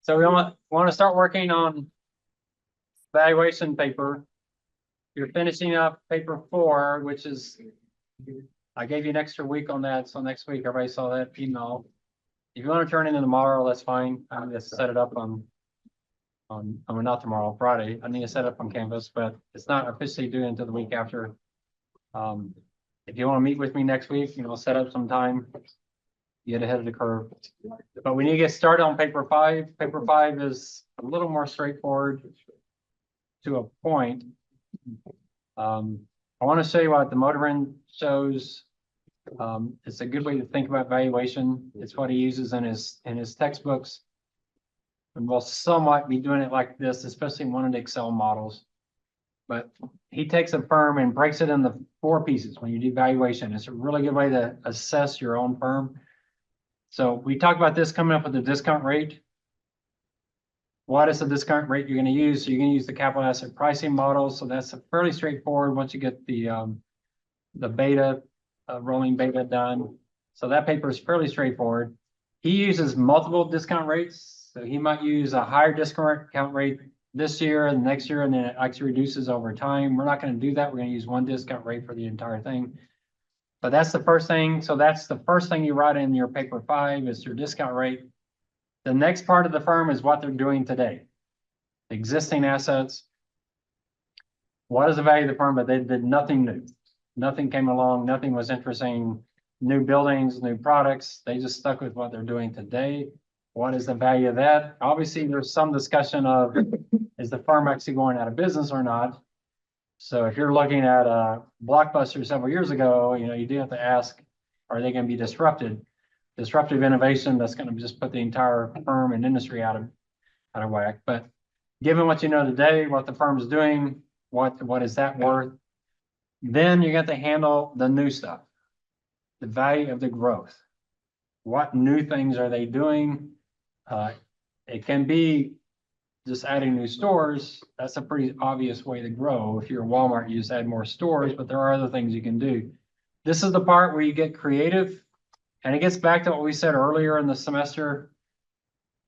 So we want to start working on valuation paper. You're finishing up paper 4, which is, I gave you an extra week on that. So next week, everybody saw that email. If you want to turn it in tomorrow, that's fine. I'm just set it up on, I mean, not tomorrow, Friday. I need to set it up on Canvas, but it's not officially due until the week after. If you want to meet with me next week, set up some time, get ahead of the curve. But we need to get started on paper 5. Paper 5 is a little more straightforward to a point. I want to show you what the Motorin shows. It's a good way to think about valuation. It's what he uses in his textbooks. And we'll somewhat be doing it like this, especially in one of the Excel models. But he takes a firm and breaks it into 4 pieces when you do valuation. It's a really good way to assess your own firm. So we talked about this coming up with the discount rate. What is the discount rate you're going to use? So you're going to use the capital asset pricing model. So that's fairly straightforward once you get the beta, rolling beta done. So that paper is fairly straightforward. He uses multiple discount rates. So he might use a higher discount rate this year and next year, and then it actually reduces over time. We're not going to do that. We're going to use one discount rate for the entire thing. But that's the first thing. So that's the first thing you write in your paper 5 is your discount rate. The next part of the firm is what they're doing today. Existing assets. What is the value of the firm? But they did nothing new. Nothing came along. Nothing was interesting. New buildings, new products. They just stuck with what they're doing today. What is the value of that? Obviously, there's some discussion of, is the firm actually going out of business or not? So if you're looking at a Blockbuster several years ago, you do have to ask, are they going to be disrupted? Disruptive innovation that's going to just put the entire firm and industry out of whack. But given what you know today, what the firm's doing, what is that worth? Then you got to handle the new stuff, the value of the growth. What new things are they doing? It can be just adding new stores. That's a pretty obvious way to grow. If you're Walmart, you just add more stores, but there are other things you can do. This is the part where you get creative. And it gets back to what we said earlier in the semester.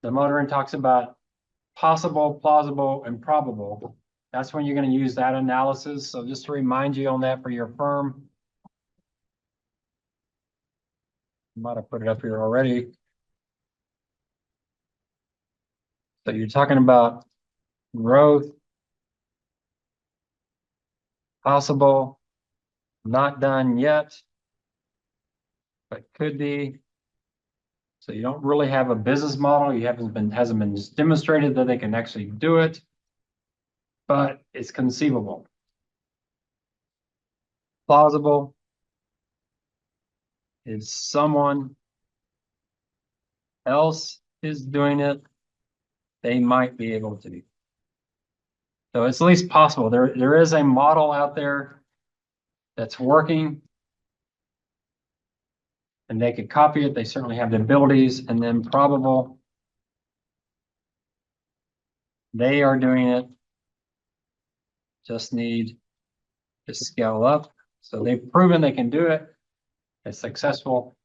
The Motorin talks about possible, plausible, and probable. That's when you're going to use that analysis. So just to remind you on that for your firm. I might have put it up here already. So you're talking about growth, possible, not done yet, but could be. So you don't really have a business model. You hasn't been demonstrated that they can actually do it, but it's conceivable. Plausible is someone else is doing it. They might be able to. So it's at least possible. There is a model out there that's working. And they could copy it. They certainly have the abilities. And then probable, they are doing it. Just need to scale up. So they've proven they can do it. It's successful.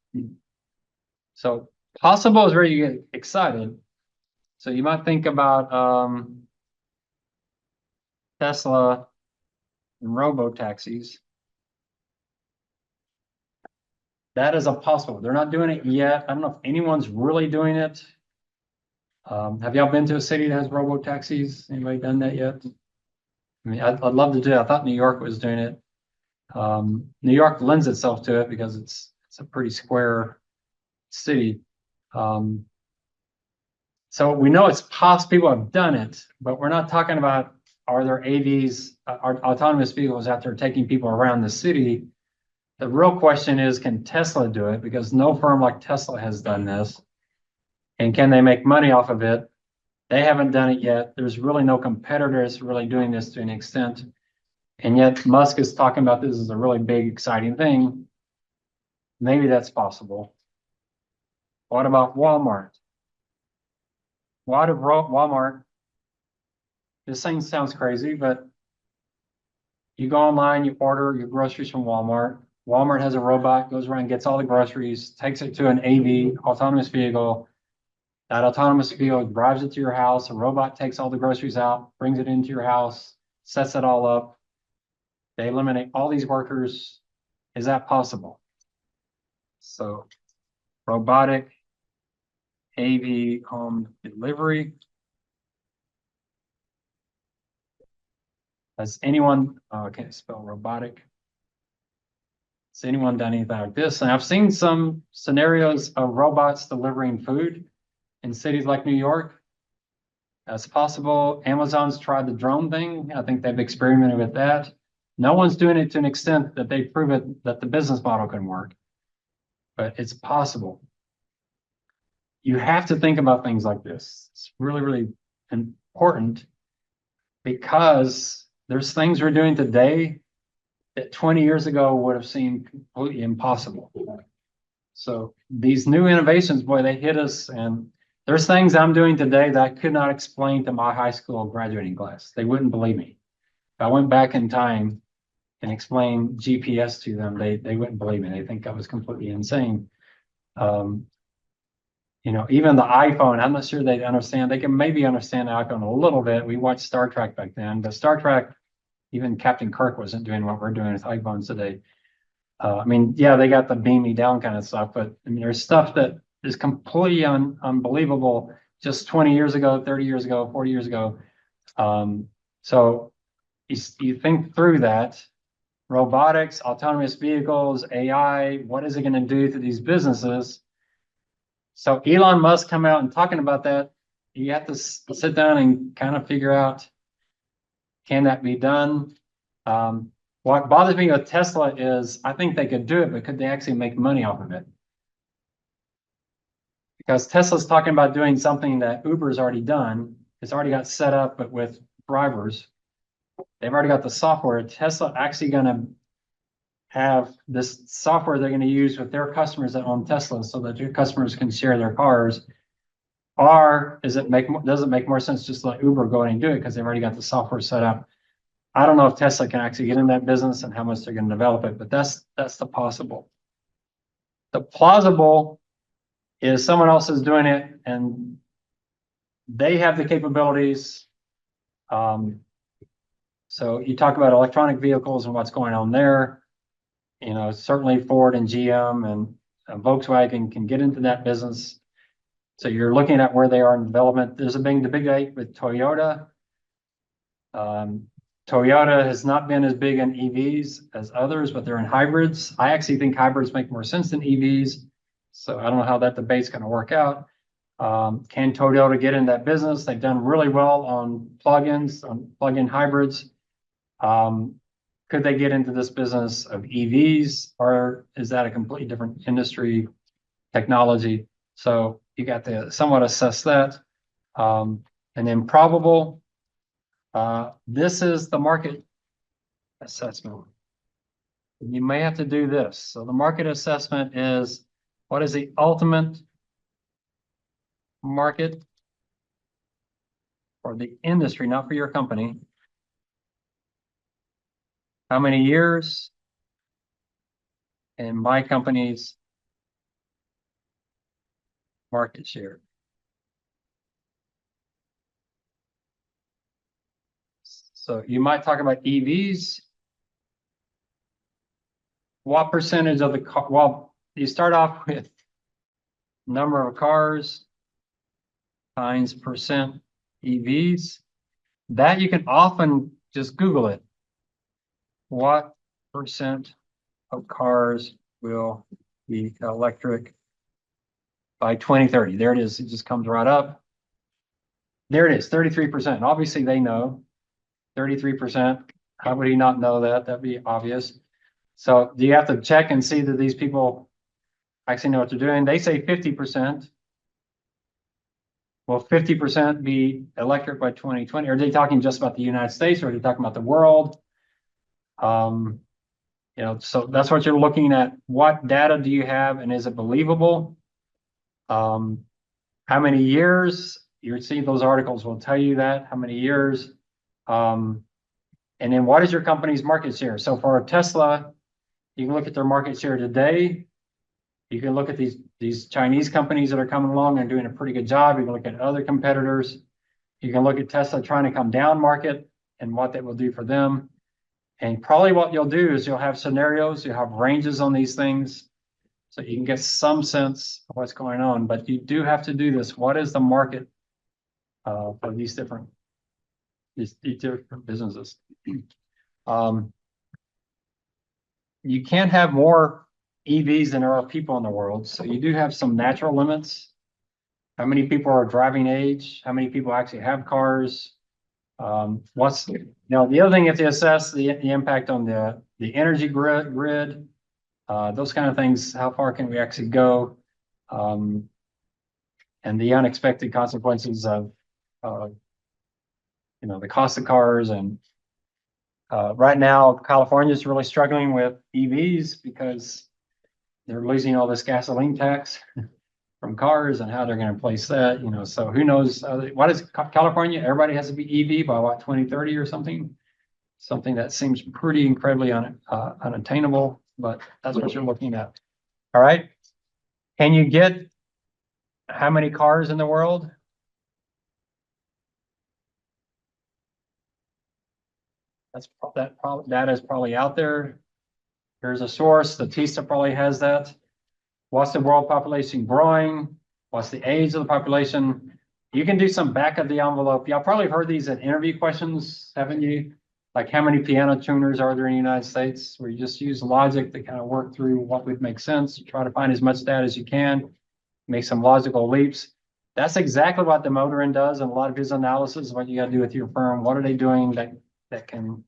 So possible is where you get excited. So you might think about Tesla and robo-taxis. That is a possible. They're not doing it yet. I don't know if anyone's really doing it. Have y'all been to a city that has robo-taxis? Anybody done that yet? I mean, I'd love to do it. I thought New York was doing it. New York lends itself to it because it's a pretty square city. So we know it's possible. People have done it, but we're not talking about, are there AVs, are autonomous vehicles out there taking people around the city? The real question is, can Tesla do it? Because no firm like Tesla has done this. And can they make money off of it? They haven't done it yet. There's really no competitors really doing this to an extent. And yet Musk is talking about this as a really big, exciting thing. Maybe that's possible. What about Walmart? What if Walmart? This thing sounds crazy, but you go online, you order your groceries from Walmart. Walmart has a robot, goes around, gets all the groceries, takes it to an AV, autonomous vehicle, That autonomous vehicle drives it to your house. A robot takes all the groceries out, brings it into your house, sets it all up. They eliminate all these workers. Is that possible? So robotic AV home delivery. Has anyone, oh, I can't spell robotic. Has anyone done anything like this? And I've seen some scenarios of robots delivering food in cities like New York. That's possible. Amazon's tried the drone thing. I think they've experimented with that. No one's doing it to an extent that they prove it that the business model can work, but it's possible. You have to think about things like this. It's really, really important because there's things we're doing today that 20 years ago would have seemed completely impossible. So these new innovations, boy, they hit us. And there's things I'm doing today that I could not explain to my high school graduating class. They wouldn't believe me. If I went back in time and explained GPS to them, they wouldn't believe me. They think I was completely insane. You know, even the iPhone, I'm not sure they understand. They can maybe understand the iPhone a little bit. We watched Star Trek back then, but Star Trek, even Captain Kirk wasn't doing what we're doing with iPhones today. I mean, yeah, they got the beam me down kind of stuff, but I mean, there's stuff that is completely unbelievable just 20 years ago, 30 years ago, 40 years ago. So you think through that, robotics, autonomous vehicles, AI, what is it going to do to these businesses? So Elon Musk come out and talking about that. You have to sit down and kind of figure out, can that be done? What bothers me with Tesla is I think they could do it, but could they actually make money off of it? Because Tesla's talking about doing something that Uber's already done. It's already got set up, but with drivers. They've already got the software. Tesla actually going to have this software they're going to use with their customers that own Tesla so that your customers can share their cars. Or does it make more sense just to let Uber go in and do it because they've already got the software set up? I don't know if Tesla can actually get in that business and how much they're going to develop it, but that's the possible. The plausible is someone else is doing it and they have the capabilities. So you talk about electronic vehicles and what's going on there. You know, certainly Ford and GM and Volkswagen can get into that business. So you're looking at where they are in development. There's a big debate with Toyota. Toyota has not been as big in EVs as others, but they're in hybrids. I actually think hybrids make more sense than EVs. So I don't know how that debate's going to work out. Can Toyota get in that business? They've done really well on plug-ins, on plug-in hybrids. Could they get into this business of EVs, or is that a completely different industry technology? So you got to somewhat assess that. And then probable, this is the market assessment. You may have to do this. So the market assessment is, what is the ultimate market for the industry, not for your company? How many years? And my company's market share. So you might talk about EVs. What percentage of the car? Well, you start off with number of cars times percent EVs. That you can often just Google it. What percent of cars will be electric by 2030? There it is. It just comes right up. There it is, 33%. Obviously, they know 33%. How would he not know that? That'd be obvious. So do you have to check and see that these people actually know what they're doing? They say 50%. Will 50% be electric by 2020? Are they talking just about the United States, or are they talking about the world? You know, so that's what you're looking at. What data do you have, and is it believable? How many years? You see, those articles will tell you that, how many years. And then what is your company's market share? So for Tesla, you can look at their market share today. You can look at these Chinese companies that are coming along and doing a pretty good job. You can look at other competitors. You can look at Tesla trying to come down market and what that will do for them. And probably what you'll do is you'll have scenarios, you'll have ranges on these things, so you can get some sense of what's going on. But you do have to do this. What is the market for these different businesses? You can't have more EVs than there are people in the world, so you do have some natural limits. How many people are driving age? How many people actually have cars? The other thing you have to assess the impact on the energy grid, those kind of things. How far can we actually go? And the unexpected consequences of the cost of cars. And right now, California is really struggling with EVs because they're losing all this gasoline tax from cars and how they're going to place that, so who knows, what is California? Everybody has to be EV by what, 2030 or something that seems pretty incredibly unattainable, but that's what you're looking at. All right. Can you get how many cars in the world? That is probably out there. Here's a source. The TISA probably has that. What's the world population growing? What's the age of the population? You can do some back of the envelope. Y'all probably heard these in interview questions, haven't you? Like how many piano tuners are there in the United States? Where you just use logic to kind of work through what would make sense. You try to find as much data as you can, make some logical leaps. That's exactly what the Motorin does, and a lot of his analysis, what you got to do with your firm. What are they doing that can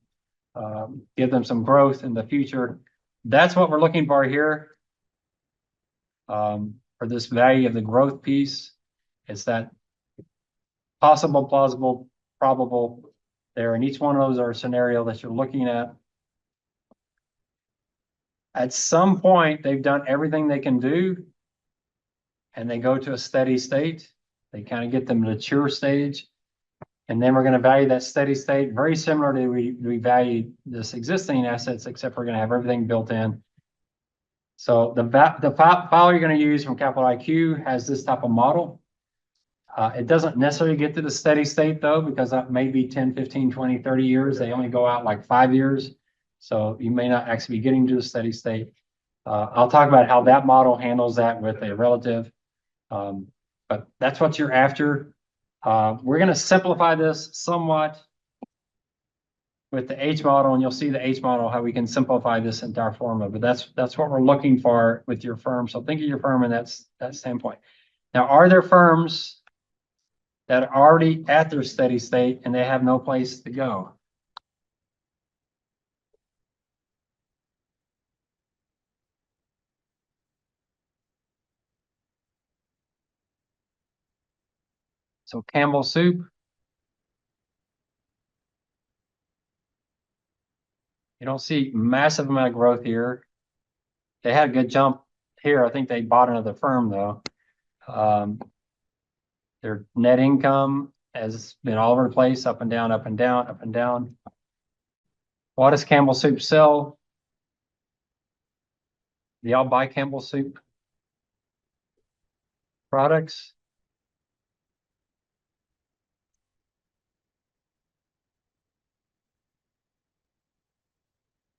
give them some growth in the future? That's what we're looking for here. For this value of the growth piece, it's that possible, plausible, probable there. And each one of those are a scenario that you're looking at. At some point, they've done everything they can do, and they go to a steady state. They kind of get the mature stage. And then we're going to value that steady state very similar to we value this existing assets, except we're going to have everything built in. So the file you're going to use from Capital IQ has this type of model. It doesn't necessarily get to the steady state though, because that may be 10, 15, 20, 30 years. They only go out like 5 years. So you may not actually be getting to the steady state. I'll talk about how that model handles that with a relative. But that's what you're after. We're going to simplify this somewhat with the H model, and you'll see the H model, how we can simplify this entire formula. But that's what we're looking for with your firm. So think of your firm in that standpoint. Now, are there firms that are already at their steady state and they have no place to go? So Campbell Soup. You don't see massive amount of growth here. They had a good jump here. I think they bought another firm though. Their net income has been all over the place, up and down, up and down, up and down. What does Campbell Soup sell? Do y'all buy Campbell Soup products?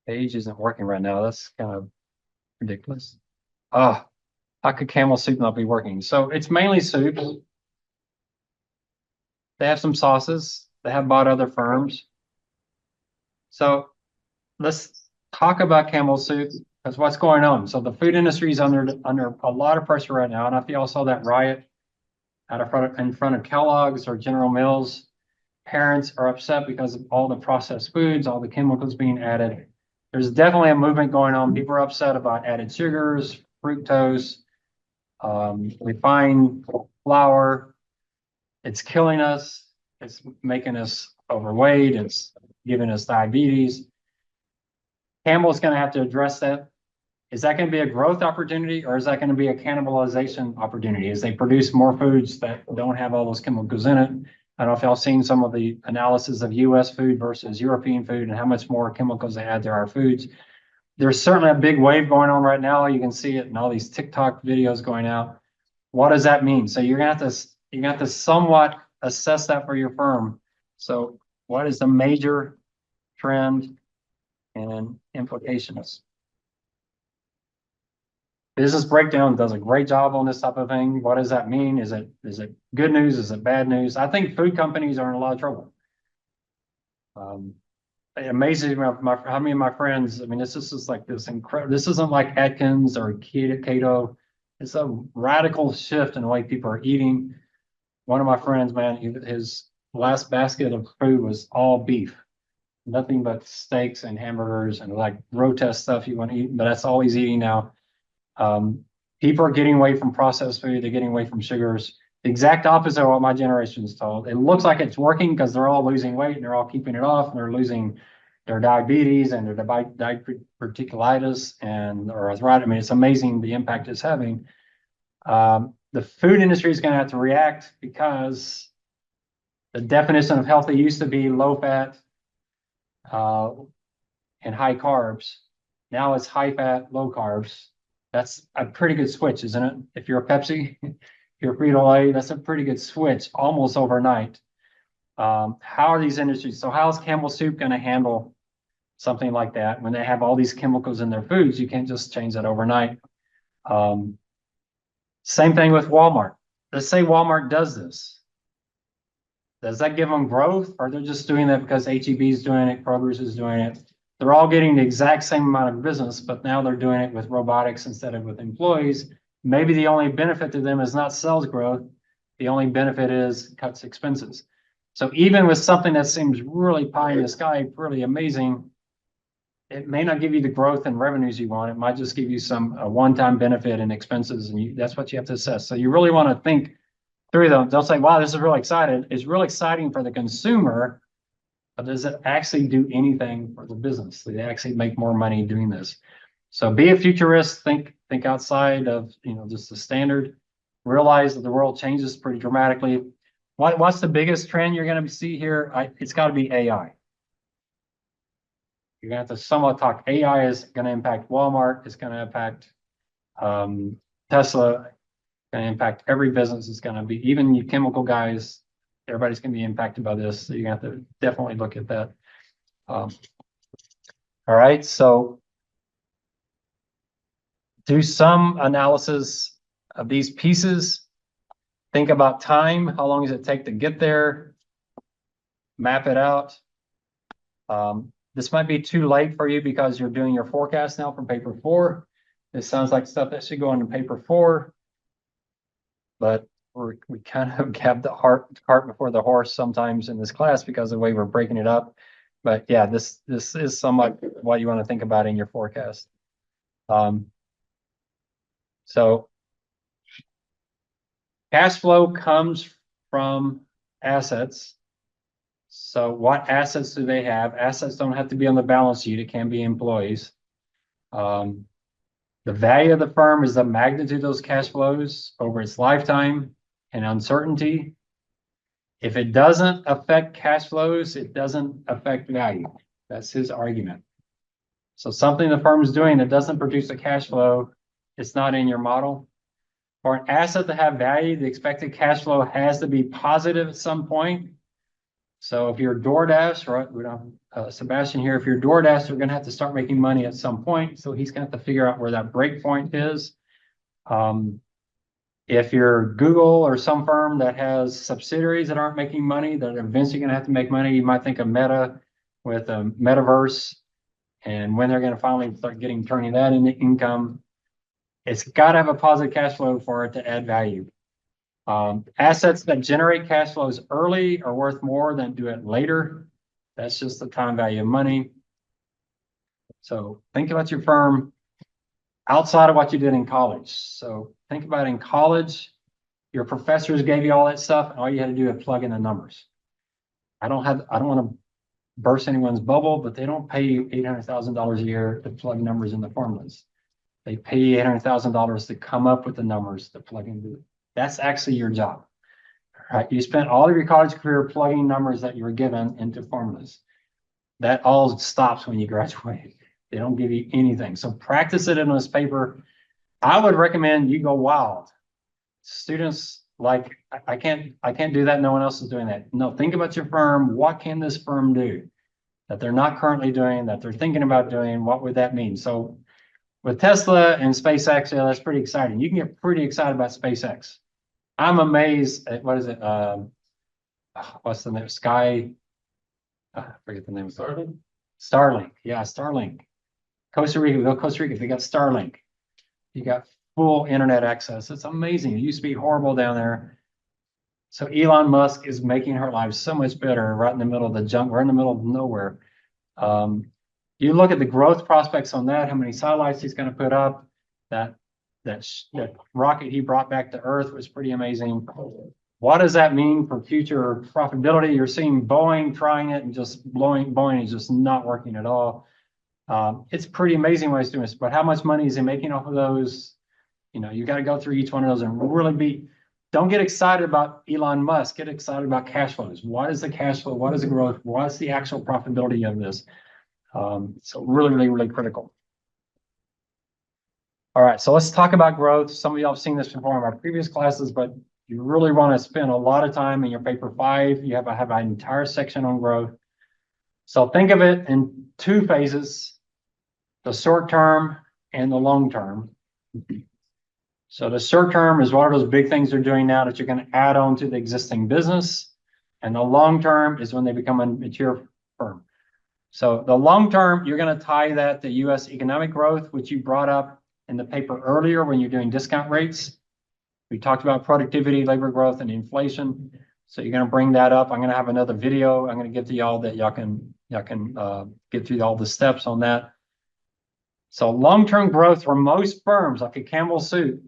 Page isn't working right now. That's kind of ridiculous. How could Camel Soup not be working? So it's mainly soups. They have some sauces. They have bought other firms. So let's talk about Camel Soup, because what's going on. So the food industry is under a lot of pressure right now. And if you all saw that riot in front of Kellogg's or General Mills, parents are upset because of all the processed foods, all the chemicals being added. There's definitely a movement going on. People are upset about added sugars, fructose, refined flour. It's killing us. It's making us overweight. It's giving us diabetes. Campbell's going to have to address that. Is that going to be a growth opportunity, or is that going to be a cannibalization opportunity as they produce more foods that don't have all those chemicals in it? I don't know if y'all seen some of the analysis of US food versus European food and how much more chemicals they add to our foods. there's certainly a big wave going on right now. You can see it in all these TikTok videos going out. What does that mean? So you're gonna have to somewhat assess that for your firm. So what is the major trend and implications? Business Breakdown does a great job on this type of thing. What does that mean? Is it good news? Is it bad news? I think food companies are in a lot of trouble. It amazes me how many of my friends, I mean, this is like this incredible, this isn't like Atkins or keto. It's a radical shift in the way people are eating. One of my friends, man, his last basket of food was all beef, nothing but steaks and hamburgers and like grotesque stuff you want to eat, but that's all he's eating now. People are getting away from processed food. They're getting away from sugars. The exact opposite of what my generation is told. It looks like it's working because they're all losing weight and they're all keeping it off and they're losing their diabetes and their diverticulitis and or arthritis. I mean, it's amazing the impact it's having. The food industry is going to have to react because the definition of healthy used to be low fat and high carbs. Now it's high fat, low carbs. That's a pretty good switch, isn't it? If you're a Pepsi, if you're Frito-Lay, that's a pretty good switch almost overnight. How are these industries? So how is Campbell Soup going to handle something like that when they have all these chemicals in their foods? You can't just change that overnight. Same thing with Walmart. Let's say Walmart does this. Does that give them growth, or they're just doing that because HEB is doing it, Kroger's is doing it? They're all getting the exact same amount of business, but now they're doing it with robotics instead of with employees. Maybe the only benefit to them is not sales growth. The only benefit is cuts expenses. So even with something that seems really pie in the sky, really amazing, it may not give you the growth and revenues you want. It might just give you a one-time benefit in expenses, and that's what you have to assess. So you really want to think through them. They'll say, wow, this is really exciting. It's really exciting for the consumer, but does it actually do anything for the business? Do they actually make more money doing this? So be a futurist, think outside of just the standard, realize that the world changes pretty dramatically. What's the biggest trend you're going to see here? It's got to be AI. You're going to have to somewhat talk. AI is going to impact Walmart. It's going to impact Tesla. Going to impact every business. It's going to be, even you chemical guys, everybody's going to be impacted by this. So you have to definitely look at that. All right. So do some analysis of these pieces. Think about time. How long does it take to get there? Map it out. This might be too late for you because you're doing your forecast now for paper 4. This sounds like stuff that should go into paper 4. But we kind of have the cart before the horse sometimes in this class because of the way we're breaking it up. But yeah, this is somewhat what you want to think about in your forecast. So cash flow comes from assets. So what assets do they have? Assets don't have to be on the balance sheet. It can be employees. The value of the firm is the magnitude of those cash flows over its lifetime and uncertainty. If it doesn't affect cash flows, it doesn't affect value. That's his argument. So something the firm is doing that doesn't produce a cash flow, it's not in your model. For an asset to have value, the expected cash flow has to be positive at some point. So if you're DoorDash, right, we don't Sebastian here, if you're DoorDash, you're going to have to start making money at some point. So he's going to have to figure out where that break point is. If you're Google or some firm that has subsidiaries that aren't making money, that are eventually going to have to make money, you might think of Meta with a metaverse and when they're going to finally start turning that into income. It's got to have a positive cash flow for it to add value. Assets that generate cash flows early are worth more than do it later. That's just the time value of money. So think about your firm outside of what you did in college. So think about in college, your professors gave you all that stuff, and all you had to do is plug in the numbers. I don't want to burst anyone's bubble, but they don't pay you $800,000 a year to plug numbers in the formulas. They pay you $800,000 to come up with the numbers to plug into it. That's actually your job. Right? You spent all of your college career plugging numbers that you were given into formulas. That all stops when you graduate. They don't give you anything. So practice it in this paper. I would recommend you go wild. Students like, I can't do that. No one else is doing that. No, think about your firm. What can this firm do that they're not currently doing, that they're thinking about doing? What would that mean? So with Tesla and SpaceX, yeah, that's pretty exciting. You can get pretty excited about SpaceX. I'm amazed at, what is it? What's the name? I forget the name of it. Starting? Starlink. Yeah, Starlink. Costa Rica, go Costa Rica. They got Starlink. You got full internet access. It's amazing. It used to be horrible down there. So Elon Musk is making our lives so much better right in the middle of the junk. We're in the middle of nowhere. You look at the growth prospects on that, how many satellites he's going to put up. That rocket he brought back to Earth was pretty amazing. What does that mean for future profitability? You're seeing Boeing trying it and just Boeing is just not working at all. It's pretty amazing what he's doing. But how much money is he making off of those? You got to go through each one of those and really don't get excited about Elon Musk. Get excited about cash flows. What is the cash flow? What is the growth? What's the actual profitability of this? So really critical. All right, so let's talk about growth. Some of y'all have seen this before in our previous classes, but you really want to spend a lot of time in your paper 5. You have an entire section on growth. So think of it in 2 phases, the short term and the long term. So the short term is what are those big things they're doing now that you're going to add on to the existing business. And the long term is when they become a mature firm. So the long term, you're going to tie that to U.S. economic growth, which you brought up in the paper earlier when you're doing discount rates. We talked about productivity, labor growth, and inflation. So you're going to bring that up. I'm going to have another video I'm going to give to y'all that y'all can get through all the steps on that. So long-term growth for most firms, like a Campbell Soup,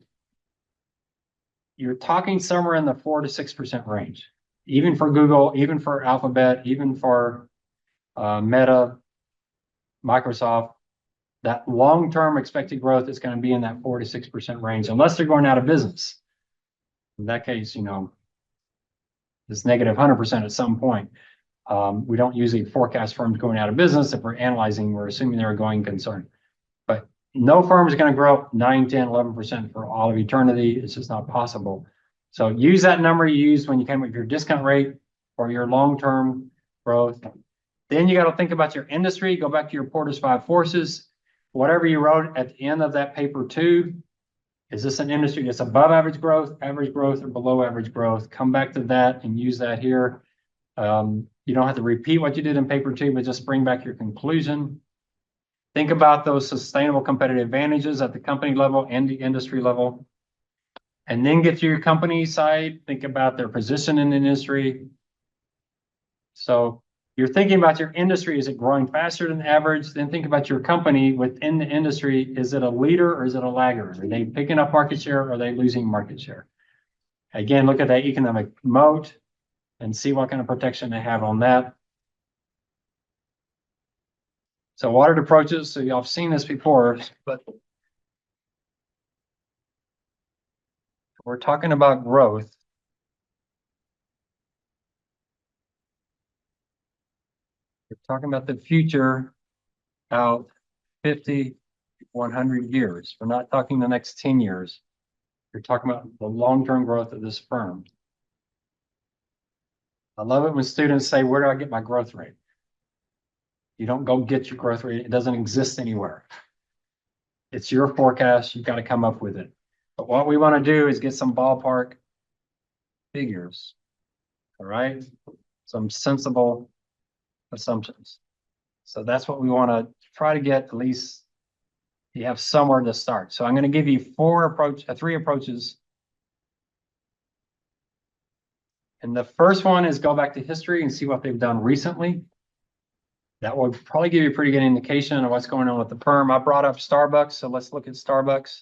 you're talking somewhere in the 4 to 6% range. Even for Google, even for Alphabet, even for Meta, Microsoft, that long-term expected growth is going to be in that 4 to 6% range, unless they're going out of business. In that case, it's negative 100% at some point. We don't usually forecast firms going out of business. If we're analyzing, we're assuming they're a going concern. But no firm is going to grow 9, 10, 11% for all of eternity. It's just not possible. So use that number you used when you came up with your discount rate for your long-term growth. Then you got to think about your industry. Go back to your Porter's 5 forces. Whatever you wrote at the end of that paper 2, is this an industry that's above average growth, or below average growth? Come back to that and use that here. You don't have to repeat what you did in paper 2, but just bring back your conclusion. Think about those sustainable competitive advantages at the company level and the industry level. And then get to your company side. Think about their position in the industry. So you're thinking about your industry. Is it growing faster than average? Then think about your company within the industry. Is it a leader or is it a laggard? Are they picking up market share or are they losing market share? Again, look at that economic moat and see what kind of protection they have on that. So watered approaches. So y'all have seen this before, but we're talking about growth. We're talking about the future out 50, 100 years. We're not talking the next 10 years. We're talking about the long-term growth of this firm. I love it when students say, where do I get my growth rate? You don't go get your growth rate. It doesn't exist anywhere. It's your forecast. You've got to come up with it. But what we want to do is get some ballpark figures. All right. Some sensible assumptions. So that's what we want to try to get. At least you have somewhere to start. So I'm going to give you 3 approaches. And the first one is go back to history and see what they've done recently. That will probably give you a pretty good indication of what's going on with the firm. I brought up Starbucks, so let's look at Starbucks.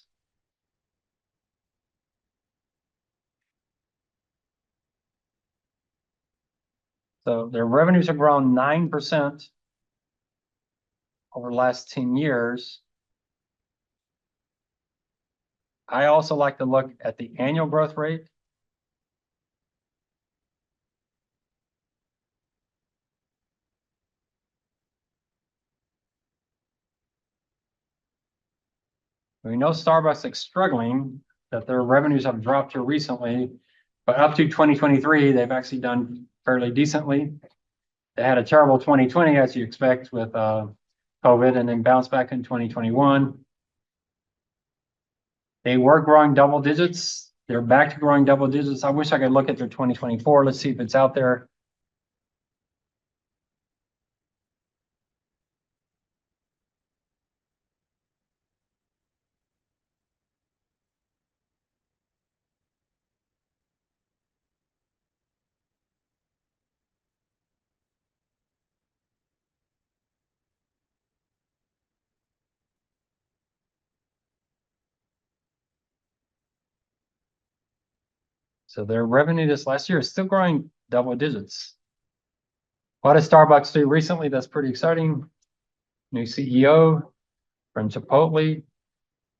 So their revenues have grown 9% over the last 10 years. I also like to look at the annual growth rate. We know Starbucks is struggling, that their revenues have dropped here recently, but up to 2023, they've actually done fairly decently. They had a terrible 2020, as you expect, with COVID, and then bounced back in 2021. They were growing double digits. They're back to growing double digits. I wish I could look at their 2024. Let's see if it's out there. So their revenue this last year is still growing double digits. What did Starbucks do recently? That's pretty exciting. New CEO from Chipotle.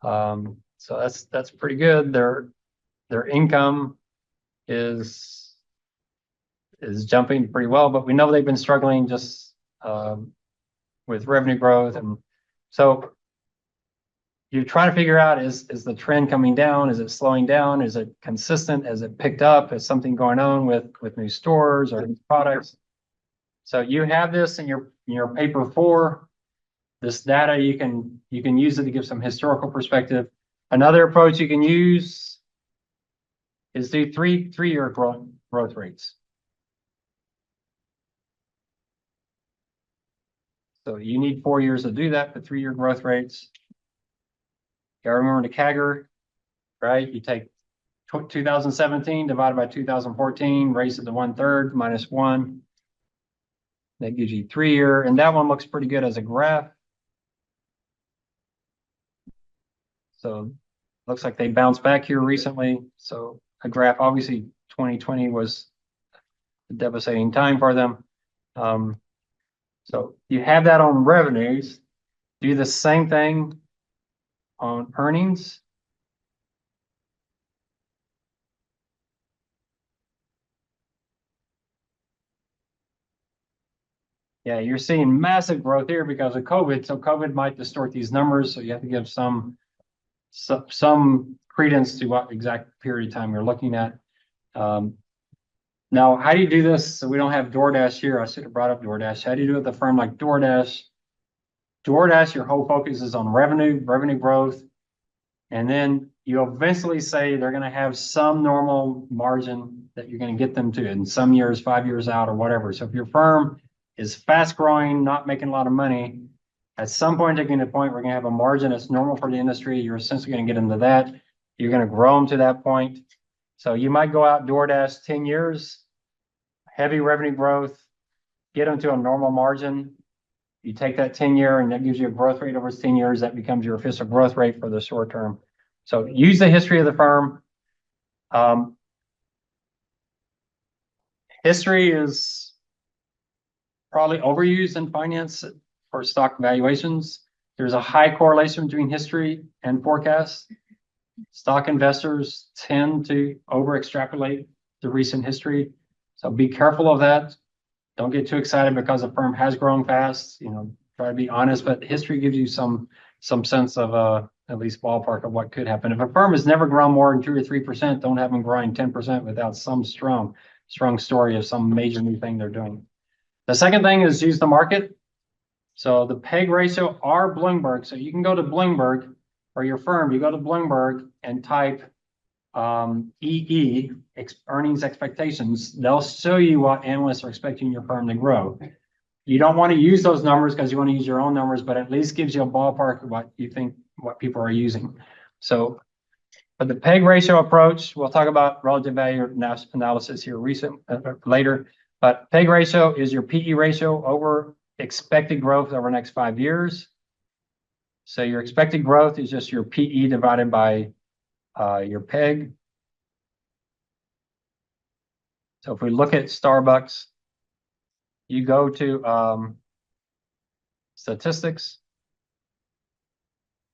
So that's pretty good. Their income is jumping pretty well, but we know they've been struggling just with revenue growth, and so you're trying to figure out, is the trend coming down? Is it slowing down? Is it consistent? Has it picked up? Is something going on with new stores or new products? So you have this in your paper 4. This data, you can use it to give some historical perspective. Another approach you can use is do three-year growth rates. So you need 4 years to do that, but 3-year growth rates. You gotta remember the CAGR, right? You take 2017 divided by 2014, raise it to 1/3 minus 1. That gives you 3-year, and that one looks pretty good as a graph. So looks like they bounced back here recently. So a graph, obviously 2020 was a devastating time for them. So you have that on revenues. Do the same thing on earnings. Yeah, you're seeing massive growth here because of COVID. So COVID might distort these numbers. So you have to give some credence to what exact period of time you're looking at. Now, how do you do this? So we don't have DoorDash here. I should have brought up DoorDash. How do you do it with a firm like DoorDash? DoorDash, your whole focus is on revenue growth. And then you eventually say they're going to have some normal margin that you're going to get them to in some years, 5 years out or whatever. So if your firm is fast growing, not making a lot of money, at some point, taking a point, we're going to have a margin that's normal for the industry. You're essentially going to get into that. You're going to grow them to that point. So you might go out DoorDash 10 years, heavy revenue growth, get them to a normal margin. You take that 10-year and that gives you a growth rate over 10 years. That becomes your official growth rate for the short term. So use the history of the firm. History is probably overused in finance for stock valuations. There's a high correlation between history and forecast. Stock investors tend to over extrapolate the recent history. So be careful of that. Don't get too excited because a firm has grown fast. Try to be honest, but history gives you some sense of at least ballpark of what could happen. If a firm has never grown more than 2 or 3%, don't have them growing 10% without some strong story of some major new thing they're doing. The second thing is use the market. So the PEG ratio or Bloomberg. So you can go to Bloomberg or your firm, you go to Bloomberg and type EE, earnings expectations. They'll show you what analysts are expecting your firm to grow. You don't want to use those numbers because you want to use your own numbers, but at least gives you a ballpark of what you think, what people are using. So for the PEG ratio approach, we'll talk about relative value analysis here later, but PEG ratio is your PE ratio over expected growth over the next 5 years. So your expected growth is just your PE divided by your PEG. So if we look at Starbucks, you go to statistics.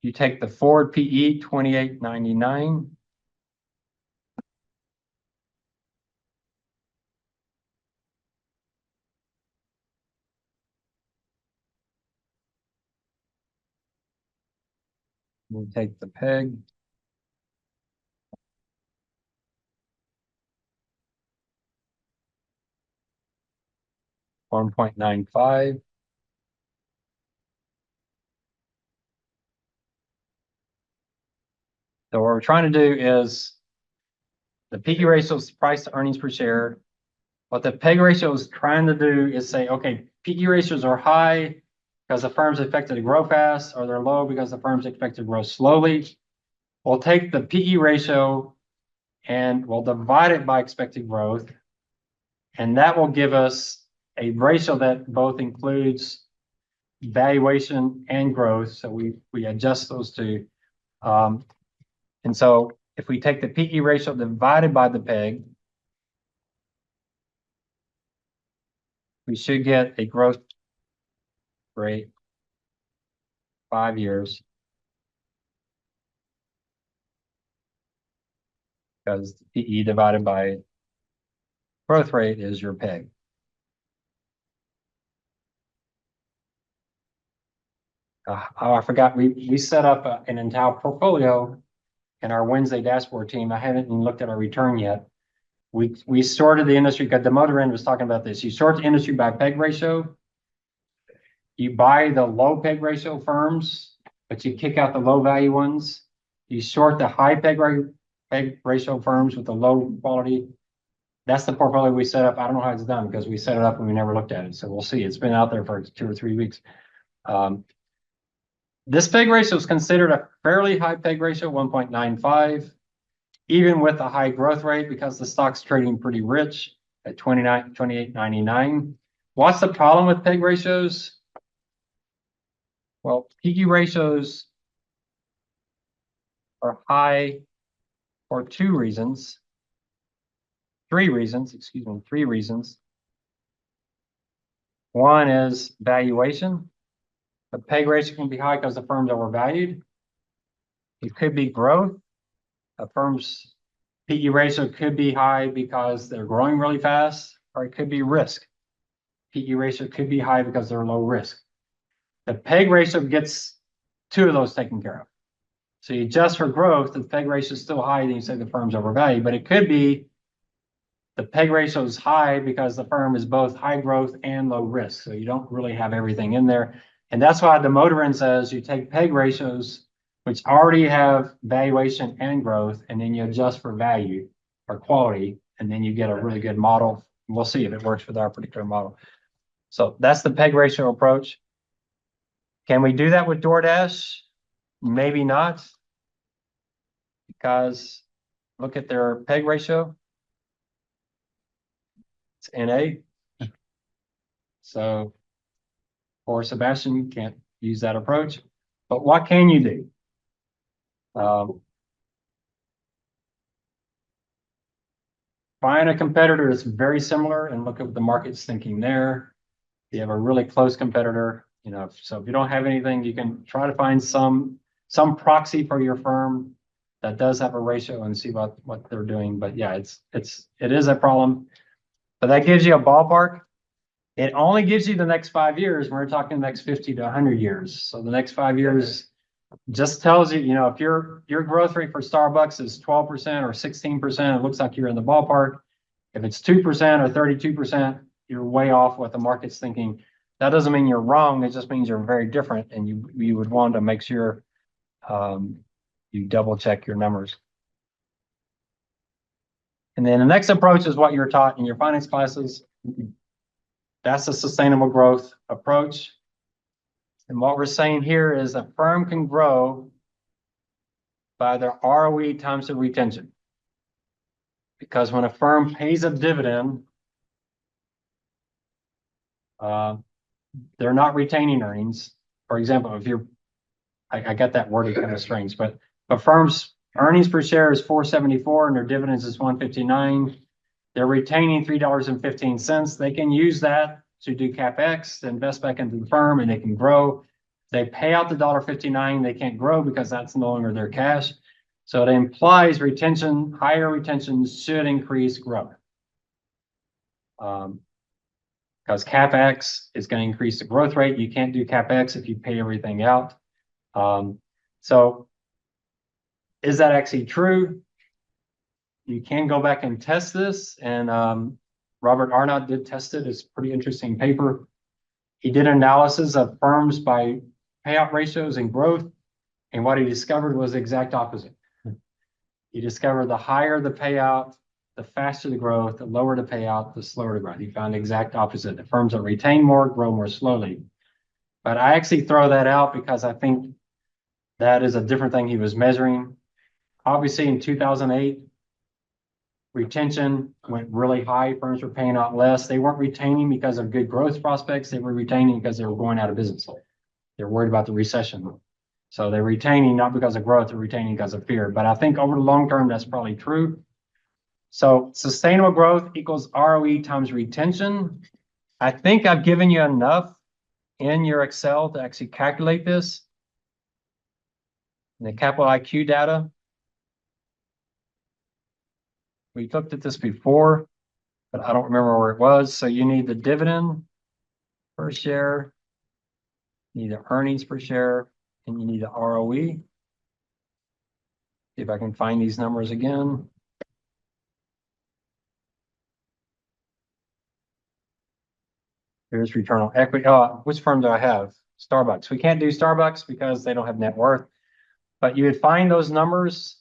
You take the forward PE 28.99. We'll take the PEG. $1.95. So what we're trying to do is the PE ratio is price to earnings per share. What the PEG ratio is trying to do is say, okay, PE ratios are high because the firm's expected to grow fast, or they're low because the firm's expected to grow slowly. We'll take the PE ratio and we'll divide it by expected growth. And that will give us a ratio that both includes valuation and growth. So we adjust those two. And so if we take the PE ratio divided by the PEG, we should get a growth rate 5 years, because the PE divided by growth rate is your PEG. Oh, I forgot, we set up an entire portfolio in our Wednesday dashboard team. I haven't even looked at our return yet. We sorted the industry, because the motor end was talking about this. You sort the industry by PEG ratio. You buy the low PEG ratio firms, but you kick out the low value ones. You sort the high PEG ratio firms with the low quality. That's the portfolio we set up. I don't know how it's done because we set it up and we never looked at it. So we'll see. It's been out there for 2 or 3 weeks. This PEG ratio is considered a fairly high PEG ratio, 1.95, even with a high growth rate, because the stock's trading pretty rich at 28.99. What's the problem with PEG ratios? Well, PE ratios are high for 3 reasons. One is valuation. The PEG ratio can be high because the firm's overvalued. It could be growth. A firm's PE ratio could be high because they're growing really fast, or it could be risk. PE ratio could be high because they're low risk. The PEG ratio gets 2 of those taken care of. So you adjust for growth, the PEG ratio is still high, then you say the firm's overvalued, but it could be the PEG ratio is high because the firm is both high growth and low risk. So you don't really have everything in there. And that's why the motor end says you take PEG ratios, which already have valuation and growth, and then you adjust for value or quality, and then you get a really good model. We'll see if it works with our particular model. So that's the PEG ratio approach. Can we do that with DoorDash? Maybe not, because look at their PEG ratio. It's NA. So or Sebastian can't use that approach. But what can you do? Find a competitor that's very similar and look at what the market's thinking there. If you have a really close competitor, you know, so if you don't have anything, you can try to find some proxy for your firm that does have a ratio and see what they're doing. But yeah, it is a problem. But that gives you a ballpark. It only gives you the next 5 years. We're talking the next 50 to 100 years. So the next 5 years just tells you, you know, if your growth rate for Starbucks is 12% or 16%, it looks like you're in the ballpark. If it's 2% or 32%, you're way off what the market's thinking. That doesn't mean you're wrong. It just means you're very different, and you would want to make sure you double check your numbers. And then the next approach is what you're taught in your finance classes. That's a sustainable growth approach. And what we're saying here is a firm can grow by their ROE times the retention. Because when a firm pays a dividend, they're not retaining earnings. For example, if you're, I got that worded kind of strange, but a firm's earnings per share is $4.74 and their dividends is $1.59. They're retaining $3.15. They can use that to do CapEx, to invest back into the firm, and they can grow. They pay out the $1.59. They can't grow because that's no longer their cash. So it implies retention, higher retention should increase growth. Because CapEx is going to increase the growth rate. You can't do CapEx if you pay everything out. So is that actually true? You can go back and test this, and Robert Arnott did test it. It's a pretty interesting paper. He did analysis of firms by payout ratios and growth, and what he discovered was the exact opposite. He discovered the higher the payout, the faster the growth, the lower the payout, the slower the growth. He found the exact opposite. The firms that retain more grow more slowly. But I actually throw that out because I think that is a different thing he was measuring. Obviously, in 2008, retention went really high. Firms were paying out less. They weren't retaining because of good growth prospects. They were retaining because they were going out of business. They're worried about the recession. So they're retaining not because of growth, they're retaining because of fear. But I think over the long term, that's probably true. So sustainable growth equals ROE times retention. I think I've given you enough in your Excel to actually calculate this. The capital IQ data. We looked at this before, but I don't remember where it was. So you need the dividend per share, you need the earnings per share, and you need the ROE. See if I can find these numbers again. Here's return on equity. Oh, which firm do I have? Starbucks. We can't do Starbucks because they don't have net worth, but you would find those numbers.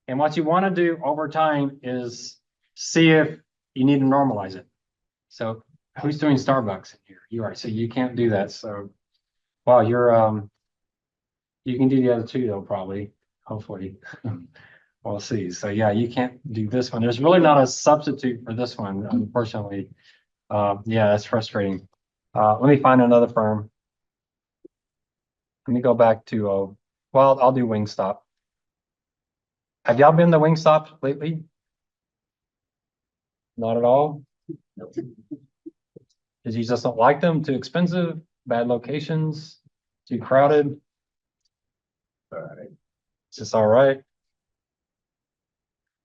And what you want to do over time is see if you need to normalize it. So who's doing Starbucks in here? You are. So you can't do that. So, wow, you can do the other two though, probably, hopefully. We'll see. So yeah, you can't do this one. There's really not a substitute for this one, unfortunately. Yeah, that's frustrating. Let me find another firm. Let me go back to, well, I'll do Wingstop. Have y'all been to Wingstop lately? Not at all? Because you just don't like them? Too expensive? Bad locations? Too crowded? All right. It's just all right.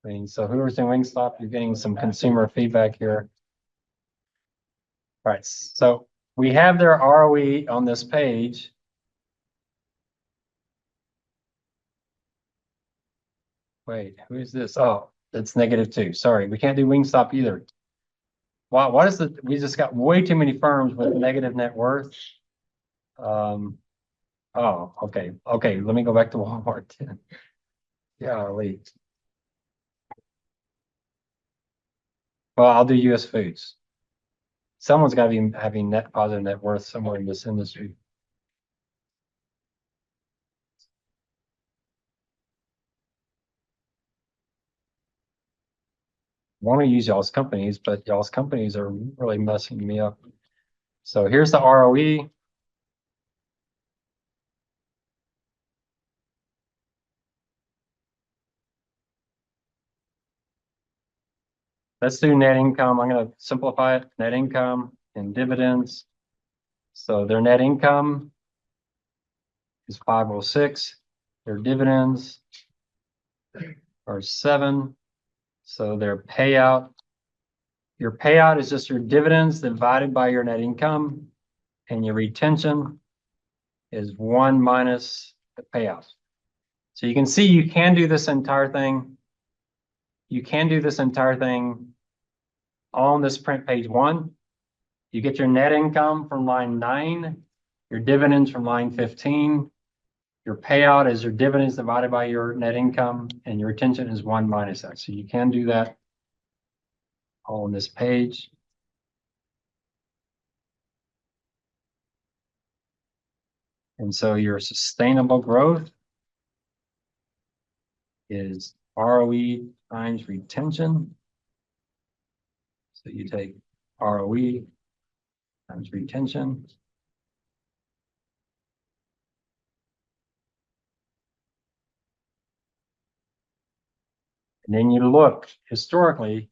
I mean, so whoever's in Wingstop, you're getting some consumer feedback here. All right, so we have their ROE on this page. Wait, who is this? Oh, it's -2. Sorry, we can't do Wingstop either. Wow, what is the? We just got way too many firms with negative net worth. Oh, okay. Okay, let me go back to Walmart. Yeah, wait. Well, I'll do US Foods. Someone's got to be having net positive net worth somewhere in this industry. I want to use y'all's companies, but y'all's companies are really messing me up. So here's the ROE. Let's do net income. I'm going to simplify it. Net income and dividends. So their net income is 506. Their dividends are 7. So their payout, your payout is just your dividends divided by your net income, and your retention is 1 minus the payout. So you can see you can do this entire thing. You can do this entire thing on this print page 1. You get your net income from line 9, your dividends from line 15. Your payout is your dividends divided by your net income, and your retention is 1 minus that. So you can do that all on this page. And so your sustainable growth is ROE times retention. So you take ROE times retention. And then you look historically,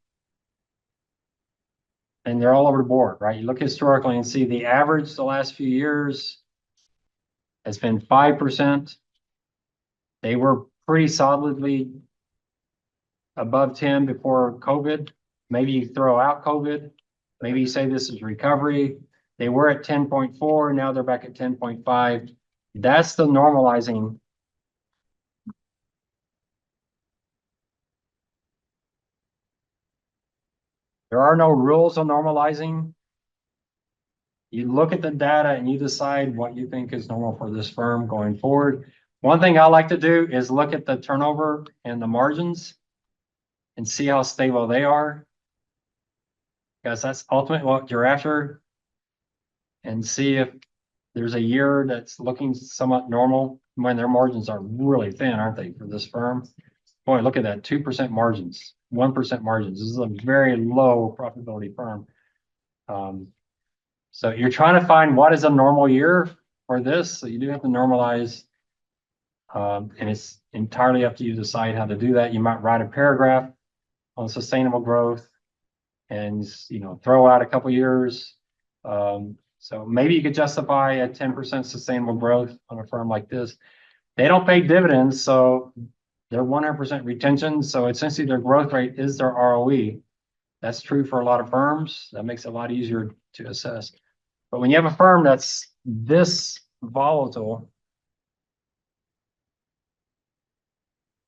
and they're all over the board, right? You look historically and see the average the last few years has been 5%. They were pretty solidly above 10 before COVID. Maybe you throw out COVID. Maybe you say this is recovery. They were at 10.4. Now they're back at 10.5. That's the normalizing. There are no rules on normalizing. You look at the data and you decide what you think is normal for this firm going forward. One thing I like to do is look at the turnover and the margins and see how stable they are, because that's ultimately what you're after. And see if there's a year that's looking somewhat normal when their margins are really thin, aren't they, for this firm? Boy, look at that, 2% margins, 1% margins. This is a very low profitability firm. So you're trying to find what is a normal year for this. So you do have to normalize, and it's entirely up to you to decide how to do that. You might write a paragraph on sustainable growth and, throw out a couple years. So maybe you could justify a 10% sustainable growth on a firm like this. They don't pay dividends, so they're 100% retention. So essentially their growth rate is their ROE. That's true for a lot of firms. That makes it a lot easier to assess. But when you have a firm that's this volatile,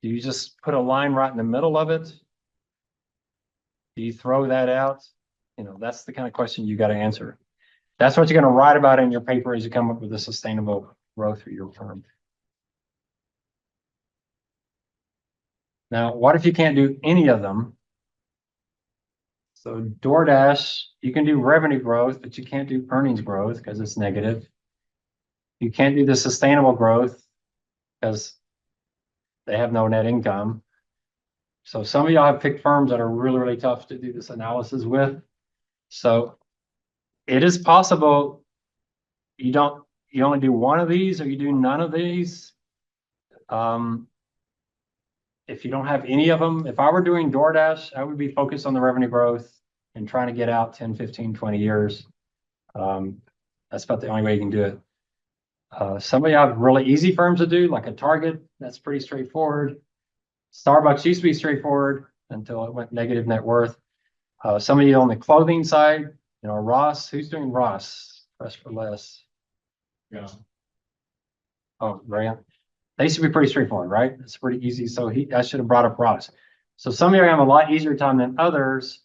do you just put a line right in the middle of it? Do you throw that out? That's the kind of question you got to answer. That's what you're going to write about in your paper as you come up with a sustainable growth for your firm. Now, what if you can't do any of them? So DoorDash, you can do revenue growth, but you can't do earnings growth because it's negative. You can't do the sustainable growth because they have no net income. So some of y'all have picked firms that are really, really tough to do this analysis with. So it is possible you only do one of these or you do none of these. If you don't have any of them, if I were doing DoorDash, I would be focused on the revenue growth and trying to get out 10, 15, 20 years. That's about the only way you can do it. Some of you have really easy firms to do, like a Target. That's pretty straightforward. Starbucks used to be straightforward until it went negative net worth. Some of you on the clothing side, Ross. Who's doing Ross? Press for less. Yeah. Oh, right. They should be pretty straightforward, right? It's pretty easy. So I should have brought up Ross. So some of you have a lot easier time than others.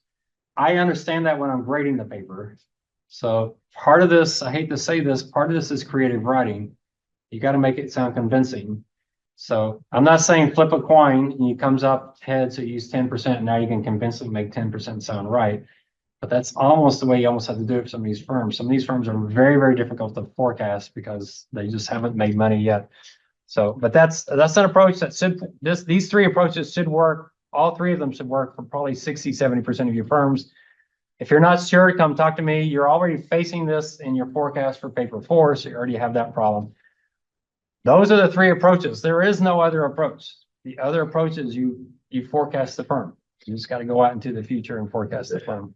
I understand that when I'm grading the paper. So part of this, I hate to say this, part of this is creative writing. You got to make it sound convincing. So I'm not saying flip a coin and it comes up heads, so you use 10%, and now you can convincingly make 10% sound right. But that's almost the way you almost have to do it for some of these firms. Some of these firms are very, very difficult to forecast because they just haven't made money yet. So, but that's an approach that these three approaches should work. All three of them should work for probably 60, 70% of your firms. If you're not sure, come talk to me. You're already facing this in your forecast for paper 4, so you already have that problem. Those are the three approaches. There is no other approach. The other approach is you forecast the firm. You just got to go out into the future and forecast the firm.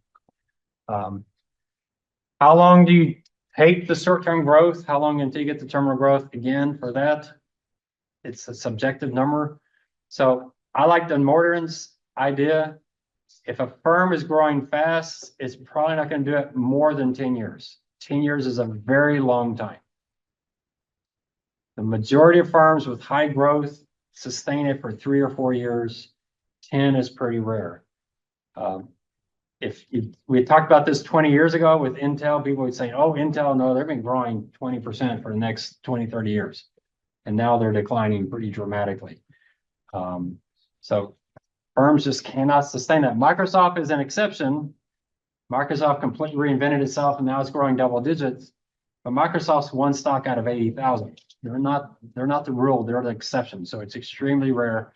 How long do you take the short-term growth? How long until you get the terminal growth? Again, for that, it's a subjective number. So I like the Morton's idea. If a firm is growing fast, it's probably not going to do it more than 10 years. 10 years is a very long time. The majority of firms with high growth sustain it for 3 or 4 years. 10 is pretty rare. We talked about this 20 years ago with Intel, people would say, oh, Intel, no, they've been growing 20% for the next 20, 30 years. And now they're declining pretty dramatically. So firms just cannot sustain that. Microsoft is an exception. Microsoft completely reinvented itself and now it's growing double digits. But Microsoft's one stock out of 80,000. They're not the rule, they're the exception. So it's extremely rare,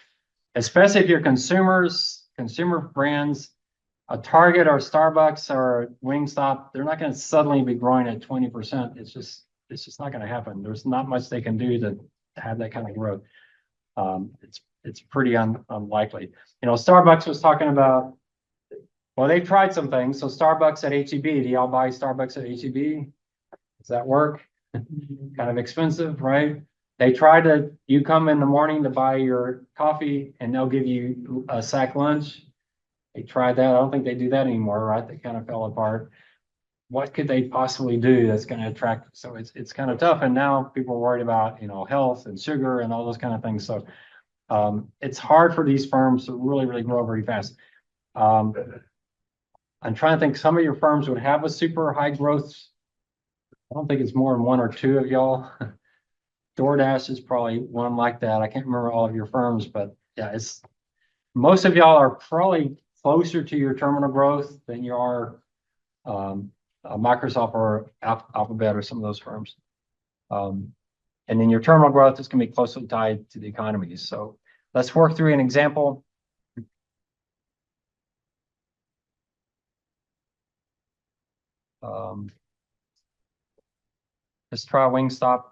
especially if you're consumer brands. A Target or Starbucks or Wingstop, they're not going to suddenly be growing at 20%. It's just not going to happen. There's not much they can do to have that kind of growth. It's pretty unlikely. Starbucks was talking about, well, they've tried some things. So Starbucks at HEB, do y'all buy Starbucks at HEB? Does that work? Kind of expensive, right? They try you come in the morning to buy your coffee and they'll give you a sack lunch. They tried that. I don't think they do that anymore, right? They kind of fell apart. What could they possibly do that's going to attract? So it's kind of tough. And now people are worried about, health and sugar and all those kind of things. So it's hard for these firms to really, really grow very fast. I'm trying to think, some of your firms would have a super high growth. I don't think it's more than one or two of y'all. DoorDash is probably one like that. I can't remember all of your firms, but yeah, most of y'all are probably closer to your terminal growth than you are Microsoft or Alphabet or some of those firms. And then your terminal growth is going to be closely tied to the economy. So let's work through an example. Let's try Wingstop.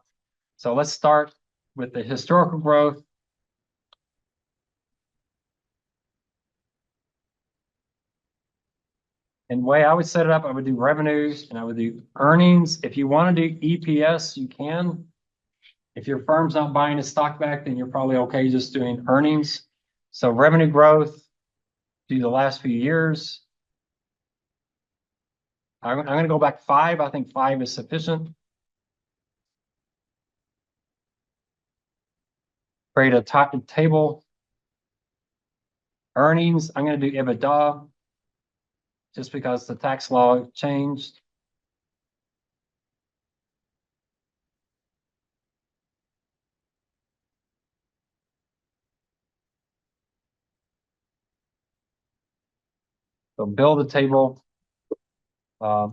So let's start with the historical growth. And the way I would set it up, I would do revenues and I would do earnings. If you want to do EPS, you can. If your firm's not buying a stock back, then you're probably okay just doing earnings. So revenue growth through the last few years. I'm going to go back 5. I think 5 is sufficient. Create a table. Earnings, I'm going to do EBITDA just because the tax law changed. So build a table. I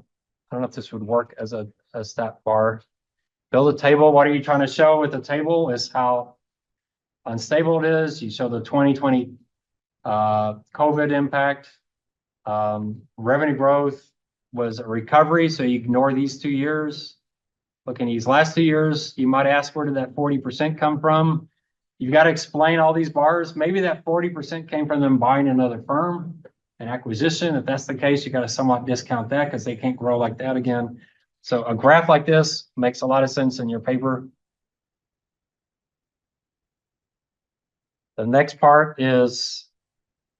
don't know if this would work as a stat bar. Build a table. What are you trying to show with the table is how unstable it is. You show the 2020 COVID impact. Revenue growth was a recovery, so you ignore these 2 years. Looking at these last 2 years, you might ask, where did that 40% come from? You've got to explain all these bars. Maybe that 40% came from them buying another firm, an acquisition. If that's the case, you got to somewhat discount that because they can't grow like that again. So a graph like this makes a lot of sense in your paper. The next part is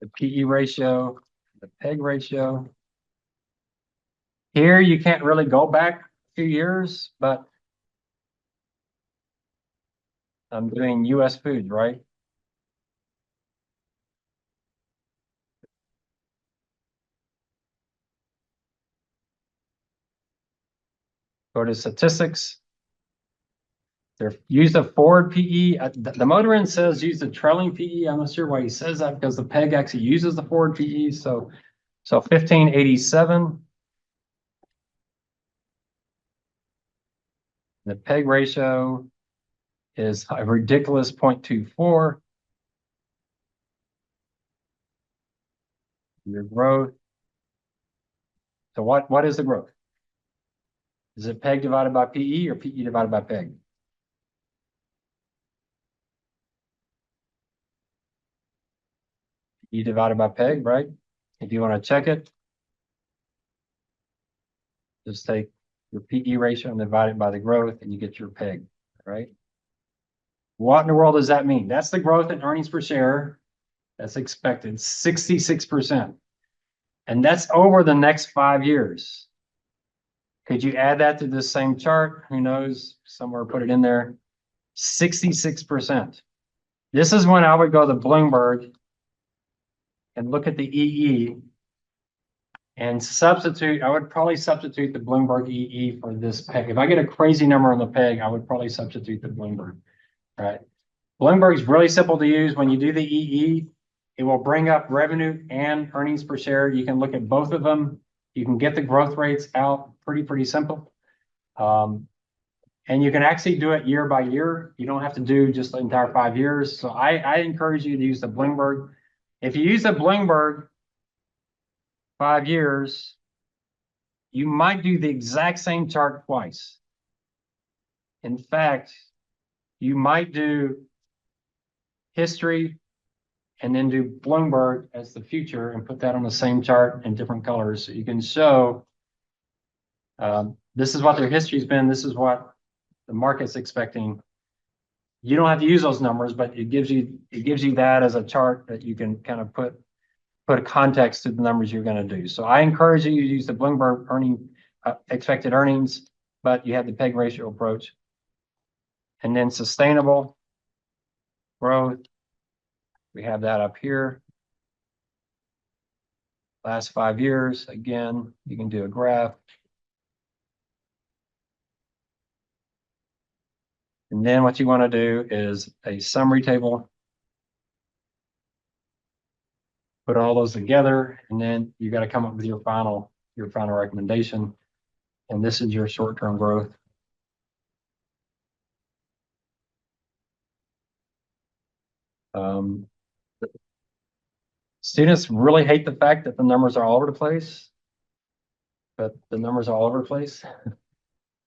the PE ratio, the PEG ratio. Here, you can't really go back a few years, but I'm doing US foods, right? Go to statistics. They're use the forward PE. The motor end says use the trailing PE. I'm not sure why he says that because the PEG actually uses the forward PE. So 1587. The PEG ratio is a ridiculous 0.24. Your growth. So what is the growth? Is it PEG divided by PE or PE divided by PEG? PE divided by PEG, right? If you want to check it, just take your PE ratio and divide it by the growth and you get your PEG, right? What in the world does that mean? That's the growth in earnings per share that's expected, 66%. And that's over the next 5 years. Could you add that to this same chart? Who knows? Somewhere put it in there. 66%. This is when I would go to Bloomberg and look at the EE and substitute. I would probably substitute the Bloomberg EE for this PEG. If I get a crazy number on the PEG, I would probably substitute the Bloomberg, right? Bloomberg is really simple to use. When you do the EE, it will bring up revenue and earnings per share. You can look at both of them. You can get the growth rates out pretty simple. And you can actually do it year by year. You don't have to do just the entire 5 years. So I encourage you to use the Bloomberg. If you use the Bloomberg 5 years, you might do the exact same chart twice. In fact, you might do history and then do Bloomberg as the future and put that on the same chart in different colors. So you can show this is what their history's been. This is what the market's expecting. You don't have to use those numbers, but it gives you that as a chart that you can kind of put a context to the numbers you're going to do. So I encourage you to use the Bloomberg expected earnings, but you have the PEG ratio approach. And then sustainable growth. We have that up here. Last 5 years, again, you can do a graph. And then what you want to do is a summary table. Put all those together, and then you got to come up with your final recommendation. And this is your short-term growth. Students really hate the fact that the numbers are all over the place, but the numbers are all over the place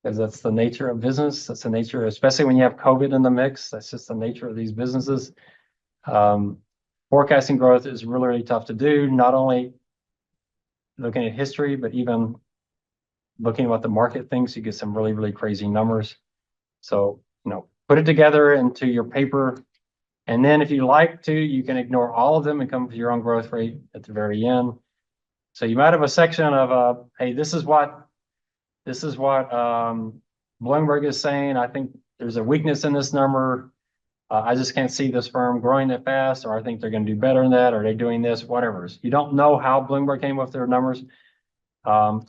because that's the nature of business. That's the nature, especially when you have COVID in the mix. That's just the nature of these businesses. Forecasting growth is really, really tough to do. Not only looking at history, but even looking at what the market thinks, you get some really, really crazy numbers. So, put it together into your paper. And then if you like to, you can ignore all of them and come up with your own growth rate at the very end. So you might have a section of, hey, this is what Bloomberg is saying. I think there's a weakness in this number. I just can't see this firm growing that fast, or I think they're going to do better than that, or they're doing this, whatever. You don't know how Bloomberg came up with their numbers. I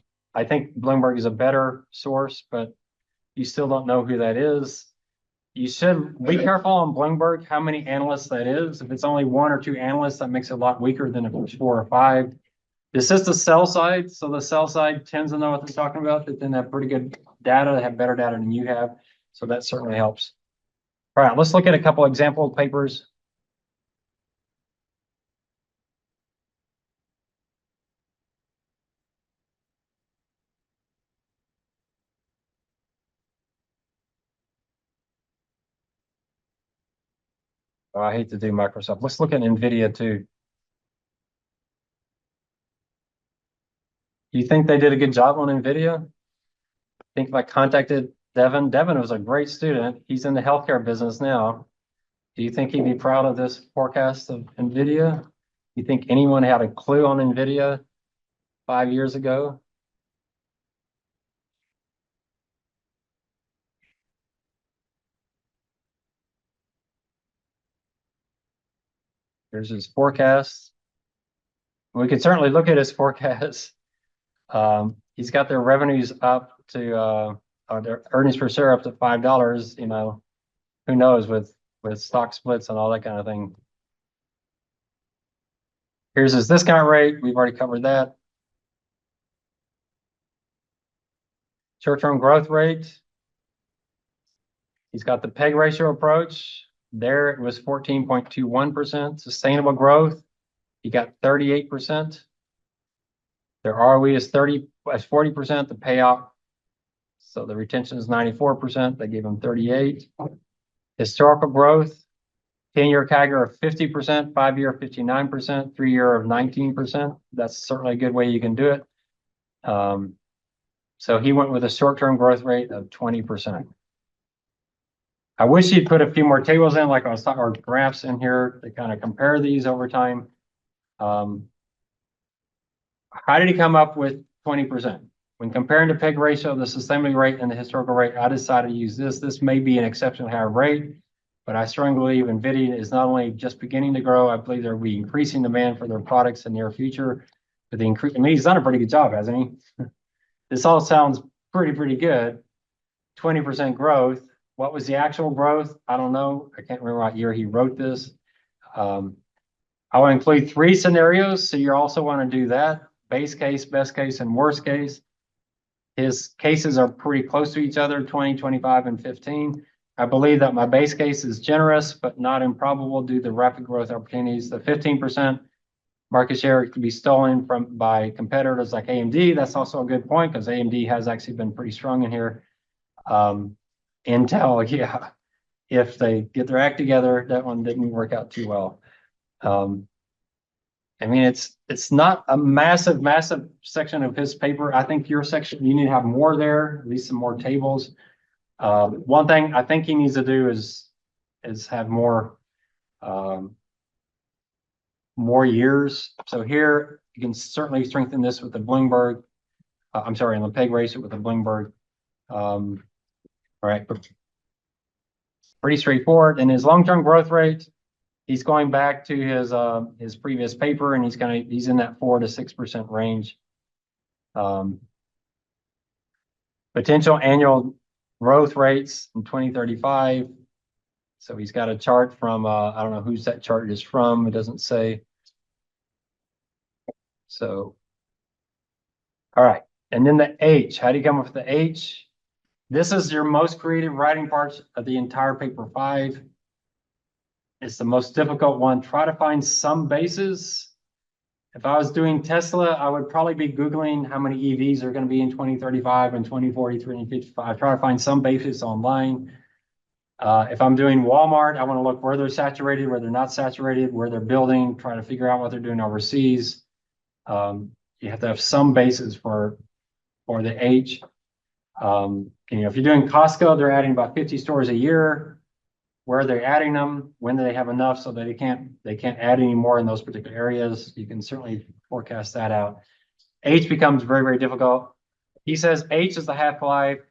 think Bloomberg is a better source, but you still don't know who that is. You should be careful on Bloomberg how many analysts that is. If it's only 1 or 2 analysts, that makes it a lot weaker than if it's 4 or 5. This is the sell side, so the sell side tends to know what they're talking about. They tend to have pretty good data. They have better data than you have, so that certainly helps. All right, let's look at a couple example papers. Oh, I hate to do Microsoft. Let's look at NVIDIA too. Do you think they did a good job on NVIDIA? I think if I contacted Devin was a great student. He's in the healthcare business now. Do you think he'd be proud of this forecast of NVIDIA? You think anyone had a clue on NVIDIA 5 years ago? Here's his forecast. We could certainly look at his forecast. He's got their revenues up to their earnings per share up to $5. Who knows with stock splits and all that kind of thing. Here's his discount rate. We've already covered that. Short-term growth rate. He's got the PEG ratio approach. There it was 14.21%. Sustainable growth, he got 38%. Their ROE is 40%. The payout, so the retention is 94%. They gave him 38. Historical growth, 10-year CAGR of 50%, 5-year 59%, 3-year of 19%. That's certainly a good way you can do it. So he went with a short-term growth rate of 20%. I wish he'd put a few more tables in, like I was talking, or graphs in here to kind of compare these over time. How did he come up with 20%? When comparing the PEG ratio, the sustainability rate, and the historical rate, I decided to use this. This may be an exceptionally higher rate, but I strongly believe NVIDIA is not only just beginning to grow, I believe there will be increasing demand for their products in the near future. With the increase, I mean, he's done a pretty good job, hasn't he? This all sounds pretty good. 20% growth. What was the actual growth? I don't know. I can't remember what year he wrote this. I will include 3 scenarios, so you also want to do that: base case, best case, and worst case. His cases are pretty close to each other, 20, 25, and 15. I believe that my base case is generous, but not improbable due to rapid growth opportunities. The 15% market share could be stolen by competitors like AMD. That's also a good point because AMD has actually been pretty strong in here. Intel, yeah, if they get their act together, that one didn't work out too well. I mean, it's not a massive section of his paper. I think your section, you need to have more there, at least some more tables. One thing I think he needs to do is have more years. So here you can certainly strengthen this with the Bloomberg. I'm sorry, on the PEG ratio with the Bloomberg. All right, pretty straightforward. And his long-term growth rate, He's going back to his previous paper, and he's in that 4 to 6% range. Potential annual growth rates in 2035. So he's got a chart from I don't know whose that chart is from. It doesn't say. So, all right. And then the H. How do you come up with the H? This is your most creative writing parts of the entire paper 5. It's the most difficult one. Try to find some bases. If I was doing Tesla, I would probably be Googling how many EVs are going to be in 2035 and 2043 and 2055. Try to find some basis online. If I'm doing Walmart, I want to look where they're saturated, where they're not saturated, where they're building, try to figure out what they're doing overseas. You have to have some basis for the H. If you're doing Costco, they're adding about 50 stores a year. Where are they adding them? When do they have enough so that they can't add any more in those particular areas? You can certainly forecast that out. H becomes very, very difficult. He says H is the half-life.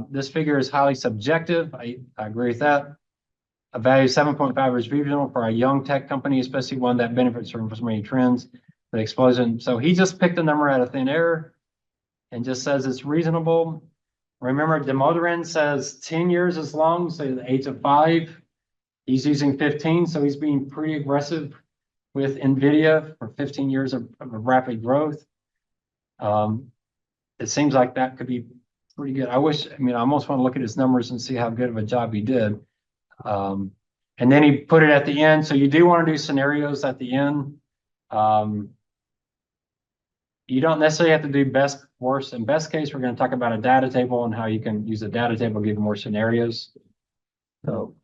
This figure is highly subjective. I agree with that. A value of 7.5 is reasonable for a young tech company, especially one that benefits from so many trends. The explosion. So he just picked a number out of thin air and just says it's reasonable. Remember, Demoderan says 10 years is long, so the H of 5. He's using 15, so he's being pretty aggressive with NVIDIA for 15 years of rapid growth. It seems like that could be pretty good. I almost want to look at his numbers and see how good of a job he did. And then he put it at the end. So you do want to do scenarios at the end. You don't necessarily have to do best, worst, and best case. We're going to talk about a data table and how you can use a data table to give more scenarios. So,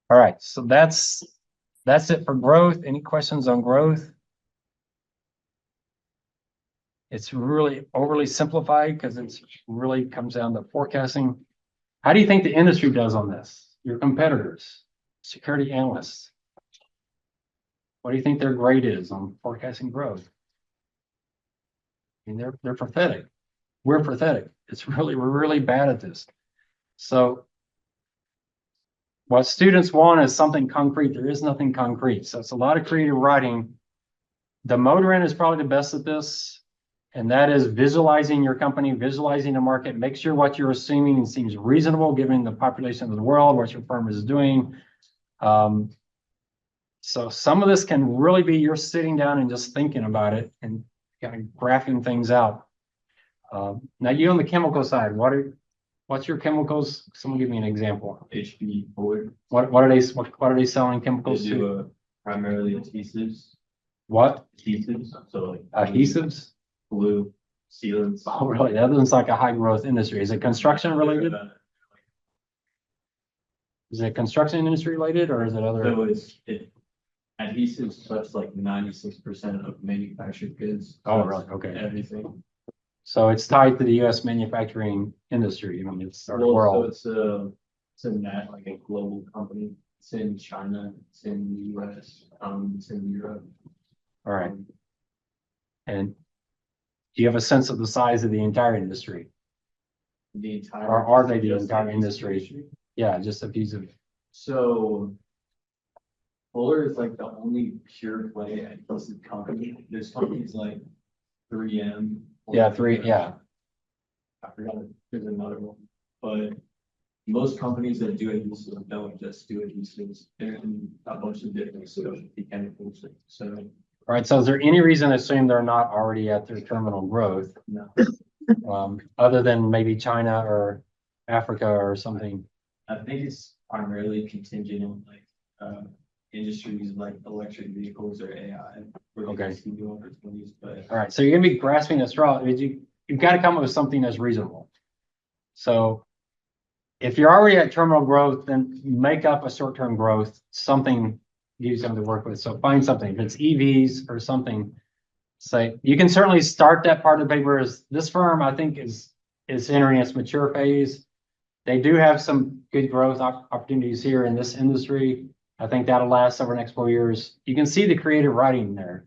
all right. So that's it for growth. Any questions on growth? It's really overly simplified because it's really comes down to forecasting. How do you think the industry does on this? Your competitors, security analysts. What do you think their grade is on forecasting growth? I mean, they're pathetic. We're pathetic. We're really bad at this. So what students want is something concrete. There is nothing concrete. So it's a lot of creative writing. Demoderan is probably the best at this. And that is visualizing your company, visualizing the market. Make sure what you're assuming seems reasonable given the population of the world, what your firm is doing. So some of this can really be you're sitting down and just thinking about it and kind of graphing things out. Now you on the chemical side, what's your chemicals? Someone give me an example. HB Ford. What are they selling chemicals They do primarily adhesives. What? Adhesives. So like adhesives? Glue, sealants. Oh, really? That doesn't sound like a high growth industry. Is it construction related? Is it construction industry related or is it other? So adhesives touch like 96% of manufactured goods. Oh, really? Okay. Everything. So it's tied to the U.S. manufacturing industry. I mean, it's our world. So it's like a global company. It's in China. It's in the U.S. It's in Europe. All right. And do you have a sense of the size of the entire industry? The entire. Or are they the entire industry? Yeah, just adhesive. So Fuller is like the only pure play adhesive company. There's companies like 3M. Yeah, yeah. I forgot there's another one. But most companies that do adhesives don't just do adhesives. They're in a bunch of different specialty chemicals. So all right. So is there any reason to assume they're not already at their terminal growth? no. Other than maybe China or Africa or something? I think it's primarily contingent on like industries like electric vehicles or AI. Okay. But all right. So you're gonna be grasping at straw. You've got to come up with something that's reasonable. So if you're already at terminal growth, then make up a short-term growth, something give you something to work with. So find something. If it's EVs or something, say you can certainly start that part of the paper. As this firm, I think, is entering its mature phase. They do have some good growth opportunities here in this industry. I think that'll last over the next 4 years. You can see the creative writing there.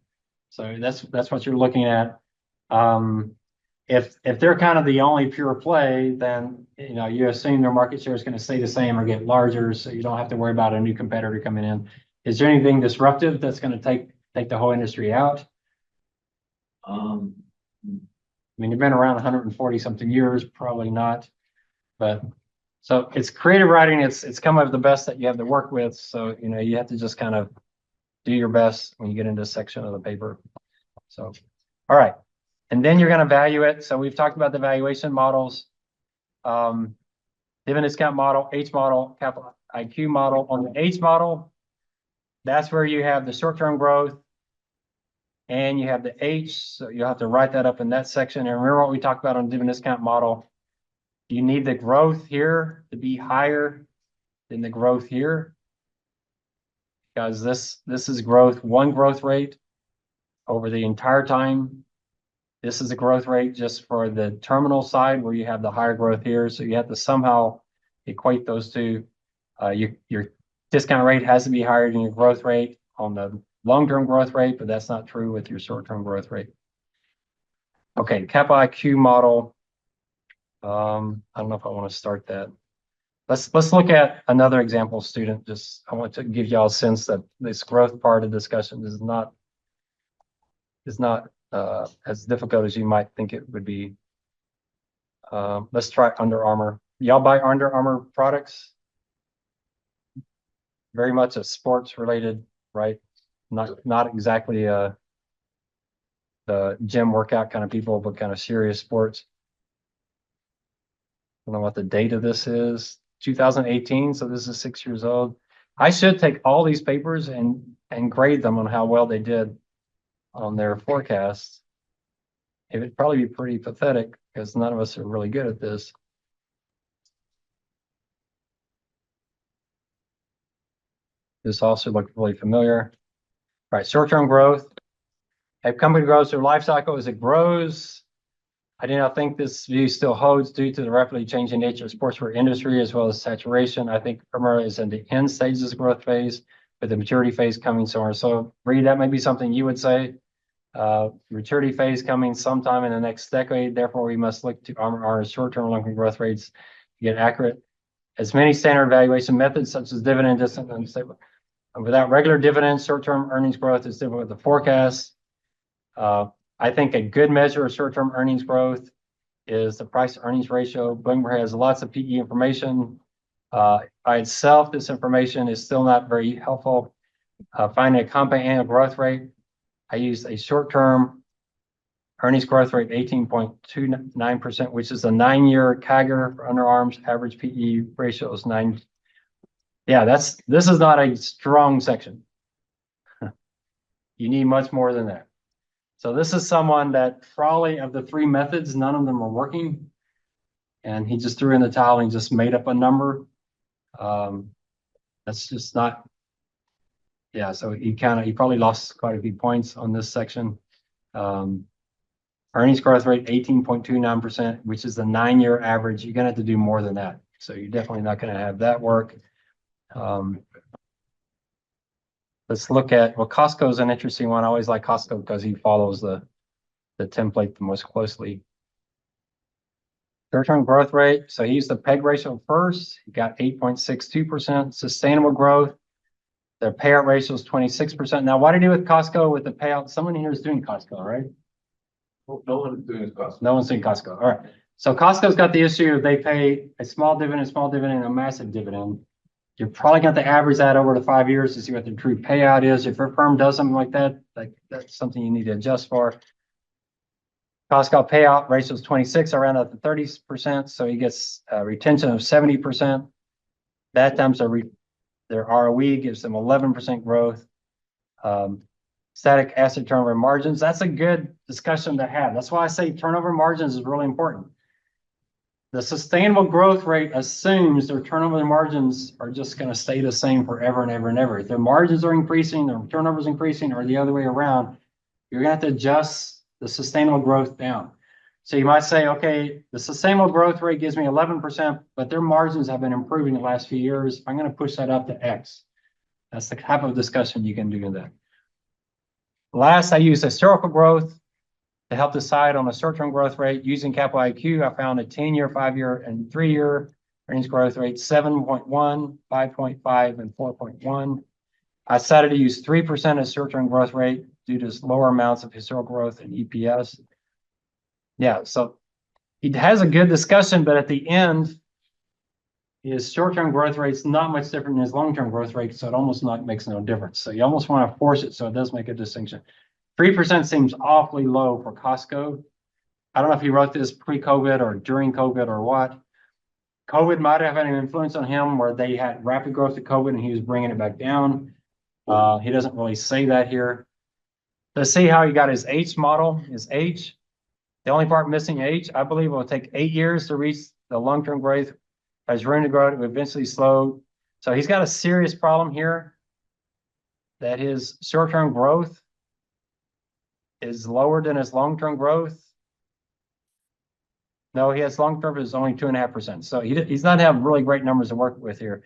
So that's what you're looking at. if they're kind of the only pure play, then, you know, you assume their market share is going to stay the same or get larger, so you don't have to worry about a new competitor coming in. Is there anything disruptive that's going to take the whole industry out? I mean, you've been around 140 something years, probably not, but so it's creative writing. It's come up with the best that you have to work with. So, you know, you have to just kind of do your best when you get into a section of the paper. So, all right. And then you're going to value it. So we've talked about the valuation models, dividend discount model, H model, capital IQ model. On the H model, that's where you have the short-term growth and you have the H. So you'll have to write that up in that section. And remember what we talked about on dividend discount model. You need the growth here to be higher than the growth here, because this is growth, one growth rate over the entire time. This is a growth rate just for the terminal side where you have the higher growth here. So you have to somehow equate those two. Your discount rate has to be higher than your growth rate on the long-term growth rate, but that's not true with your short-term growth rate. Okay, capital IQ model. I don't know if I want to start that. Let's look at another example student. Just I want to give y'all a sense that this growth part of the discussion is not as difficult as you might think it would be. Let's try Under Armour. Y'all buy Under Armour products? Very much a sports related, right? Not exactly the gym workout kind of people, but kind of serious sports. I don't know what the date of this is. 2018, so this is 6 years old. I should take all these papers and grade them on how well they did on their forecasts. It would probably be pretty pathetic because none of us are really good at this. This also looked really familiar. All right, short-term growth. A company grows through life cycle as it grows. I do not think this view still holds due to the rapidly changing nature of sportswear industry as well as saturation. I think primarily is in the end stages of the growth phase, with the maturity phase coming somewhere. So, Reed, that may be something you would say. Maturity phase coming sometime in the next decade. Therefore, we must look to our short-term and long-term growth rates to get accurate. As many standard valuation methods, such as dividend distance, without regular dividends, short-term earnings growth is different with the forecast. I think a good measure of short-term earnings growth is the price-earnings ratio. Bloomberg has lots of PE information. By itself, this information is still not very helpful. Finding a compound annual growth rate, I used a short-term earnings growth rate 18.29%, which is a 9-year CAGR for Under Armour's average PE ratio is 9. Yeah, this is not a strong section. You need much more than that. So this is someone that probably of the three methods, none of them are working. And he just threw in the towel and just made up a number. That's just not, yeah, so he probably lost quite a few points on this section. Earnings growth rate, 18.29%, which is the 9-year average. You're gonna have to do more than that. So you're definitely not gonna have that work. Let's look at, well, Costco is an interesting one. I always like Costco because he follows the template the most closely. Short-term growth rate. So he used the PEG ratio first. He got 8.62%. Sustainable growth. Their payout ratio is 26%. Now, what do you do with Costco with the payout? Someone here is doing Costco, right? Well, no one's doing Costco. No one's doing Costco. All right. So Costco's got the issue of they pay a small dividend, and a massive dividend. You're probably going to average that over the 5 years to see what the true payout is. If your firm does something like that, that's something you need to adjust for. Costco payout ratio is 26, around at the 30%. So he gets a retention of 70%. That times their ROE gives them 11% growth. Static asset turnover margins. That's a good discussion to have. That's why I say turnover margins is really important. The sustainable growth rate assumes their turnover margins are just going to stay the same forever and ever and ever. If their margins are increasing, their turnover is increasing, or the other way around, you're going to have to adjust the sustainable growth down. So you might say, okay, the sustainable growth rate gives me 11%, but their margins have been improving the last few years. I'm going to push that up to X. That's the type of discussion you can do in that. Last, I use historical growth. to help decide on a short-term growth rate using capital IQ, I found a 10-year, 5-year, and 3-year earnings growth rate, 7.1, 5.5, and 4.1. I decided to use 3% as short-term growth rate due to lower amounts of historical growth in EPS. Yeah, so he has a good discussion, but at the end, his short-term growth rate's not much different than his long-term growth rate, so it almost makes no difference. So you almost want to force it so it does make a distinction. 3% seems awfully low for Costco. I don't know if he wrote this pre-COVID or during COVID or what. COVID might have had an influence on him where they had rapid growth of COVID and he was bringing it back down. He doesn't really say that here. Let's see how he got his H model, his H. The only part missing H, I believe it will take 8 years to reach the long-term growth. As room to grow, it will eventually slow. So he's got a serious problem here that his short-term growth is lower than his long-term growth. No, he has long-term is only 2.5%. So he's not having really great numbers to work with here.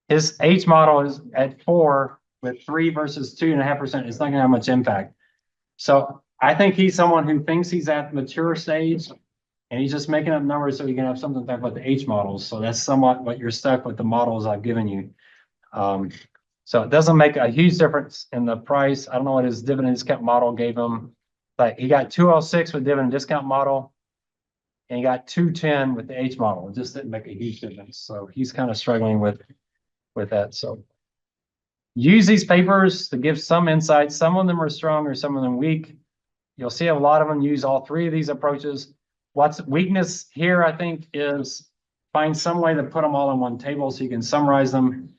His H model is at 4 with 3 versus 2.5%. It's not going to have much impact. So I think he's someone who thinks he's at mature stage and he's just making up numbers so he can have something to talk about the H models. So that's somewhat what you're stuck with the models I've given you. So it doesn't make a huge difference in the price. I don't know what his dividend discount model gave him. Like he got 206 with dividend discount model and he got 210 with the H model. It just didn't make a huge difference. So he's kind of struggling with that. So use these papers to give some insights. Some of them are strong or some of them weak. You'll see a lot of them use all 3 of these approaches. What's weakness here, I think, is find some way to put them all in one table so you can summarize them.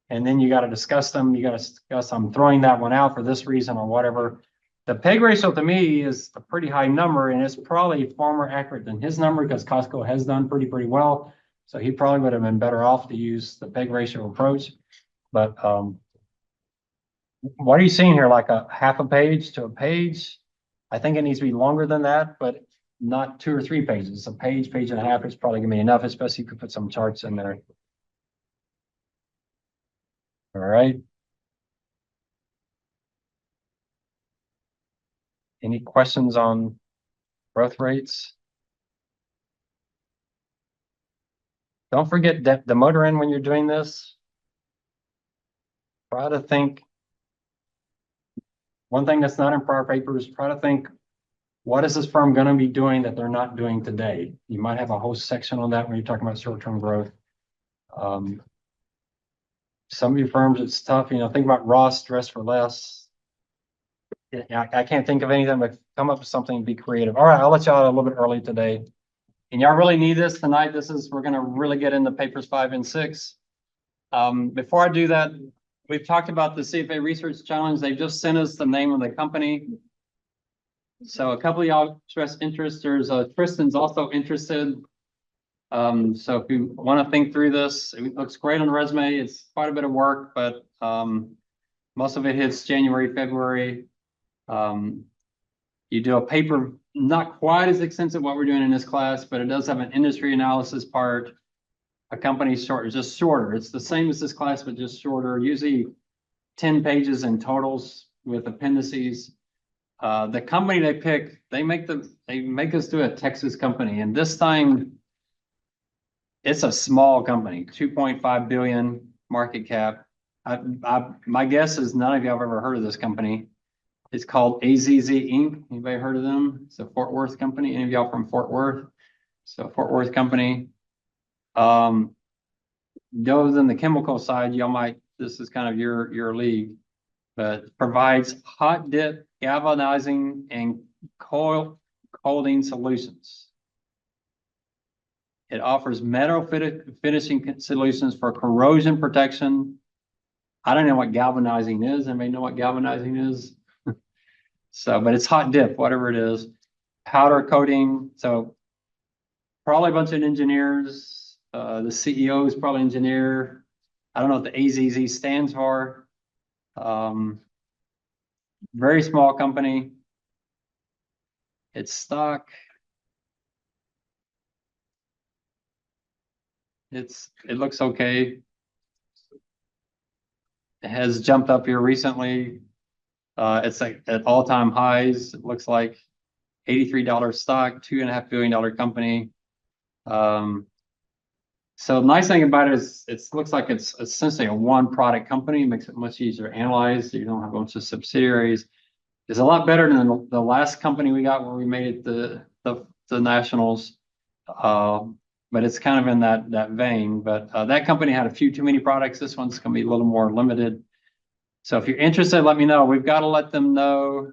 And then you got to discuss them. You got to discuss, I'm throwing that one out for this reason or whatever. The PEG ratio to me is a pretty high number, and it's probably far more accurate than his number because Costco has done pretty well. So he probably would have been better off to use the PEG ratio approach. But what are you seeing here? Like a half a page to a page? I think it needs to be longer than that, but not 2 or 3 pages. A page, page and a half is probably gonna be enough, especially if you could put some charts in there. All right. Any questions on growth rates? Don't forget that the motor in when you're doing this. Try to think. One thing that's not in prior papers, try to think, what is this firm going to be doing that they're not doing today? You might have a whole section on that when you're talking about short-term growth. Some of your firms, it's tough. You know, think about Ross, Dress for Less. I can't think of anything, but come up with something, be creative. All right, I'll let y'all out a little bit early today. And y'all really need this tonight. We're going to really get into papers 5 and 6. Before I do that, we've talked about the CFA Research Challenge. They just sent us the name of the company. So a couple of y'all expressed interest. There's Tristan's also interested. So if you want to think through this, it looks great on the resume. It's quite a bit of work, but most of it hits January, February. You do a paper, not quite as extensive what we're doing in this class, but it does have an industry analysis part. A company short, just shorter. It's the same as this class, but just shorter. Usually 10 pages in totals with appendices. The company they pick, they make us do a Texas company, and this time it's a small company, 2.5 billion market cap. My guess is none of you have ever heard of this company. It's called AZZ Inc. Anybody heard of them? It's a Fort Worth company. Any of y'all from Fort Worth? So Fort Worth company. Those in the chemical side, y'all might, this is kind of your league, but provides hot dip, galvanizing, and coating solutions. It offers metal finishing solutions for corrosion protection. I don't know what galvanizing is. Anybody know what galvanizing is? So, but it's hot dip, whatever it is. Powder coating. So probably a bunch of engineers. The CEO is probably an engineer. I don't know what the AZZ stands for. Very small company. Its stock. It looks okay. It has jumped up here recently. It's like at all-time highs, it looks like. $83 stock, $2.5 billion company. So the nice thing about it is it looks like it's essentially a one product company. It makes it much easier to analyze. You don't have a bunch of subsidiaries. It's a lot better than the last company we got where we made it the nationals. But it's kind of in that vein. But that company had a few too many products. This one's going to be a little more limited. So if you're interested, let me know. We've got to let them know.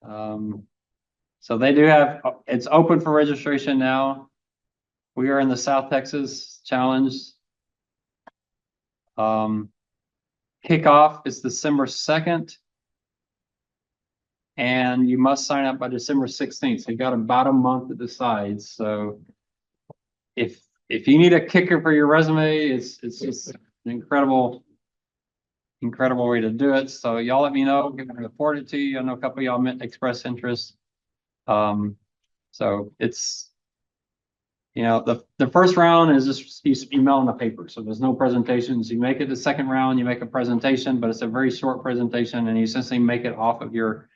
So they do have, it's open for registration now. We are in the South Texas Challenge. Kickoff is December 2nd. And you must sign up by December 16th. So you got about a month to decide. So if you need a kicker for your resume, it's just an incredible way to do it. So y'all let me know. I'm going to forward it to you. I know a couple of y'all express interest. So it's, you know, the first round is just you emailing the paper. So there's no presentations. You make it the second round, you make a presentation, but it's a very short presentation and you essentially make it off of your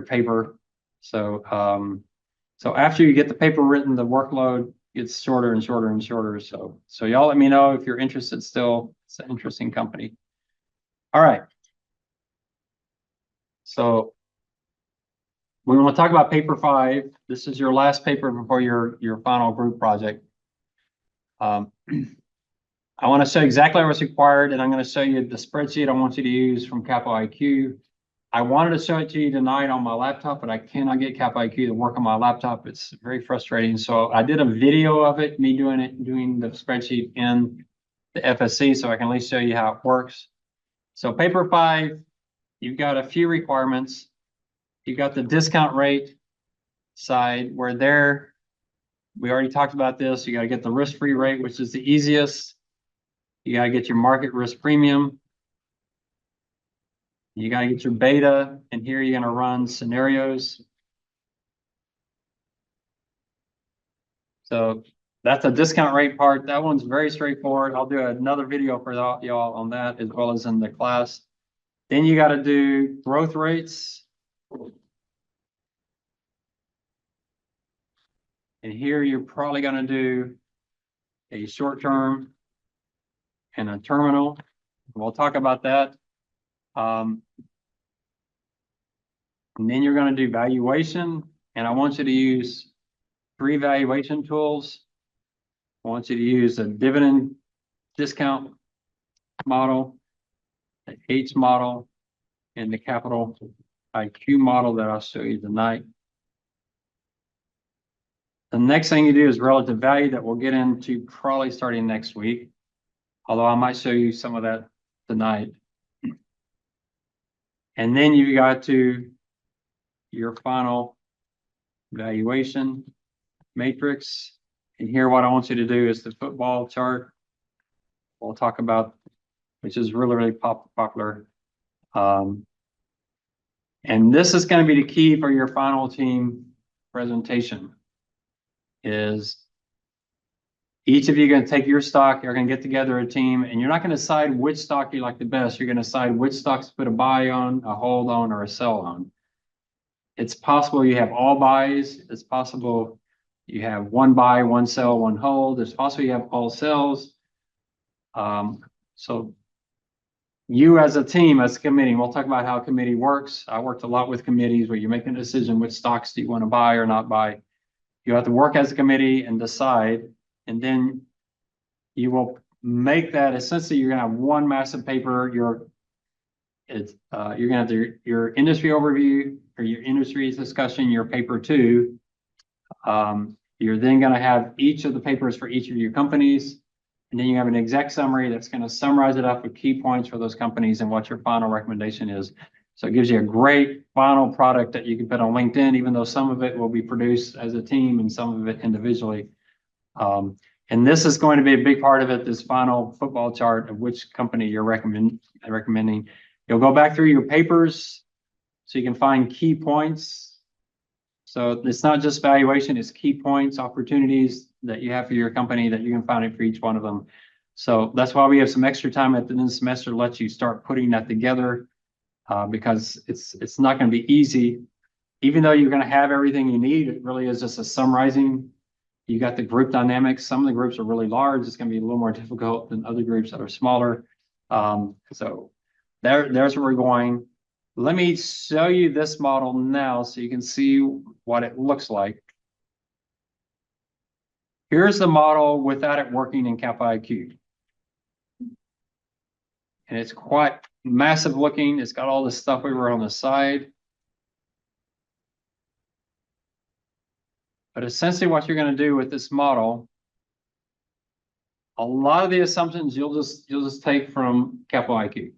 paper. So, so after you get the paper written, the workload gets shorter and shorter and shorter. So y'all let me know if you're interested still. It's an interesting company. All right. So we want to talk about paper 5. This is your last paper before your final group project. I want to show you exactly what's required, and I'm going to show you the spreadsheet I want you to use from Capital IQ. I wanted to show it to you tonight on my laptop, but I cannot get Capital IQ to work on my laptop. It's very frustrating. So I did a video of it, me doing the spreadsheet in the FSC, so I can at least show you how it works. So paper 5, you've got a few requirements. You've got the discount rate side where we already talked about this. You got to get the risk-free rate, which is the easiest. You got to get your market risk premium. You got to get your beta, and here you're going to run scenarios. So that's a discount rate part. That one's very straightforward. I'll do another video for y'all on that as well as in the class. Then you got to do growth rates. And here you're probably going to do a short term and a terminal. We'll talk about that. And then you're going to do valuation. And I want you to use 3 valuation tools. I want you to use a dividend discount model, the H model, and the Capital IQ model that I'll show you tonight. The next thing you do is relative value that we'll get into probably starting next week, although I might show you some of that tonight. And then you got to your final valuation matrix. And here what I want you to do is the football chart we'll talk about, which is really popular. And this is going to be the key for your final team presentation. Is each of you going to take your stock, you're going to get together a team, and you're not going to decide which stock you like the best. You're going to decide which stocks to put a buy on, a hold on, or a sell on. It's possible you have all buys. It's possible you have 1 buy, 1 sell, 1 hold. It's possible you have all sells. So you as a team, as a committee, we'll talk about how a committee works. I worked a lot with committees where you make a decision which stocks do you want to buy or not buy. You have to work as a committee and decide, and then you will make that essentially you're going to have one massive paper. You're going to have your industry overview or your industry discussion, your paper 2. You're then going to have each of the papers for each of your companies, and then you have an exec summary that's going to summarize it up with key points for those companies and what your final recommendation is. So it gives you a great final product that you can put on LinkedIn, even though some of it will be produced as a team and some of it individually. And this is going to be a big part of it, this final football chart of which company you're recommending. You'll go back through your papers so you can find key points. So it's not just valuation, it's key points, opportunities that you have for your company that you can find it for each one of them. So that's why we have some extra time at the end of the semester to let you start putting that together. Because it's not going to be easy. even though you're gonna have everything you need, it really is just a summarizing. You got the group dynamics. Some of the groups are really large. It's gonna be a little more difficult than other groups that are smaller. So there's where we're going. Let me show you this model now so you can see what it looks like. Here's the model without it working in Kappa IQ. And it's quite massive looking. It's got all this stuff over on the side. But essentially what you're going to do with this model, a lot of the assumptions you'll just take from Kappa IQ.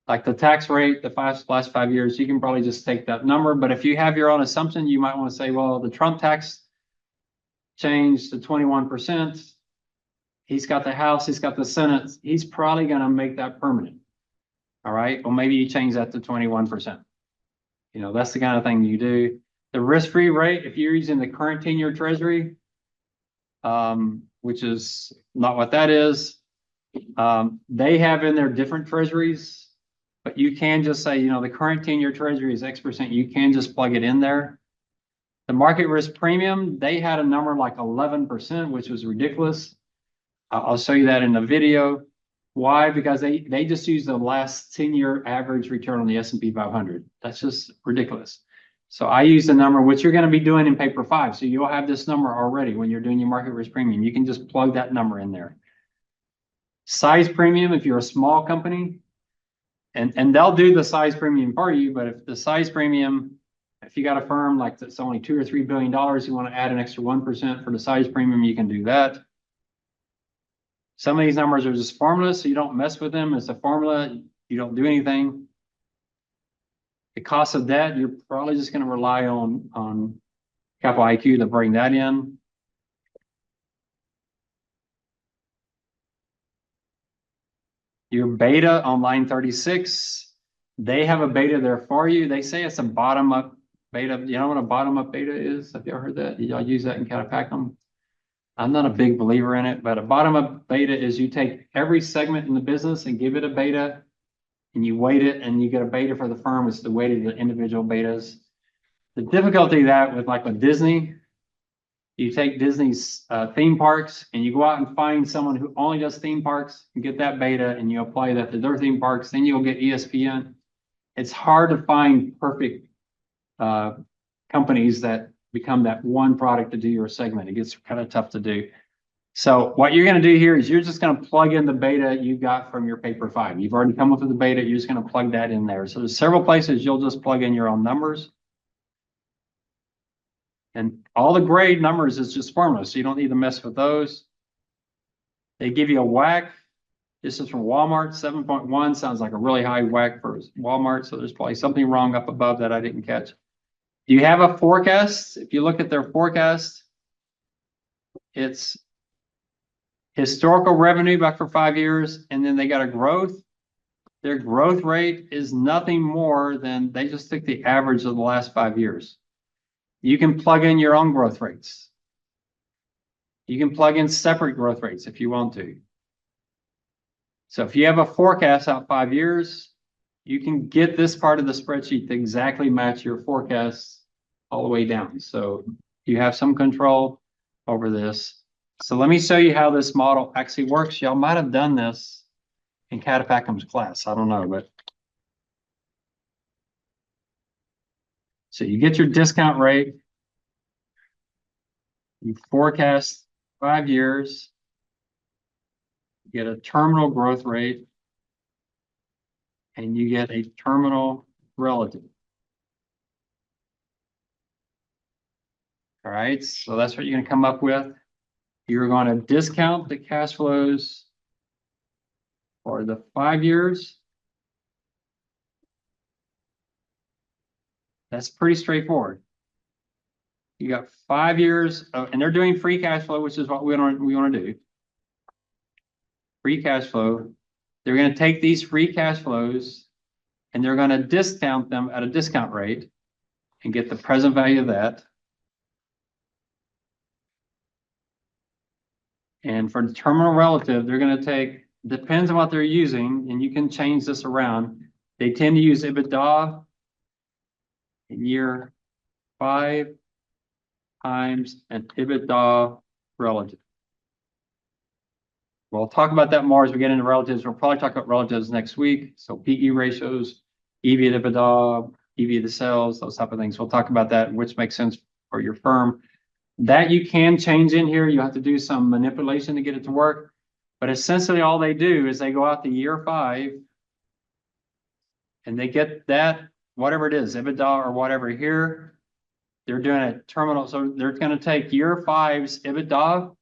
Like the tax rate, the last 5 years, you can probably just take that number. But if you have your own assumption, you might want to say, well, the Trump tax changed to 21%. He's got the House, he's got the Senate. He's probably going to make that permanent. All right. Well, maybe you change that to 21%. You know, that's the kind of thing you do. The risk-free rate, if you're using the current 10-year treasury, which is not what that is, they have in their different treasuries, but you can just say, you know, the current 10-year treasury is X%. You can just plug it in there. The market risk premium, they had a number like 11%, which was ridiculous. I'll show you that in the video. Why? Because they just use the last 10-year average return on the S&P 500. That's just ridiculous. So I use the number, which you're going to be doing in paper 5. So you'll have this number already when you're doing your market risk premium. You can just plug that number in there. Size premium, if you're a small company, and they'll do the size premium for you, but if the size premium, if you got a firm like that's only $2 or $3 billion, you want to add an extra 1% for the size premium, you can do that. Some of these numbers are just formulas, so you don't mess with them. It's a formula. You don't do anything. The cost of debt, you're probably just going to rely on Capital IQ to bring that in. Your beta on line 36, they have a beta there for you. They say it's a bottom-up beta. You know what a bottom-up beta is? Have you ever heard that? Did y'all use that in Catapacum? I'm not a big believer in it, but a bottom-up beta is you take every segment in the business and give it a beta, and you weight it, and you get a beta for the firm. It's the weight of the individual betas. The difficulty of that with Disney, you take Disney's theme parks, and you go out and find someone who only does theme parks and get that beta, and you apply that to their theme parks, then you'll get ESPN. It's hard to find perfect companies that become that one product to do your segment. It gets kind of tough to do. So what you're going to do here is you're just going to plug in the beta you got from your paper 5. You've already come up with the beta. You're just going to plug that in there. So there's several places you'll just plug in your own numbers. And all the grade numbers is just formulas, so you don't need to mess with those. They give you a WAC. This is from Walmart, 7.1. Sounds like a really high WAC for Walmart, so there's probably something wrong up above that I didn't catch. You have a forecast. If you look at their forecast, it's historical revenue back for 5 years, and then they got a growth. Their growth rate is nothing more than they just took the average of the last 5 years. You can plug in your own growth rates. You can plug in separate growth rates if you want to. So if you have a forecast out 5 years, you can get this part of the spreadsheet to exactly match your forecasts all the way down. So you have some control over this. So let me show you how this model actually works. Y'all might have done this in Catapacum's class. I don't know, but. So you get your discount rate. You forecast 5 years. You get a terminal growth rate. And you get a terminal relative. All right, so that's what you're going to come up with. You're going to discount the cash flows for the 5 years. That's pretty straightforward. You got 5 years, and they're doing free cash flow, which is what we want to do. Free cash flow. They're going to take these free cash flows and they're going to discount them at a discount rate and get the present value of that. And for the terminal relative, they're going to take, depends on what they're using, and you can change this around. They tend to use EBITDA in year 5 times an EBITDA relative. We'll talk about that more as we get into relatives. We'll probably talk about relatives next week. So PE ratios, EV to EBITDA, EV to sales, those type of things. We'll talk about that, which makes sense for your firm. That you can change in here. You have to do some manipulation to get it to work. But essentially all they do is they go out to year 5 and they get that, whatever it is, EBITDA or whatever here. They're doing a terminal. So they're going to take year 5's EBITDA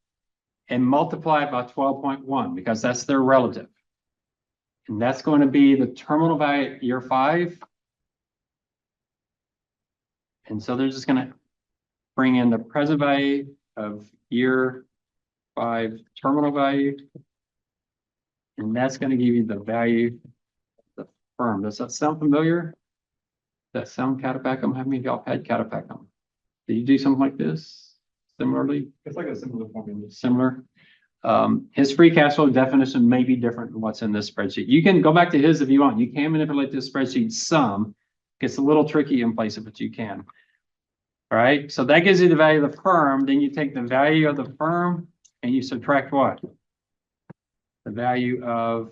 and multiply it by 12.1 because that's their relative. And that's going to be the terminal value at year 5. And so they're just going to bring in the present value of year 5 terminal value. And that's going to give you the value of the firm. Does that sound familiar? Does that sound Catapacum? How many of y'all had Catapacum? Did you do something like this similarly? It's like a similar formula. Similar. His free cash flow definition may be different than what's in this spreadsheet. You can go back to his if you want. You can manipulate this spreadsheet some. It's a little tricky in places, but you can. All right. So that gives you the value of the firm. Then you take the value of the firm and you subtract what? The value of,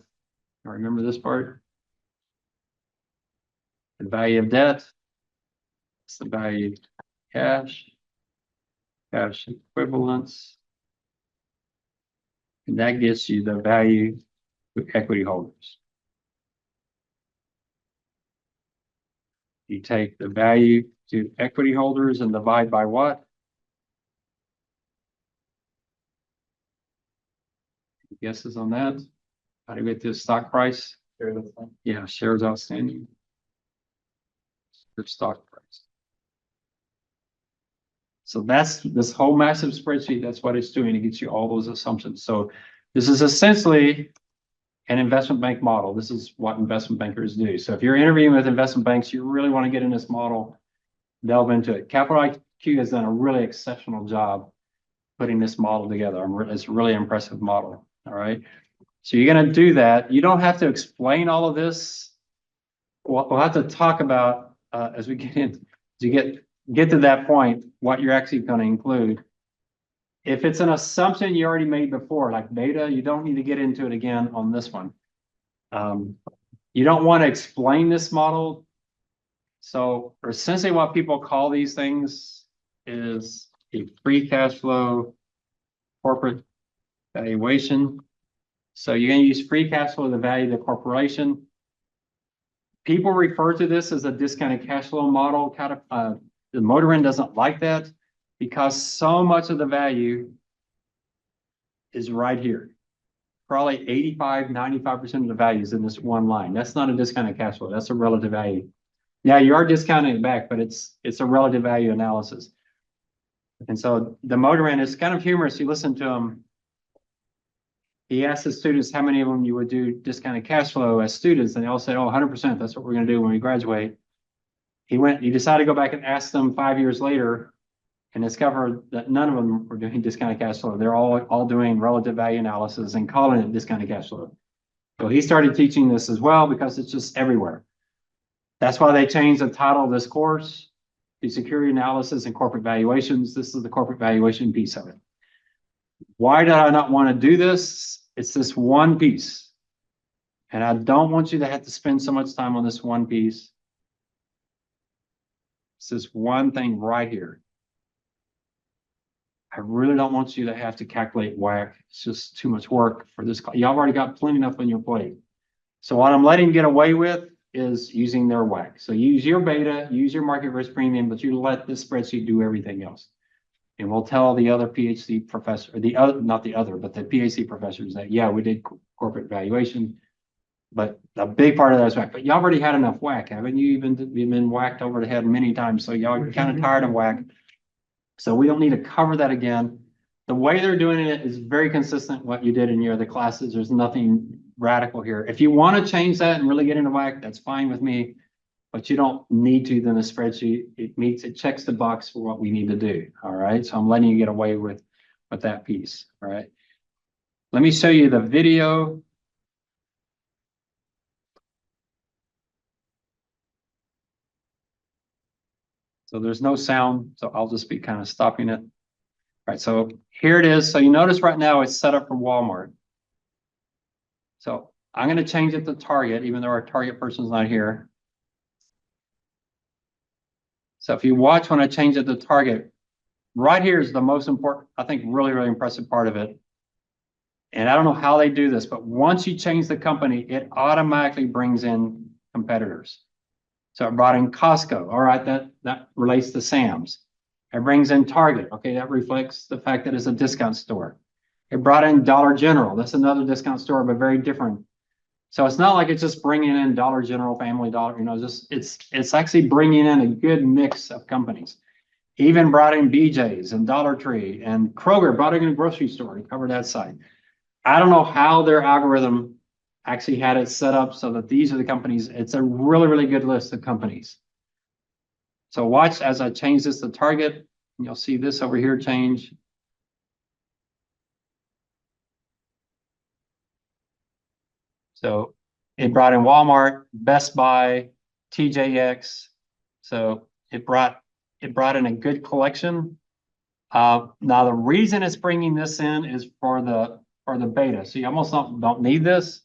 remember this part? The value of debt. It's the value of cash. Cash equivalents. And that gets you the value of equity holders. You take the value to equity holders and divide by what? Guesses on that? How do you get to the stock price? Yeah, shares outstanding. Your stock price. So that's this whole massive spreadsheet. That's what it's doing. It gets you all those assumptions. So this is essentially an investment bank model. This is what investment bankers do. So if you're interviewing with investment banks, you really want to get in this model, delve into it. Capital IQ has done a really exceptional job putting this model together. It's a really impressive model. All right. So you're going to do that. You don't have to explain all of this. We'll have to talk about as we get in, to get to that point, what you're actually going to include. If it's an assumption you already made before, like beta, you don't need to get into it again on this one. You don't want to explain this model. So essentially what people call these things is a free cash flow corporate valuation. So you're going to use free cash flow, the value of the corporation. People refer to this as a discounted cash flow model. The Motorin doesn't like that because so much of the value is right here. Probably 85–95% of the value is in this one line. That's not a discounted cash flow. That's a relative value. Yeah, you are discounting it back, but it's a relative value analysis. And so the Motorin is kind of humorous. You listen to him. He asked his students how many of them you would do discounted cash flow as students, and they all said, "Oh, 100%. That's what we're going to do when we graduate." He decided to go back and ask them 5 years later and discovered that none of them were doing discounted cash flow. They're all doing relative value analysis and calling it discounted cash flow. So he started teaching this as well because it's just everywhere. That's why they changed the title of this course to Security Analysis and Corporate Valuations. This is the corporate valuation piece of it. Why did I not want to do this? It's this one piece. And I don't want you to have to spend so much time on this one piece. It's this one thing right here. I really don't want you to have to calculate WACC. It's just too much work for this. Y'all already got plenty enough on your plate. So what I'm letting you get away with is using their WACC. So use your beta, use your market risk premium, but you let this spreadsheet do everything else. And we'll tell the other PhD professor, but the PhD professors that, yeah, we did corporate valuation, but a big part of that is WACC. But y'all already had enough WACC, haven't you? You've been whacked over the head many times, so y'all are kind of tired of WACC. So we don't need to cover that again. The way they're doing it is very consistent with what you did in your other classes. There's nothing radical here. If you want to change that and really get into WACC, that's fine with me. But you don't need to in the spreadsheet. It checks the box for what we need to do. All right. So I'm letting you get away with that piece. All right. Let me show you the video. So there's no sound, so I'll just be kind of stopping it. All right, so here it is. So you notice right now it's set up for Walmart. So I'm going to change it to Target, even though our Target person's not here. So if you watch when I change it to Target, right here is the most important, I think, really, really impressive part of it. And I don't know how they do this, but once you change the company, it automatically brings in competitors. So it brought in Costco. All right, that relates to Sam's. It brings in Target. Okay, that reflects the fact that it's a discount store. It brought in Dollar General. That's another discount store, but very different. So it's not like it's just bringing in Dollar General, Family Dollar, you know, just it's actually bringing in a good mix of companies. Even brought in BJ's and Dollar Tree and Kroger, brought in a grocery store to cover that side. I don't know how their algorithm actually had it set up so that these are the companies. It's a really, really good list of companies. So watch as I change this to Target, and you'll see this over here change. So it brought in Walmart, Best Buy, TJX. So it brought in a good collection. Now the reason it's bringing this in is for the beta. So you almost don't need this.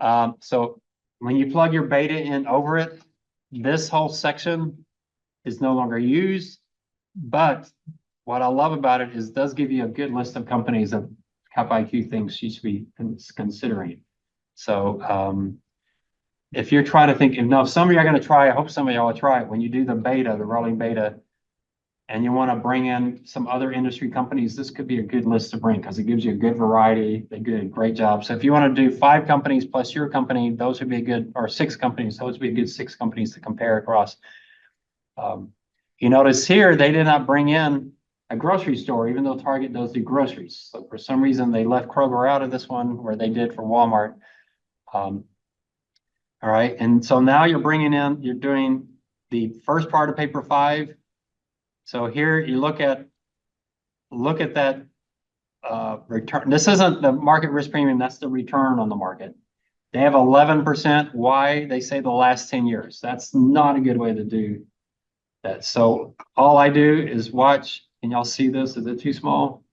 So when you plug your beta in over it, this whole section is no longer used. But what I love about it is it does give you a good list of companies that Cap IQ thinks you should be considering. So if you're trying to think, if some of you are going to try, I hope some of y'all will try it when you do the beta, the rolling beta, and you want to bring in some other industry companies, this could be a good list to bring because it gives you a good variety. They do a great job. So if you want to do 5 companies plus your company, those would be a good, or 6 companies, those would be a good 6 companies to compare across. You notice here, they did not bring in a grocery store, even though Target does do groceries. So for some reason, they left Kroger out of this one where they did for Walmart. All right, and so now you're doing the first part of paper 5. So here you look at that return. This isn't the market risk premium, that's the return on the market. They have 11%. Why? They say the last 10 years. That's not a good way to do that. So all I do is watch. Can y'all see this? Is it too small?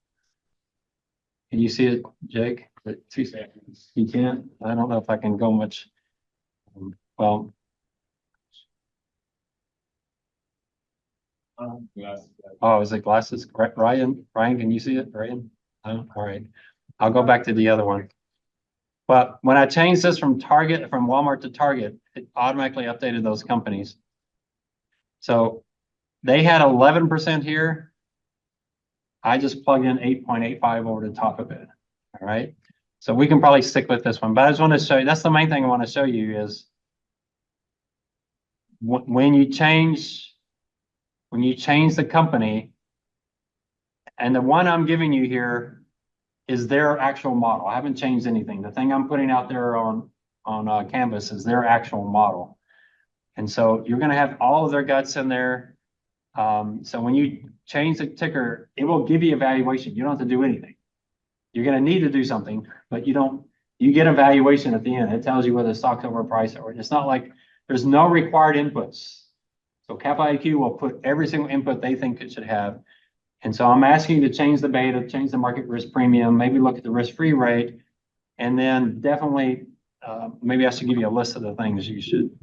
Can you see it, Jake? Is it too small? You can't? I don't know if I can go much. Well, oh, is it glasses? Ryan, can you see it? Ryan? Oh, all right. I'll go back to the other one. But when I changed this from Walmart to Target, it automatically updated those companies. So they had 11% here. I just plugged in 8.85 over the top of it. All right. So we can probably stick with this one, but I just want to show you, that's the main thing I want to show you is when you change the company, and the one I'm giving you here is their actual model. I haven't changed anything. The thing I'm putting out there on Canvas is their actual model. And so you're going to have all of their guts in there. So when you change the ticker, it will give you a valuation. You don't have to do anything. You're going to need to do something, but you get a valuation at the end. It tells you whether the stock's overpriced or it's not like there's no required inputs. So Cap IQ will put every single input they think it should have. And so I'm asking you to change the beta, change the market risk premium, maybe look at the risk-free rate, and then definitely maybe I should give you a list of the things you should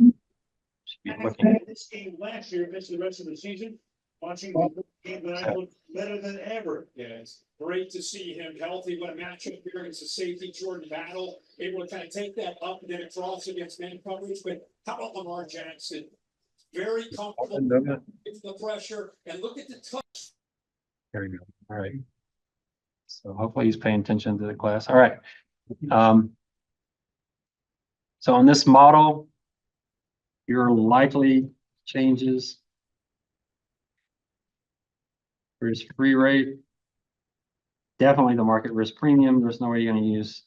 be looking at. This game last year, missed the rest of the season. Watching the game tonight look better than ever. Yeah, it's great to see him healthy. What a matchup here against a safety Jordan Battle, able to kind of take that up and then across against man coverage. But how about Lamar Jackson? Very comfortable with the pressure, and look at the touch. There you go. All right. So hopefully he's paying attention to the class. All right. So on this model, your likely changes. Risk-free rate. Definitely the market risk premium. There's no way you're going to use.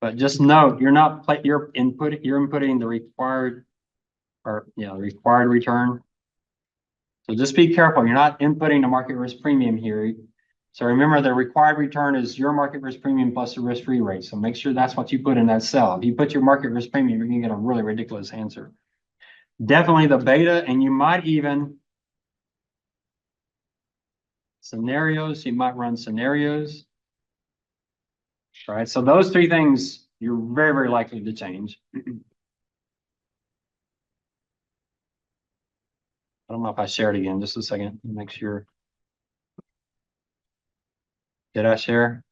But just note, you're inputting the required return. So just be careful. You're not inputting the market risk premium here. So remember, the required return is your market risk premium plus the risk-free rate. So make sure that's what you put in that cell. If you put your market risk premium, you're gonna get a really ridiculous answer. Definitely the beta, and you might even scenarios, you might run scenarios. All right, so those three things you're very, very likely to change. I don't know if I shared again, just a second, make sure. Did I share?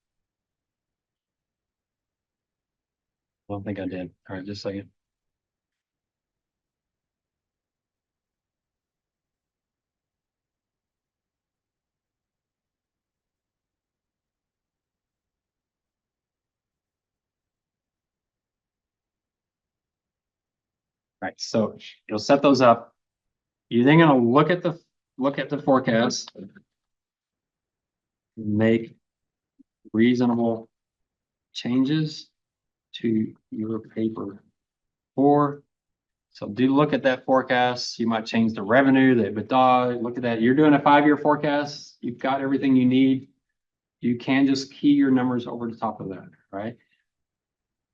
I don't think I did. All right, just a second. All right, so you'll set those up. You're then gonna look at the forecast. Make reasonable changes to your paper. So do look at that forecast. You might change the revenue, the EBITDA, look at that. You're doing a 5-year forecast. You've got everything you need. You can just key your numbers over the top of that, right?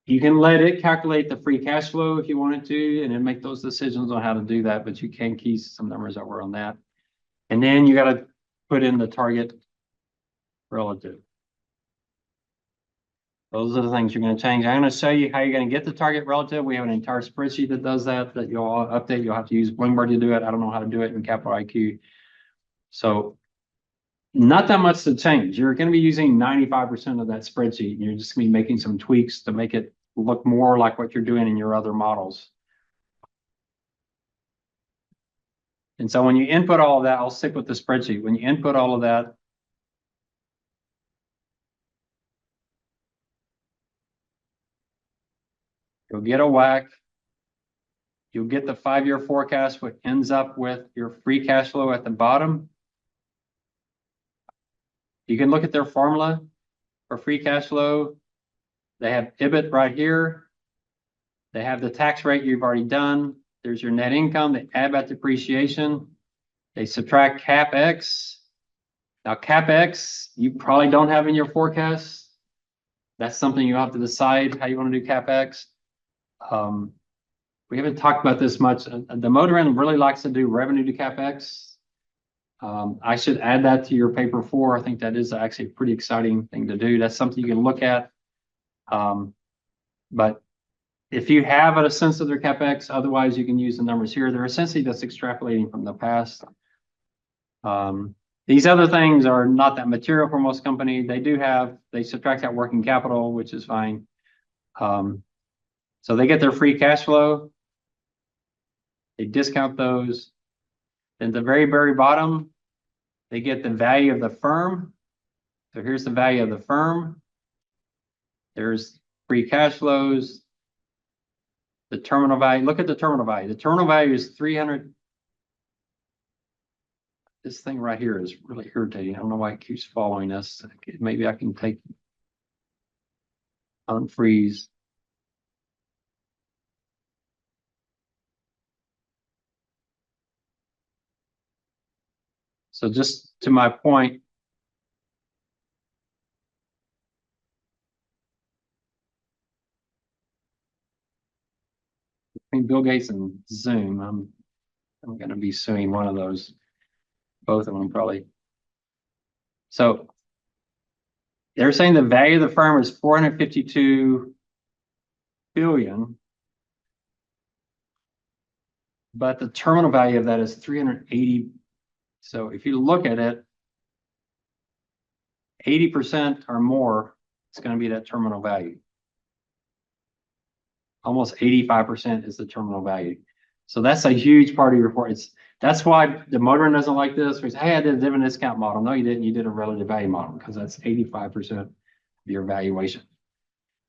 You can let it calculate the free cash flow if you wanted to, and then make those decisions on how to do that, but you can key some numbers over on that. And then you got to put in the target relative. Those are the things you're going to change. I'm going to show you how you're going to get the target relative. We have an entire spreadsheet that does that you'll all update. You'll have to use Bloomberg to do it. I don't know how to do it in Capital IQ. So not that much to change. You're going to be using 95% of that spreadsheet, and you're just going to be making some tweaks to make it look more like what you're doing in your other models. And so when you input all of that, I'll stick with the spreadsheet. When you input all of that, you'll get a WACC. You'll get the 5-year forecast, which ends up with your free cash flow at the bottom. You can look at their formula for free cash flow. They have EBIT right here. They have the tax rate you've already done. There's your net income. They add back depreciation. They subtract CapEx. Now, CapEx, you probably don't have in your forecast. That's something you have to decide how you want to do CapEx. We haven't talked about this much. The motor end really likes to do revenue to CapEx. I should add that to your paper 4. I think that is actually a pretty exciting thing to do. That's something you can look at. But if you have a sense of their CapEx, otherwise you can use the numbers here. They're essentially just extrapolating from the past. These other things are not that material for most companies. They subtract out working capital, which is fine. So they get their free cash flow. They discount those. Then the very, very bottom, they get the value of the firm. So here's the value of the firm. There's free cash flows. The terminal value, look at the terminal value. The terminal value is 300. This thing right here is really irritating. I don't know why it keeps following us. Maybe I can unfreeze. So just to my point, between Bill Gates and Zoom, I'm going to be suing one of those, both of them probably. So they're saying the value of the firm is 452 billion, but the terminal value of that is 380. So if you look at it, 80% or more, it's going to be that terminal value. Almost 85% is the terminal value. So that's a huge part of your report. That's why the motor doesn't like this. We say, hey, I did a dividend discount model. No, you didn't. You did a relative value model because that's 85% of your valuation.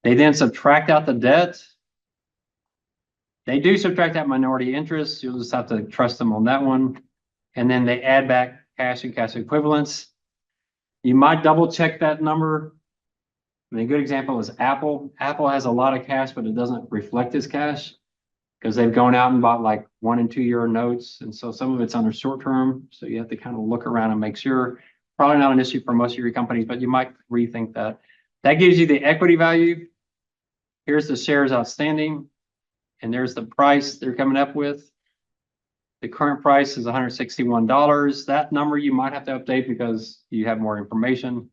They then subtract out the debt. They do subtract out minority interest. You'll just have to trust them on that one. And then they add back cash and cash equivalents. You might double check that number. I mean, a good example is Apple. Apple has a lot of cash, but it doesn't reflect as cash because they've gone out and bought like 1- and 2-year notes. And so some of it's under short term. So you have to kind of look around and make sure. probably not an issue for most of your companies, but you might rethink that. That gives you the equity value. Here's the shares outstanding, and there's the price they're coming up with. The current price is $161. That number you might have to update because you have more information.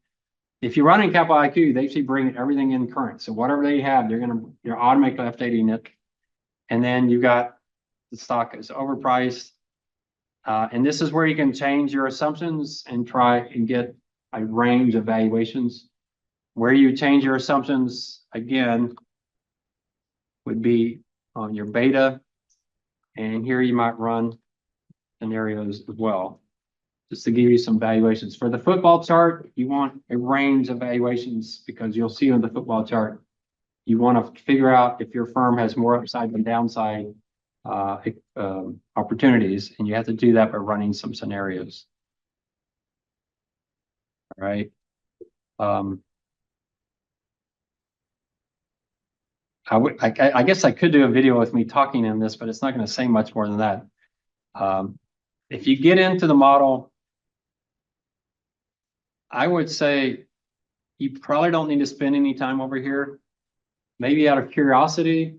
If you run in Capital IQ, they actually bring everything in current. So whatever they have, you're automatically updating it. And then you got the stock is overpriced. And this is where you can change your assumptions and try and get a range of valuations. Where you change your assumptions again would be on your beta. And here you might run scenarios as well, just to give you some valuations. For the football chart, you want a range of valuations because you'll see on the football chart, you want to figure out if your firm has more upside than downside opportunities, and you have to do that by running some scenarios. All right. I guess I could do a video with me talking in this, but it's not going to say much more than that. If you get into the model, I would say you probably don't need to spend any time over here. Maybe out of curiosity,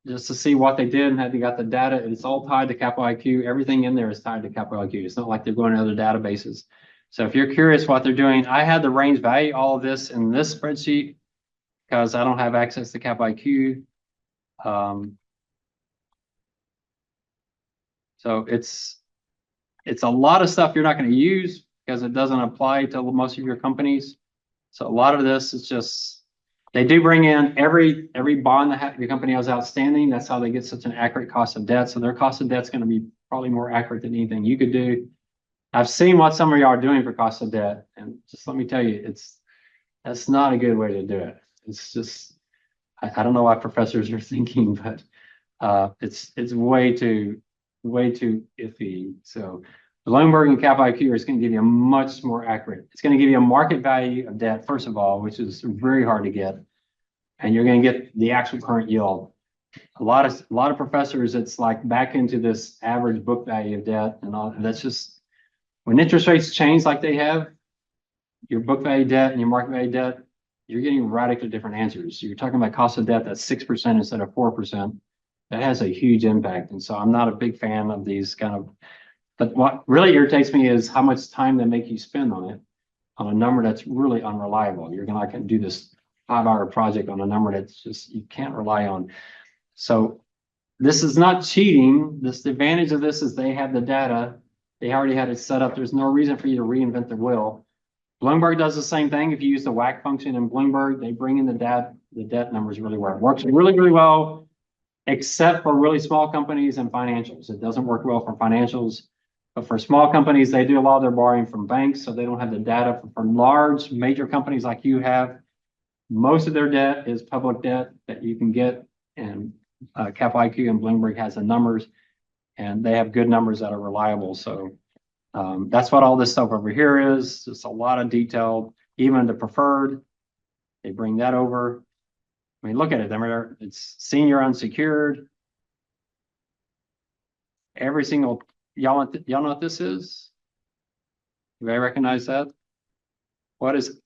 just to see what they did and how they got the data. It's all tied to Capital IQ. Everything in there is tied to Capital IQ. It's not like they're going to other databases. So if you're curious what they're doing, I had the range value, all of this in this spreadsheet because I don't have access to Capital IQ. So it's a lot of stuff you're not going to use because it doesn't apply to most of your companies. So a lot of this is just, they do bring in every bond that your company has outstanding. That's how they get such an accurate cost of debt. So their cost of debt is going to be probably more accurate than anything you could do. I've seen what some of y'all are doing for cost of debt, and just let me tell you, that's not a good way to do it. It's just, I don't know what professors are thinking, but it's way too iffy. So Bloomberg and Cap IQ is going to give you a much more accurate. It's going to give you a market value of debt, first of all, which is very hard to get, and you're going to get the actual current yield. A lot of professors, it's like back into this average book value of debt, and all. That's just when interest rates change like they have, your book value debt and your market value debt, you're getting radically different answers. You're talking about cost of debt that's 6% instead of 4%. That has a huge impact, and so I'm not a big fan of these kind of. But what really irritates me is how much time they make you spend on it, on a number that's really unreliable. You're not going to do this 5-hour project on a number that's just, you can't rely on. So this is not cheating. The advantage of this is they have the data. They already had it set up. There's no reason for you to reinvent the wheel. Bloomberg does the same thing. If you use the WACC function in Bloomberg, they bring in the debt numbers really well. It works really, really well, except for really small companies and financials. It doesn't work well for financials. But for small companies, they do a lot of their borrowing from banks, so they don't have the data. For large major companies like you have, most of their debt is public debt that you can get, and Cap IQ and Bloomberg has the numbers, and they have good numbers that are reliable. So that's what all this stuff over here is. It's a lot of detail. Even the preferred, they bring that over. I mean, look at it. It's senior unsecured. Every single. Y'all know what this is? Do I recognize that? What is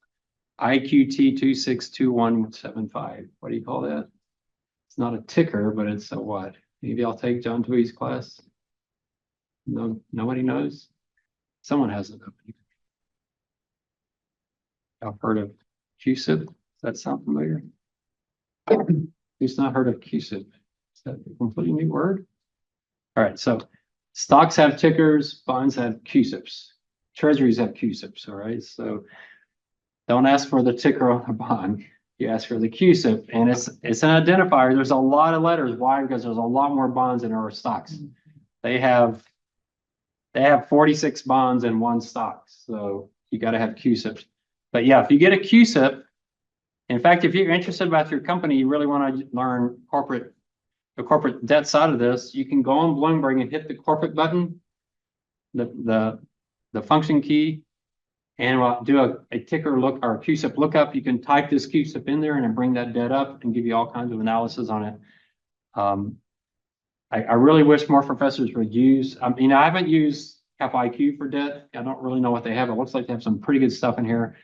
IQT 262175? What do you call that? It's not a ticker, but it's a what? Maybe I'll take John Twee's class. No, nobody knows. Someone has it. I've heard of QSIP. Does that sound familiar? Who's not heard of QSIP? Is that a completely new word? All right, so stocks have tickers, bonds have QSIPs, treasuries have QSIPs, all right? So don't ask for the ticker on a bond, you ask for the QSIP, and it's an identifier. There's a lot of letters. Why? Because there's a lot more bonds than there are stocks. They have 46 bonds in one stock, so you got to have QSIPs. But yeah, if you get a QSIP, in fact, if you're interested about your company, you really want to learn the corporate debt side of this, you can go on Bloomberg and hit the corporate button, the function key, and we'll do a ticker look or a QSIP lookup. You can type this QSIP in there and bring that debt up and give you all kinds of analysis on it. I really wish more professors would use, I haven't used Cap IQ for debt. I don't really know what they have. It looks like they have some pretty good stuff in here.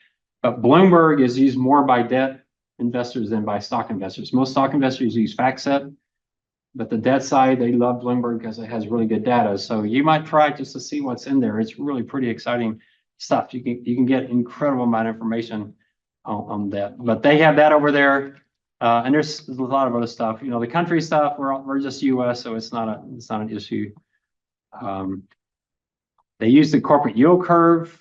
But Bloomberg is used more by debt investors than by stock investors. Most stock investors use FactSet, but the debt side, they love Bloomberg because it has really good data. So you might try just to see what's in there. It's really pretty exciting stuff. You can get incredible amount of information on that. But they have that over there. And there's a lot of other stuff. The country stuff, we're just US, so it's not an issue. They use the corporate yield curve.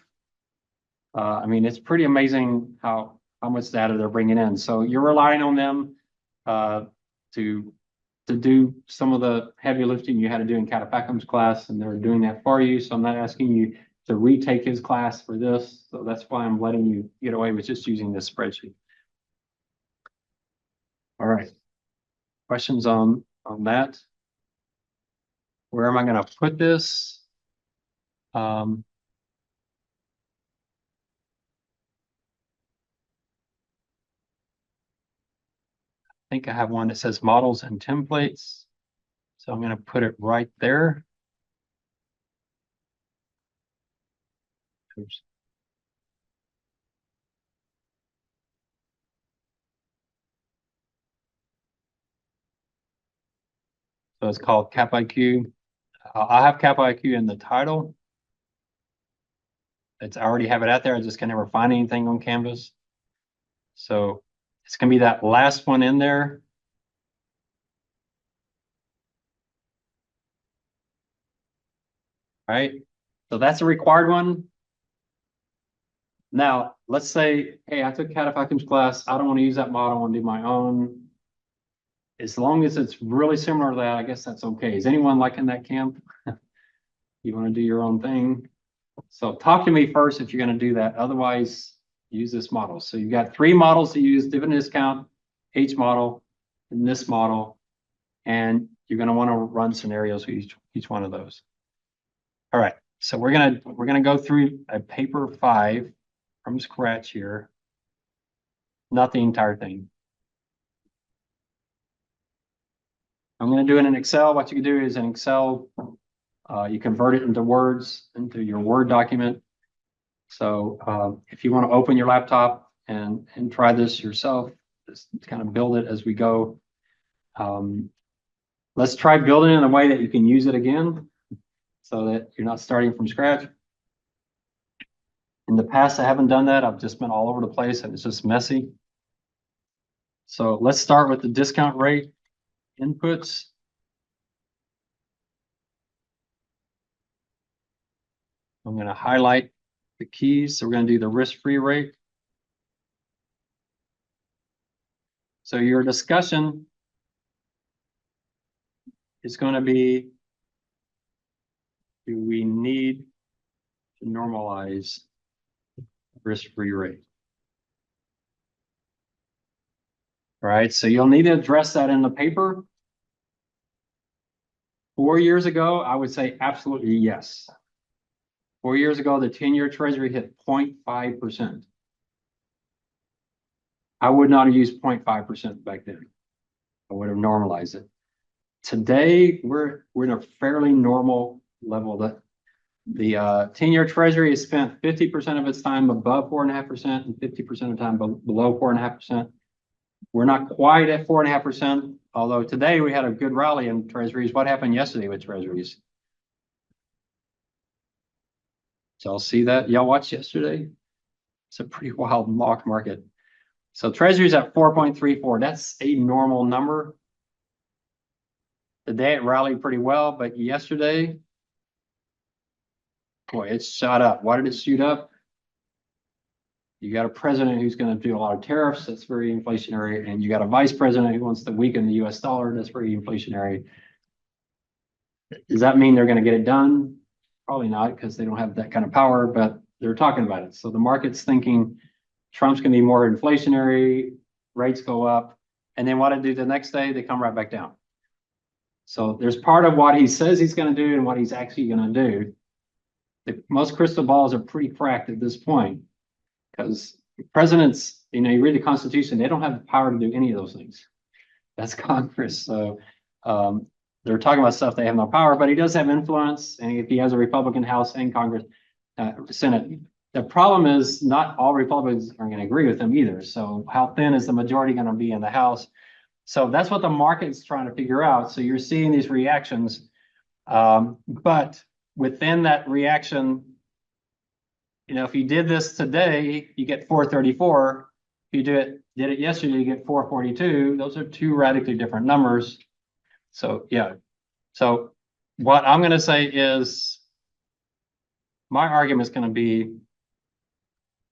It's pretty amazing how much data they're bringing in. So you're relying on them to do some of the heavy lifting you had to do in Catapacum's class, and they're doing that for you. So I'm not asking you to retake his class for this. So that's why I'm letting you get away with just using this spreadsheet. All right. Questions on that? Where am I going to put this? I think I have one that says models and templates. So I'm going to put it right there. Oops. So it's called Cap IQ. I have Cap IQ in the title. I already have it out there. I just can never find anything on Canvas. So it's going to be that last one in there. All right. So that's a required one. Now, let's say, hey, I took Catapacum's class. I don't want to use that model. I want to do my own. As long as it's really similar to that, I guess that's okay. Is anyone liking that camp? You want to do your own thing? So talk to me first if you're going to do that. Otherwise, use this model. So you've got 3 models to use: dividend discount, H model, and this model. And you're going to want to run scenarios for each one of those. All right. So we're gonna go through a paper 5 from scratch here. Not the entire thing. I'm going to do it in Excel. What you can do is in Excel, you convert it into words, into your Word document. So if you want to open your laptop and try this yourself, just kind of build it as we go. Let's try building it in a way that you can use it again so that you're not starting from scratch. In the past, I haven't done that. I've just been all over the place and it's just messy. So let's start with the discount rate inputs. I'm going to highlight the keys. So we're going to do the risk-free rate. So your discussion is going to be, do we need to normalize risk-free rate? All right, so you'll need to address that in the paper. 4 years ago, I would say absolutely yes. 4 years ago, the 10-year treasury hit 0.5%. I would not have used 0.5% back then. I would have normalized it. Today, we're in a fairly normal level. That the 10-year treasury has spent 50% of its time above 4.5% and 50% of the time below 4.5%. We're not quite at 4.5%, although today we had a good rally in treasuries. What happened yesterday with treasuries? Y'all see that? Y'all watched yesterday? It's a pretty wild market. So treasuries at 4.34. That's a normal number. Today it rallied pretty well, but yesterday, boy, it shot up. Why did it shoot up? You got a president who's going to do a lot of tariffs. That's very inflationary. And you got a vice president who wants to weaken the US dollar. That's very inflationary. Does that mean they're going to get it done? Probably not, because they don't have that kind of power, but they're talking about it. So the market's thinking Trump's going to be more inflationary, rates go up. And then what do they do the next day? They come right back down. So there's part of what he says he's going to do and what he's actually going to do. Most crystal balls are pretty cracked at this point. Because presidents, you read the Constitution, they don't have the power to do any of those things. That's Congress. So they're talking about stuff they have no power, but he does have influence, and if he has a Republican House and Congress, Senate. The problem is not all Republicans are gonna agree with him either, so how thin is the majority gonna be in the House? So that's what the market's trying to figure out, so you're seeing these reactions. But within that reaction, you know, if you did this today, you get 434. If you did it yesterday, you get 442. Those are two radically different numbers. So, yeah. So what I'm gonna say is my argument is gonna be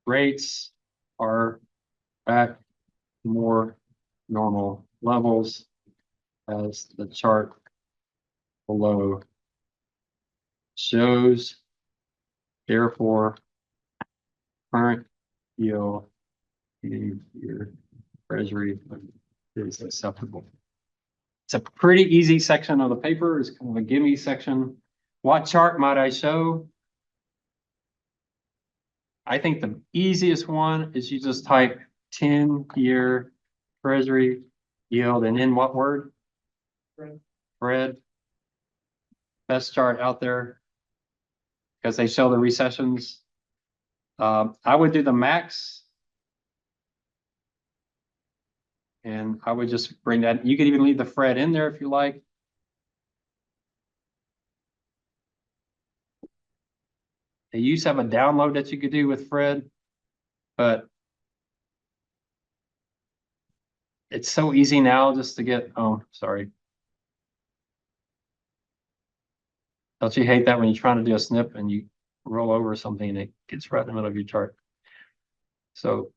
rates are at more normal levels as the chart below shows. Therefore, current yield in your treasury is acceptable. It's a pretty easy section of the paper. It's kind of a gimme section. What chart might I show? I think the easiest one is you just type 10-year treasury yield and then what word? Spread. Best chart out there because they show the recessions. I would do the max. And I would just bring that. You could even leave the Fred in there if you like. They used to have a download that you could do with Fred, but it's so easy now just to get, oh, sorry. Don't you hate that when you're trying to do a snip and you roll over something and it gets right in the middle of your chart? So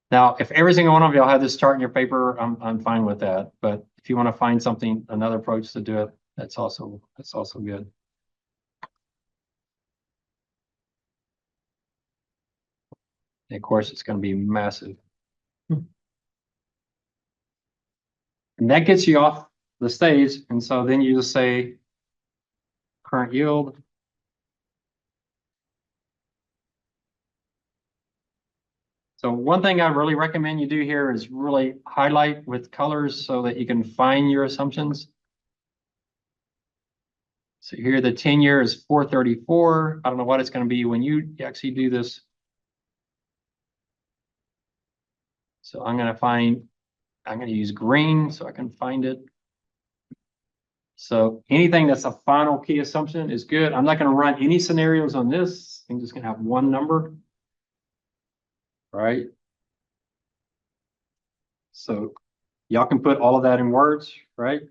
now, if every single one of y'all had this chart in your paper, I'm fine with that. But if you want to find something, another approach to do it, that's also good. And of course, it's going to be massive. And that gets you off the stage. And so then you just say current yield. So one thing I really recommend you do here is really highlight with colors so that you can find your assumptions. So here the 10-year is 434. I don't know what it's going to be when you actually do this. So I'm going to use green so I can find it. So anything that's a final key assumption is good. I'm not going to run any scenarios on this. I'm just going to have one number. Right? So y'all can put all of that in words, right?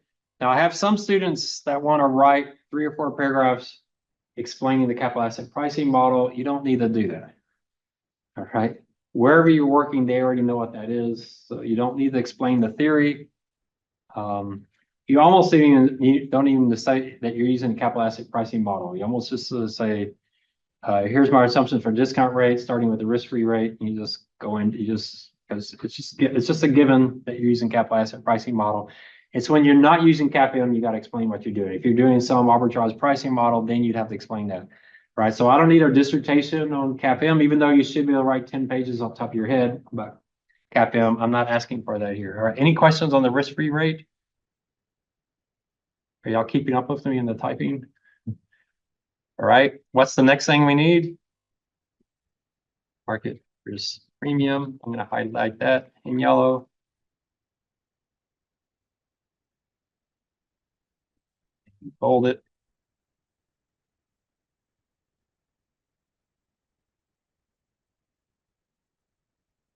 Now I have some students that want to write 3 or 4 paragraphs explaining the capital asset pricing model. You don't need to do that. All right. Wherever you're working, they already know what that is. So you don't need to explain the theory. You almost you don't even say that you're using the capital asset pricing model. You almost just say, here's my assumptions for discount rate, starting with the risk-free rate. And you just go in, because it's just a given that you're using capital asset pricing model. It's when you're not using CAPM, you got to explain what you're doing. If you're doing some arbitrage pricing model, then you'd have to explain that. Right. So I don't need a dissertation on CAPM, even though you should be able to write 10 pages off the top of your head about CAPM. I'm not asking for that here. All right. Any questions on the risk-free rate? Are y'all keeping up with me in the typing? All right. What's the next thing we need? Market risk premium. I'm going to highlight that in yellow. Bold it.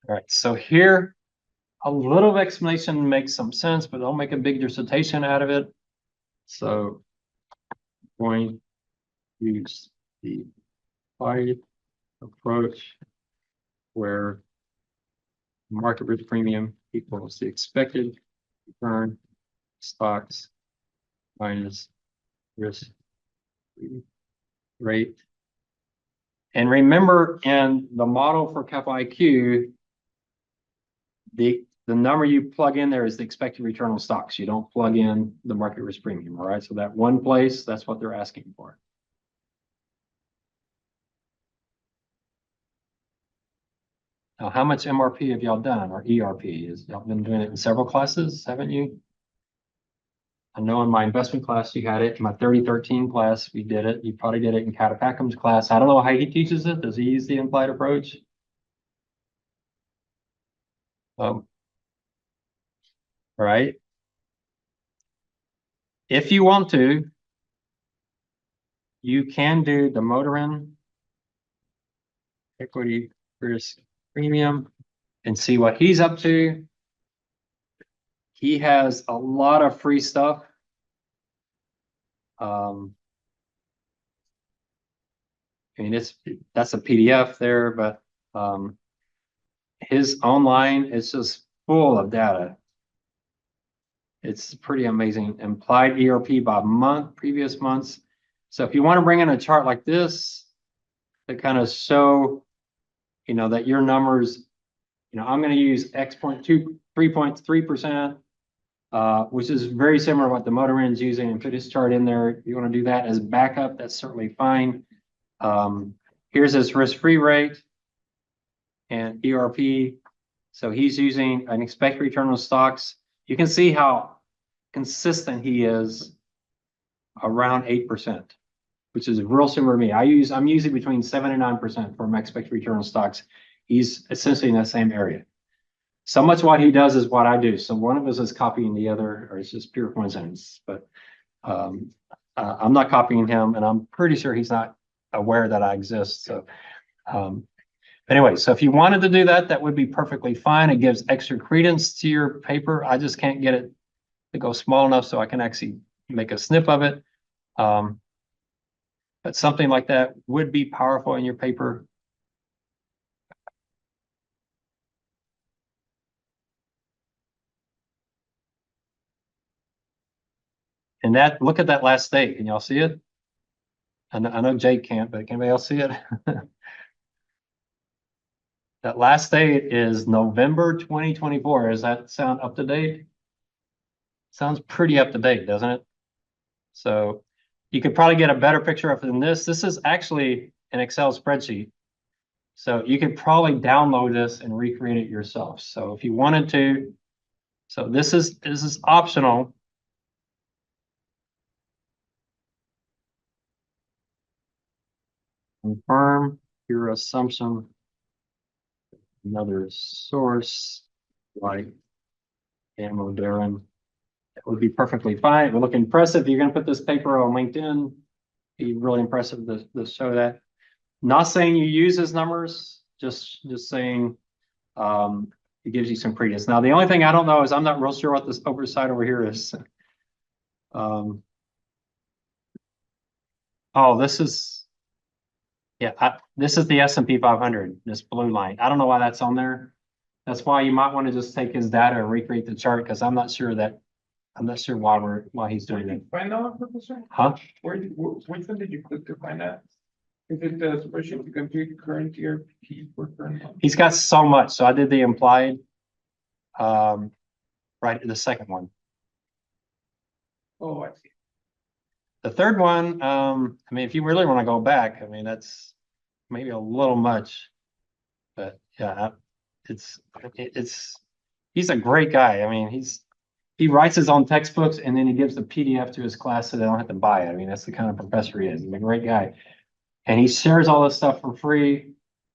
All right, so here, a little explanation makes some sense, but don't make a big dissertation out of it. So I'm going to use the applied approach where market risk premium equals the expected return stocks minus risk rate. And remember, in the model for capital IQ, the number you plug in there is the expected return on stocks. You don't plug in the market risk premium. All right. So that one place, that's what they're asking for. Now, how much MRP have y'all done or ERP? Y'all been doing it in several classes, haven't you? I know in my investment class you had it, in my 3013 class, we did it. You probably did it in Catapackham's class. I don't know how he teaches it. Does he use the implied approach? Right? If you want to, you can do the Motorin equity risk premium and see what he's up to. He has a lot of free stuff. I mean, that's a PDF there, but his online is just full of data. It's pretty amazing. Implied ERP by month, previous months. So if you want to bring in a chart like this to kind of show, that your numbers, I'm going to use X 3.3%, which is very similar to what the Motorin's using, and put his chart in there. If you want to do that as backup, that's certainly fine. Here's his risk-free rate and ERP. So he's using an expected return on stocks. You can see how consistent he is around 8%, which is real similar to me. I'm using between 7 and 9% for my expected return on stocks. He's essentially in that same area. So much what he does is what I do. So one of us is copying the other, or it's just pure coincidence. But I'm not copying him, and I'm pretty sure he's not aware that I exist. So anyway, so if you wanted to do that, that would be perfectly fine. It gives extra credence to your paper. I just can't get it to go small enough so I can actually make a snip of it. But something like that would be powerful in your paper. And look at that last date. Can y'all see it? I know Jake can't, but can anybody else see it? That last date is November 2024. Does that sound up to date? Sounds pretty up to date, doesn't it? So you could probably get a better picture of it than this. This is actually an Excel spreadsheet. So you could probably download this and recreate it yourself. So if you wanted to, so this is optional. Confirm your assumption. Another source like Ammo Darren. It would be perfectly fine. It would look impressive. You're going to put this paper on LinkedIn. Be really impressive to show that. Not saying you use his numbers, just saying it gives you some credence. Now, the only thing I don't know is I'm not real sure what this oversight over here is. Oh, this is, yeah, this is the S&P 500, this blue line. I don't know why that's on there. That's why you might want to just take his data and recreate the chart, because I'm not sure why he's doing it. Find out, Professor? Huh? Which one did you click to find that? Is it the spreadsheet to compute current year P for current month? He's got so much. So I did the implied, right, the second one. Oh, I see. The third one, I mean, if you really want to go back, I mean, that's maybe a little much, but yeah, he's a great guy. I mean, he writes his own textbooks and then he gives the PDF to his class so they don't have to buy it. I mean, that's the kind of professor he is. He's a great guy. And he shares all this stuff for free.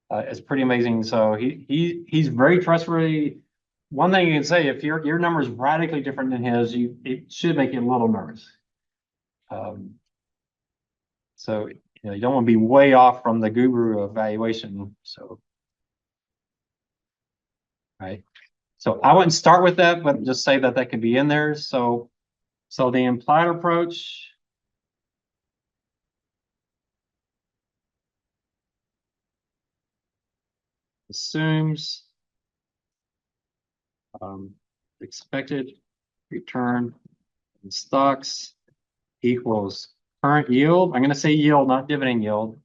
It's pretty amazing. So he's very trustworthy. One thing you can say, if your number is radically different than his, it should make you a little nervous. So you don't want to be way off from the guru of valuation. So, right. So I wouldn't start with that, but just say that could be in there. So the implied approach. Assumes expected return in stocks equals current yield. I'm going to say yield, not dividend yield,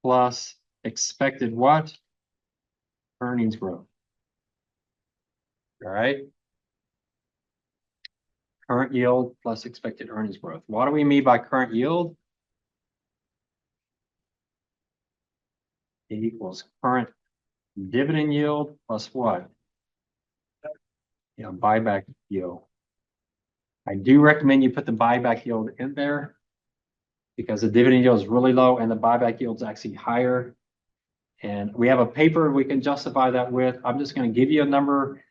plus expected what? Earnings growth. All right. Current yield plus expected earnings growth. What do we mean by current yield? It equals current dividend yield plus what? Buyback yield. I do recommend you put the buyback yield in there because the dividend yield is really low and the buyback yield is actually higher. And we have a paper we can justify that with. I'm just going to give you a number.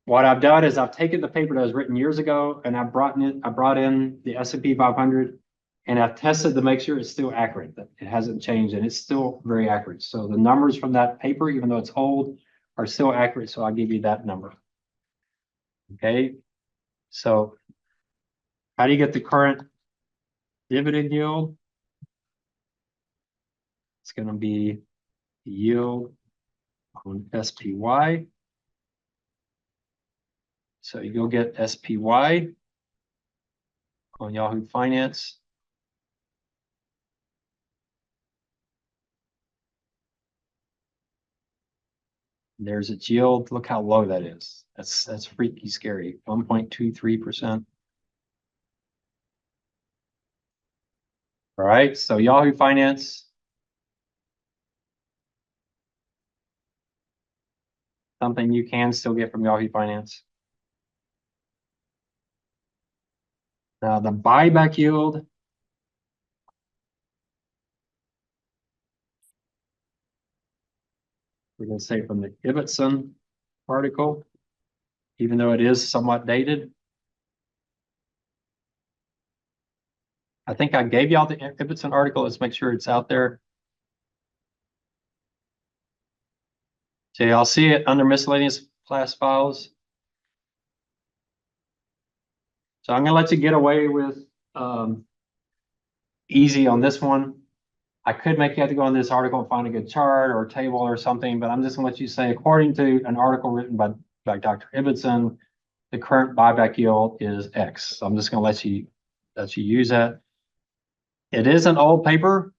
What I've done is I've taken the paper that was written years ago and I brought in the S&P 500 and I've tested to make sure it's still accurate, that it hasn't changed and it's still very accurate. So the numbers from that paper, even though it's old, are still accurate. So I'll give you that number. Okay. So how do you get the current dividend yield? It's going to be yield on SPY. So you go get SPY on Yahoo Finance. There's its yield. Look how low that is. That's freaky scary. 1.23%. All right, so Yahoo Finance. Something you can still get from Yahoo Finance. Now the buyback yield. We're going to say from the Ibbotson article, even though it is somewhat dated. I think I gave y'all the Ibbotson article. Let's make sure it's out there. So y'all see it under miscellaneous class files. So I'm going to let you get away with easy on this one. I could make you have to go on this article and find a good chart or table or something, but I'm just going to let you say, according to an article written by Dr. Ibbotson, the current buyback yield is X. So I'm just going to let you use that. It is an old paper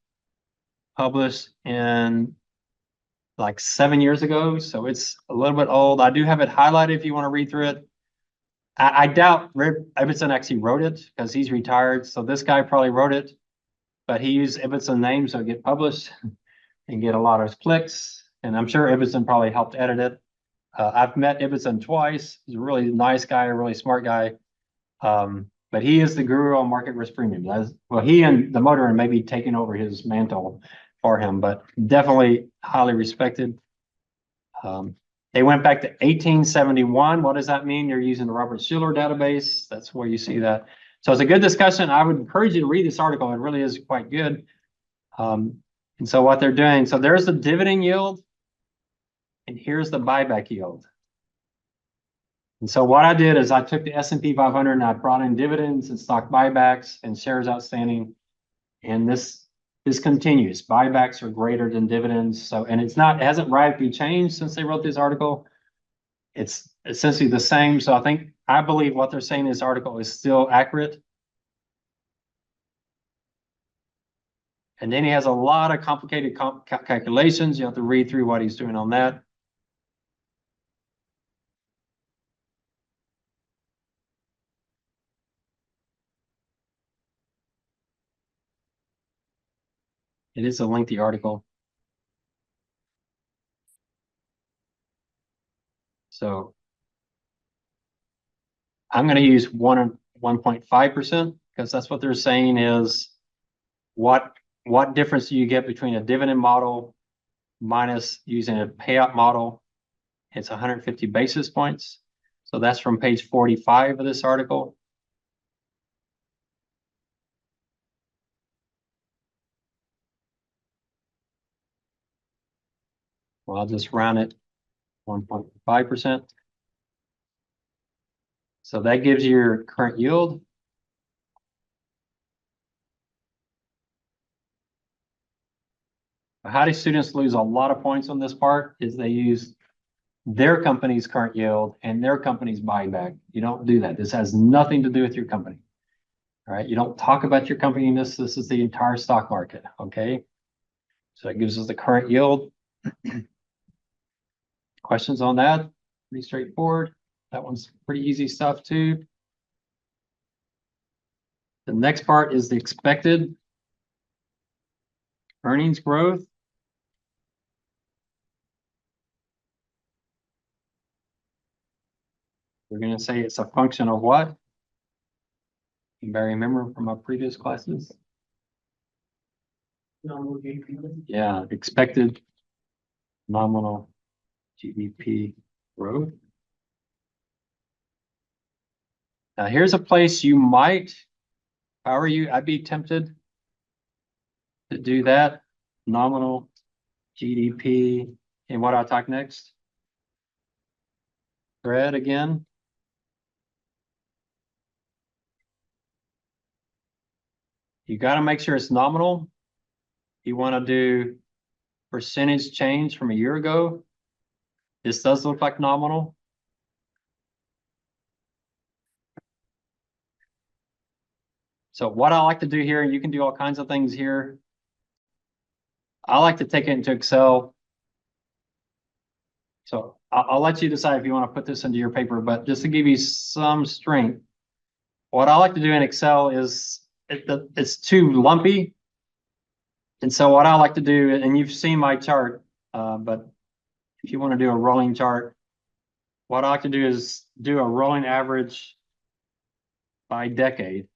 published in like 7 years ago, so it's a little bit old. I do have it highlighted if you want to read through it. I doubt Ibbotson actually wrote it because he's retired. So this guy probably wrote it, but he used Ibbotson name so it get published and get a lot of clicks. And I'm sure Ibbotson probably helped edit it. I've met Ibbotson twice. He's a really nice guy, a really smart guy. But he is the guru on market risk premium. Well, he and the motor may be taking over his mantle for him, but definitely highly respected. They went back to 1871. What does that mean? You're using the Robert Shiller database. That's where you see that. So it's a good discussion. I would encourage you to read this article. It really is quite good. And so what they're doing, so there's the dividend yield, and here's the buyback yield. And so what I did is I took the S&P 500 and I brought in dividends and stock buybacks and shares outstanding. And this continues. Buybacks are greater than dividends. So, and it hasn't radically changed since they wrote this article. It's essentially the same. So I believe what they're saying in this article is still accurate. And then he has a lot of complicated calculations. You have to read through what he's doing on that. It is a lengthy article. So I'm going to use 1.5% because that's what they're saying is what difference do you get between a dividend model minus using a payout model? It's 150 basis points. So that's from page 45 of this article. Well, I'll just round it 1.5%. So that gives you your current yield. How do students lose a lot of points on this part is they use their company's current yield and their company's buyback. You don't do that. This has nothing to do with your company. All right. You don't talk about your company in this. This is the entire stock market. Okay. So it gives us the current yield. Questions on that? Pretty straightforward. That one's pretty easy stuff too. The next part is the expected earnings growth. We're going to say it's a function of what? Anybody remember from our previous classes? Yeah, expected nominal GDP growth. Now, here's a place you might, how are you? I'd be tempted to do that. Nominal GDP. And what I'll talk next? Spread again. You got to make sure it's nominal. You want to do percentage change from a year ago. This does look like nominal. So what I like to do here, and you can do all kinds of things here. I like to take it into Excel. So I'll let you decide if you want to put this into your paper, but just to give you some strength, what I like to do in Excel is it's too lumpy. And so what I like to do, and you've seen my chart, but if you want to do a rolling chart, what I like to do is do a rolling average by decade.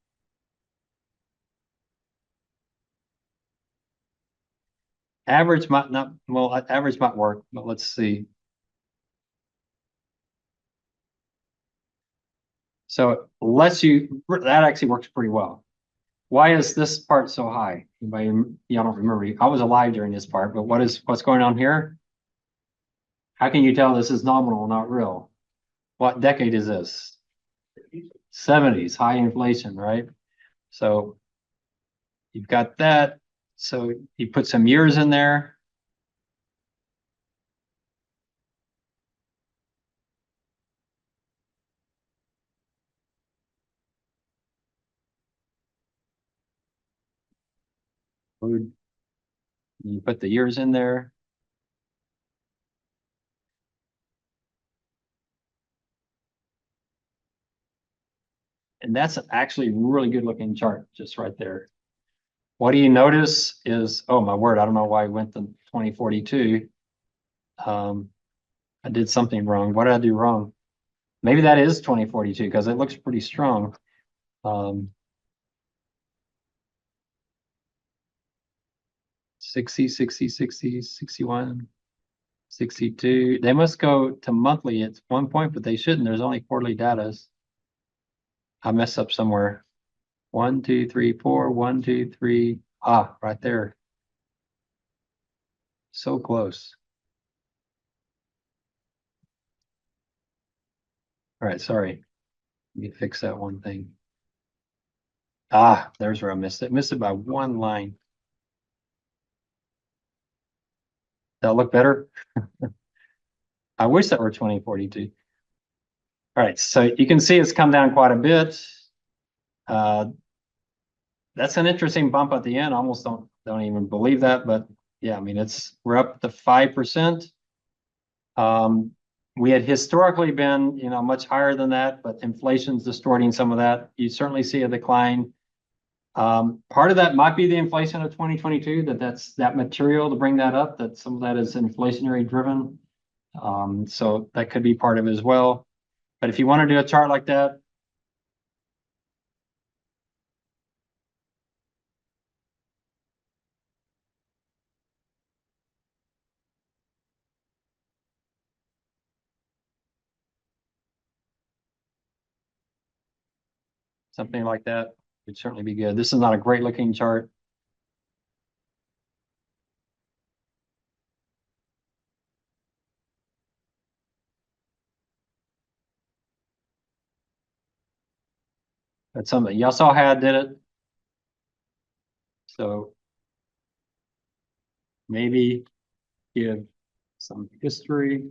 Average might not, well, average might work, but let's see. So that actually works pretty well. Why is this part so high? Anybody, y'all don't remember? I was alive during this part, but what's going on here? How can you tell this is nominal, not real? What decade is this? 70s, high inflation, right? So you've got that. So you put some years in there. You put the years in there. And that's actually a really good looking chart just right there. What do you notice is, oh my word, I don't know why I went to 2042. I did something wrong. What did I do wrong? Maybe that is 2042 because it looks pretty strong. 60, 60, 60, 61, 62. They must go to monthly at one point, but they shouldn't. There's only quarterly data. I messed up somewhere. 1, 2, 3, 4, 1, 2, 3. Ah, right there. So close. All right, sorry. Let me fix that one thing. Ah, there's where I missed it. Missed it by one line. That look better? I wish that were 2042. All right, so you can see it's come down quite a bit. That's an interesting bump at the end. I almost don't even believe that, but yeah, I mean, we're up to 5%. We had historically been, much higher than that, but inflation's distorting some of that. You certainly see a decline. Part of that might be the inflation of 2022, that's that material to bring that up, that some of that is inflationary driven. So that could be part of it as well. But if you want to do a chart like that, something like that would certainly be good. This is not a great looking chart. That's something y'all saw how I did it. So maybe give some history.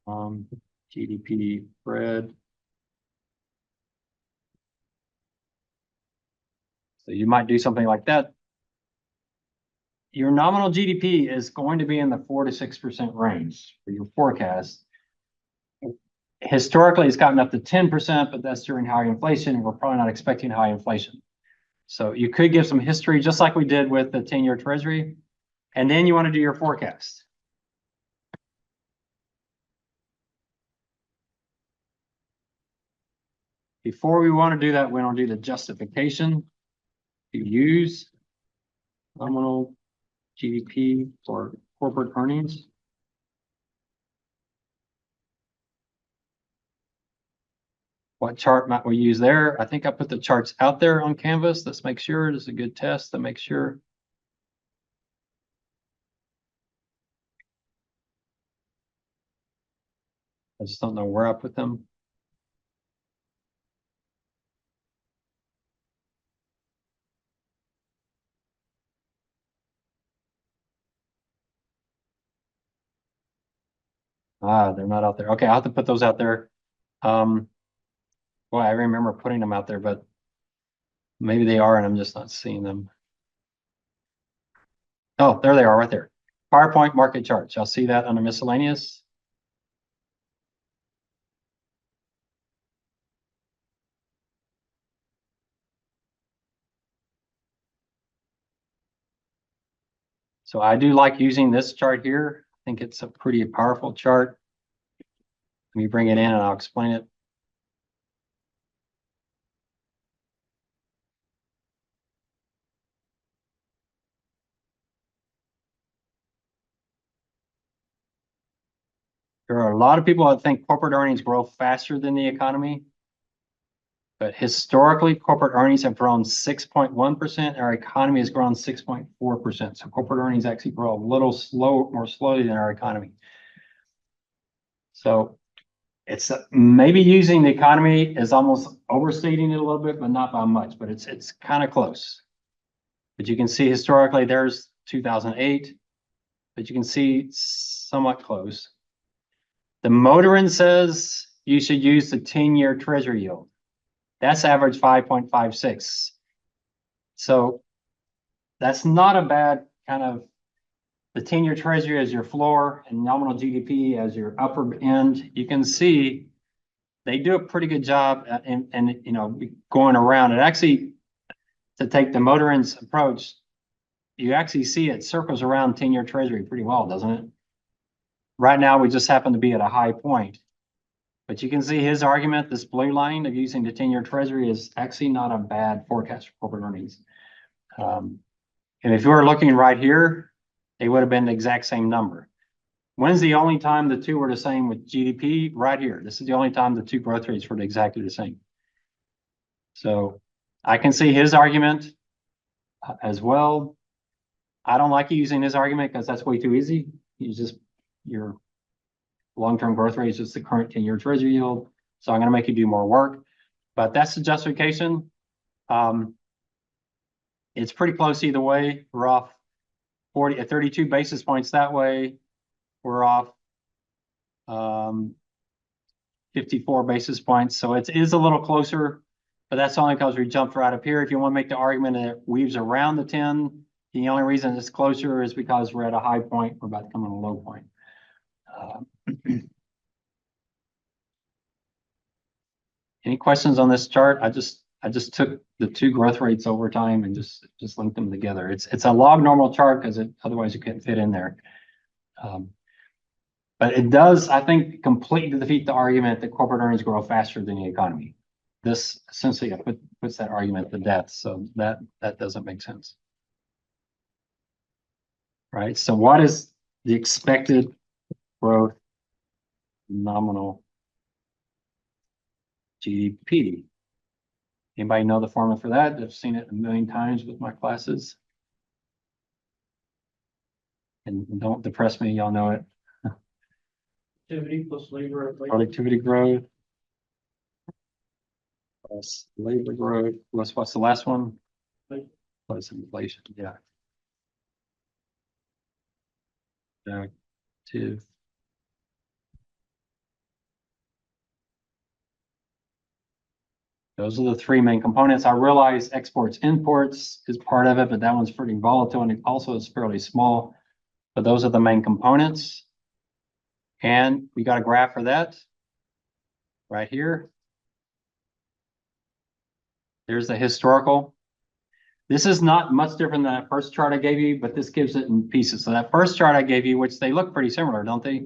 GDP spread. So you might do something like that. Your nominal GDP is going to be in the 4 to 6% range for your forecast. Historically, it's gotten up to 10%, but that's during high inflation, and we're probably not expecting high inflation. So you could give some history, just like we did with the 10-year Treasury, and then you want to do your forecast. before we want to do that, we want to do the justification to use nominal GDP for corporate earnings. What chart might we use there? I think I put the charts out there on Canvas. Let's make sure it is a good test to make sure. I just don't know where I put them. Ah, they're not out there. Okay, I'll have to put those out there. Well, I remember putting them out there, but maybe they are and I'm just not seeing them. Oh, there they are right there. PowerPoint market charts. Y'all see that under miscellaneous? So I do like using this chart here. I think it's a pretty powerful chart. Let me bring it in and I'll explain it. There are a lot of people that think corporate earnings grow faster than the economy. But historically, corporate earnings have grown 6.1%. Our economy has grown 6.4%. So corporate earnings actually grow a little more slowly than our economy. So it's maybe using the economy is almost overstating it a little bit, but not by much, but it's kind of close. But you can see historically there's 2008, but you can see somewhat close. The Motorin says you should use the 10-year treasury yield. That's average 5.56. So that's not a bad kind of, the 10-year treasury as your floor and nominal GDP as your upper end. You can see they do a pretty good job and you know, going around it. Actually, to take the Motorin's approach, you actually see it circles around 10-year treasury pretty well, doesn't it? Right now, we just happen to be at a high point. But you can see his argument, this blue line of using the 10-year treasury is actually not a bad forecast for corporate earnings. And if you were looking right here, they would have been the exact same number. When's the only time the two were the same with GDP? Right here. This is the only time the two growth rates were exactly the same. So I can see his argument as well. I don't like using his argument because that's way too easy. You just, your long-term growth rate is just the current 10-year treasury yield. So I'm going to make you do more work, but that's the justification. It's pretty close either way. We're off 32 basis points that way. We're off 54 basis points. So it is a little closer, but that's only because we jumped right up here. If you want to make the argument that it weaves around the 10, the only reason it's closer is because we're at a high point. We're about to come on a low point. Any questions on this chart? I just took the two growth rates over time and just linked them together. It's a log normal chart because otherwise you couldn't fit in there. But it does, I think, completely defeat the argument that corporate earnings grow faster than the economy. This essentially puts that argument to death. So that doesn't make sense. Right. So what is the expected growth nominal GDP? Anybody know the formula for that? I've seen it a million times with my classes. And don't depress me, y'all know it. Activity plus labor. Productivity growth. Plus labor growth. What's the last one? Plus inflation, yeah. Two. Those are the three main components. I realize exports, imports is part of it, but that one's pretty volatile and it also is fairly small. But those are the main components. And we got a graph for that right here. There's the historical. This is not much different than that first chart I gave you, but this gives it in pieces. So that first chart I gave you, which they look pretty similar, don't they?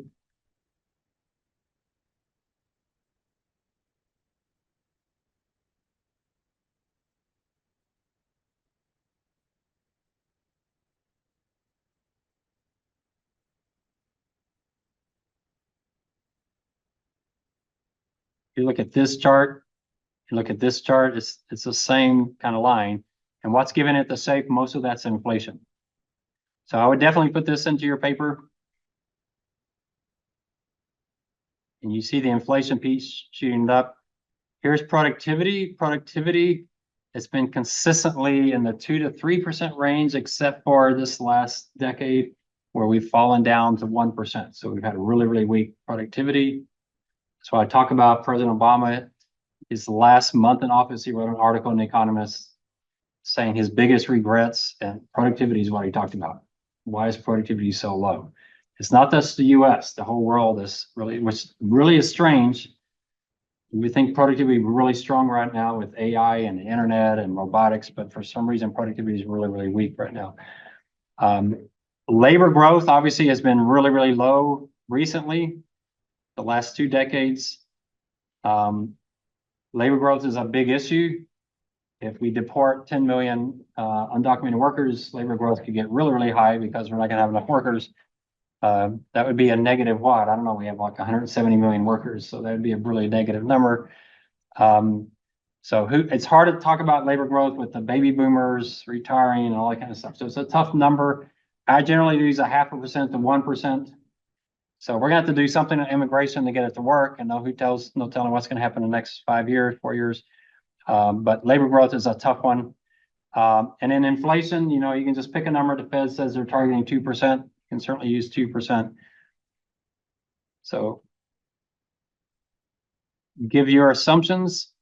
You look at this chart, you look at this chart, it's the same kind of line. And what's giving it the shape? Most of that's inflation. So I would definitely put this into your paper. And you see the inflation piece shooting up. Here's productivity. Productivity has been consistently in the 2 to 3% range, except for this last decade where we've fallen down to 1%. So we've had a really, really weak productivity. So I talk about President Obama, his last month in office, he wrote an article in The Economist saying his biggest regrets, and productivity is what he talked about. Why is productivity so low? It's not just the US, the whole world is really, which really is strange. We think productivity is really strong right now with AI and the internet and robotics, but for some reason, productivity is really, really weak right now. Labor growth obviously has been really, really low recently, the last 2 decades. Labor growth is a big issue. If we deport 10 million undocumented workers, labor growth could get really, really high because we're not going to have enough workers. That would be a negative what? I don't know. We have like 170 million workers, so that would be a really negative number. It's hard to talk about labor growth with the baby boomers retiring and all that kind of stuff. So it's a tough number. I generally use 0.5% to 1%. So we're gonna have to do something on immigration to get it to work, and no telling what's going to happen in the next 5 years, 4 years. But labor growth is a tough one. And then inflation, you can just pick a number. The Fed says they're targeting 2%. You can certainly use 2%. So give your assumptions.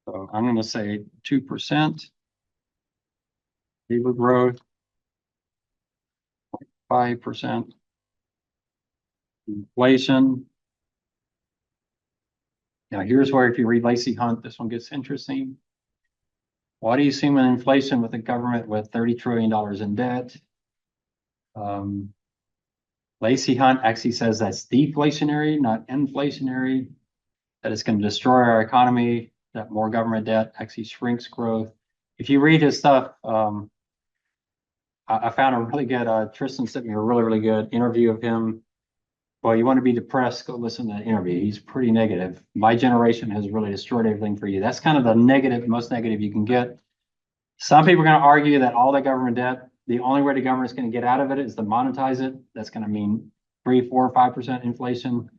So I'm going to say 2%. Labor growth, 5%. Inflation. Now here's where, if you read Lacey Hunt, this one gets interesting. Why do you see with inflation with the government with $30 trillion in debt? Lacey Hunt actually says that's deflationary, not inflationary, that it's going to destroy our economy, that more government debt actually shrinks growth. If you read his stuff, I found a really good, Tristan sent me a really, really good interview of him. Well, you want to be depressed, go listen to that interview. He's pretty negative. My generation has really destroyed everything for you. That's kind of the most negative you can get. Some people are going to argue that all the government debt, the only way the government's going to get out of it is to monetize it. That's going to mean 3, 4, 5% inflation.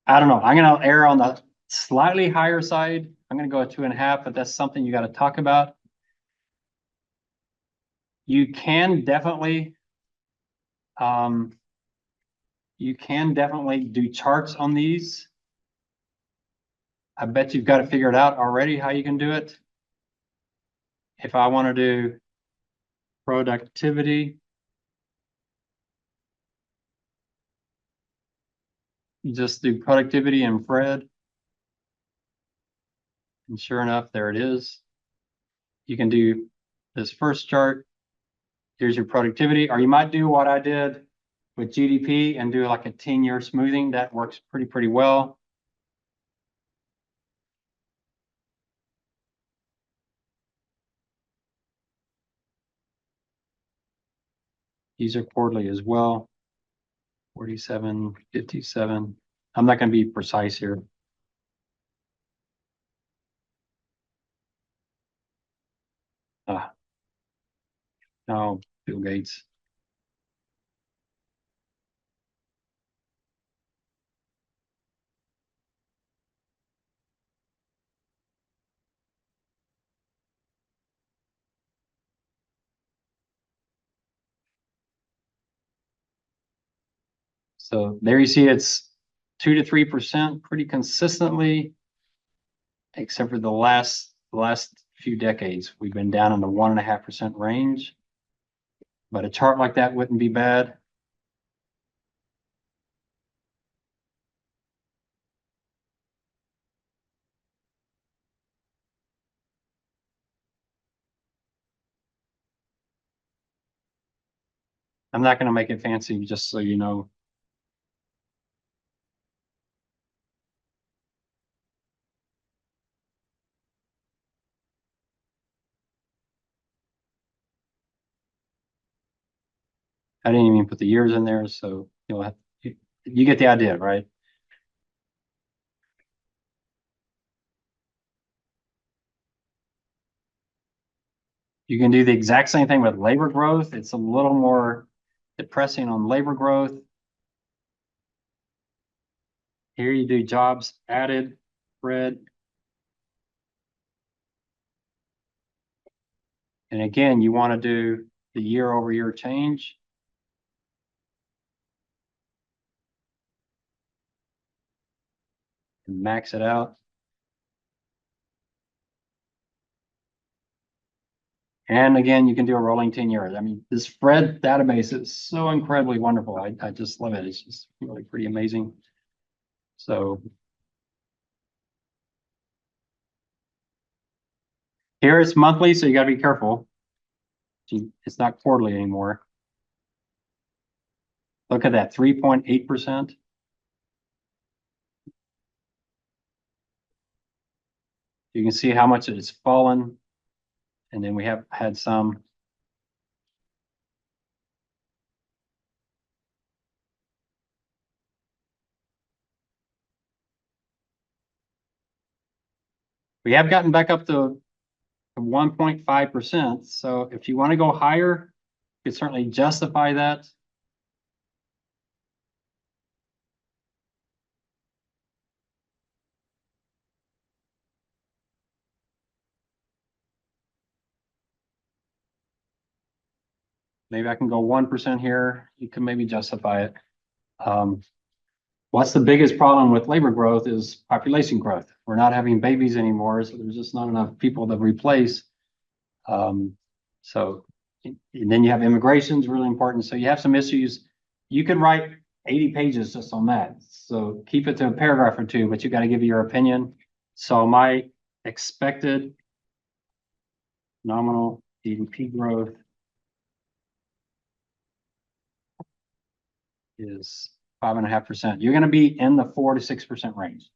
I don't know. I'm going to err on the slightly higher side. I'm going to go at 2.5, but that's something you got to talk about. You can definitely do charts on these. I bet you've got it figured out already how you can do it. If I want to do productivity, you just do productivity and Fred. And sure enough, there it is. You can do this first chart. Here's your productivity, or you might do what I did with GDP and do like a 10-year smoothing. That works pretty well. These are quarterly as well. 47, 57. I'm not going to be precise here. No, Bill Gates. So there you see it's 2 to 3% pretty consistently, except for the last few decades. We've been down in the 1.5% range. But a chart like that wouldn't be bad. I'm not going to make it fancy, just so you know. I didn't even put the years in there, so you'll have, you get the idea, right? You can do the exact same thing with labor growth. It's a little more depressing on labor growth. Here you do jobs added, spread. And again, you want to do the year over year change. And max it out. And again, you can do a rolling 10 years. I mean, this spread database is so incredibly wonderful. I just love it. It's just really pretty amazing. So here it's monthly, so you got to be careful. It's not quarterly anymore. Look at that, 3.8%. You can see how much it has fallen. And then we have had some. We have gotten back up to 1.5%. So if you want to go higher, you could certainly justify that. Maybe I can go 1% here. You can maybe justify it. What's the biggest problem with labor growth is population growth. We're not having babies anymore, so there's just not enough people to replace. So, and then you have immigration is really important. So you have some issues. You can write 80 pages just on that. So keep it to a paragraph or two, but you got to give your opinion. So my expected nominal GDP growth is 5.5%. You're going to be in the 4 to 6% range.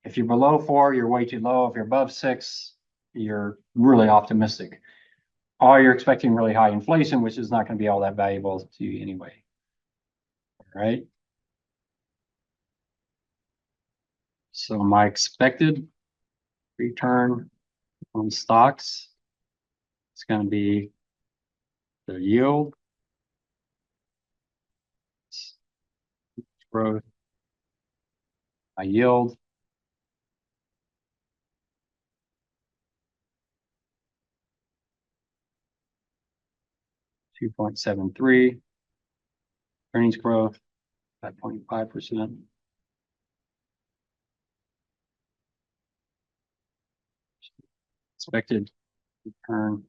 If you're below 4, you're way too low. If you're above 6, you're really optimistic. Or you're expecting really high inflation, which is not going to be all that valuable to you anyway. All right. So my expected return on stocks is going to be the yield, growth, my yield, $2.73, earnings growth 5.5%. Expected return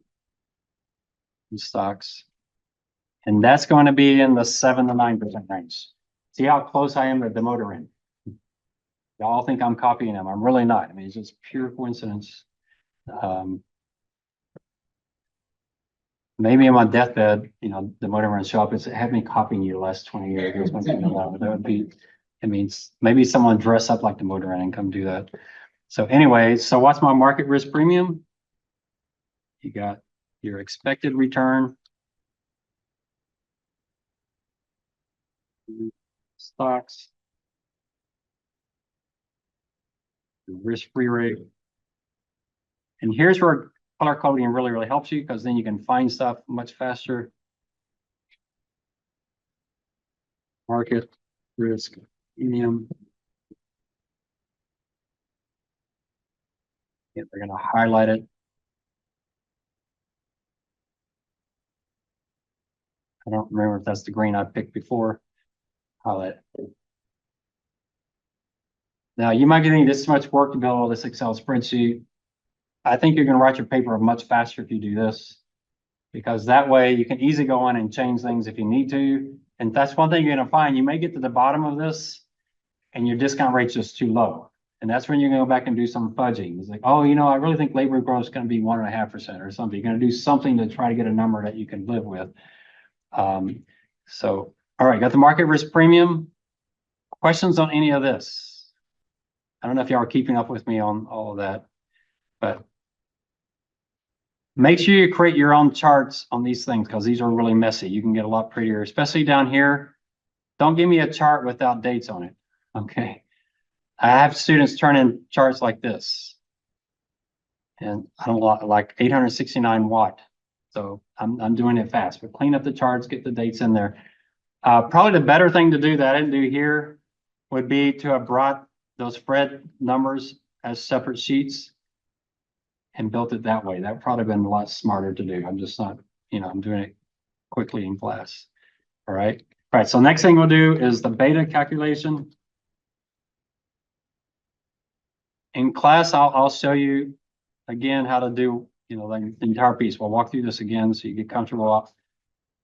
in stocks. And that's going to be in the 7 to 9% range. See how close I am to the motor in. Y'all think I'm copying them. I'm really not. I mean, it's just pure coincidence. Maybe in my deathbed, you know, the motor run show up and say, have me copying you the last 20 years. That would be, it means maybe someone dress up like the motor run and come do that. So anyway, so what's my market risk premium? You got your expected return, stocks, the risk-free rate. And here's where color coding really, really helps you, because then you can find stuff much faster. Market risk premium. Yeah, they're going to highlight it. I don't remember if that's the green I picked before. Highlight it. Now you might be thinking this is much work to build all this Excel spreadsheet. I think you're going to write your paper much faster if you do this, because that way you can easily go in and change things if you need to. And that's one thing you're going to find. You may get to the bottom of this and your discount rate's just too low. And that's when you're going to go back and do some fudging. It's like, oh, you know, I really think labor growth is going to be 1.5% or something. You're going to do something to try to get a number that you can live with. So, all right, got the market risk premium. Questions on any of this? I don't know if y'all are keeping up with me on all of that, but Make sure you create your own charts on these things because these are really messy. You can get a lot prettier, especially down here. Don't give me a chart without dates on it. Okay. I have students turn in charts like this. And I don't like 869 watt. So I'm doing it fast, but clean up the charts, get the dates in there. Probably the better thing to do that I didn't do here would be to have brought those spread numbers as separate sheets and built it that way. That would probably been a lot smarter to do. I'm just not, I'm doing it quickly in class. All right. All right. So next thing we'll do is the beta calculation. In class, I'll show you again how to do, the entire piece. We'll walk through this again so you get comfortable.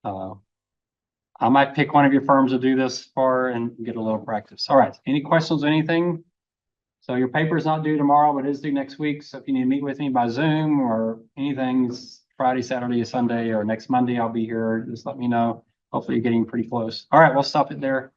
I might pick one of your firms to do this for and get a little practice. All right. Any questions or anything? So your paper is not due tomorrow, but it is due next week. So if you need to meet with me by Zoom or anything, it's Friday, Saturday, Sunday, or next Monday, I'll be here. Just let me know. Hopefully you're getting pretty close. All right, we'll stop it there.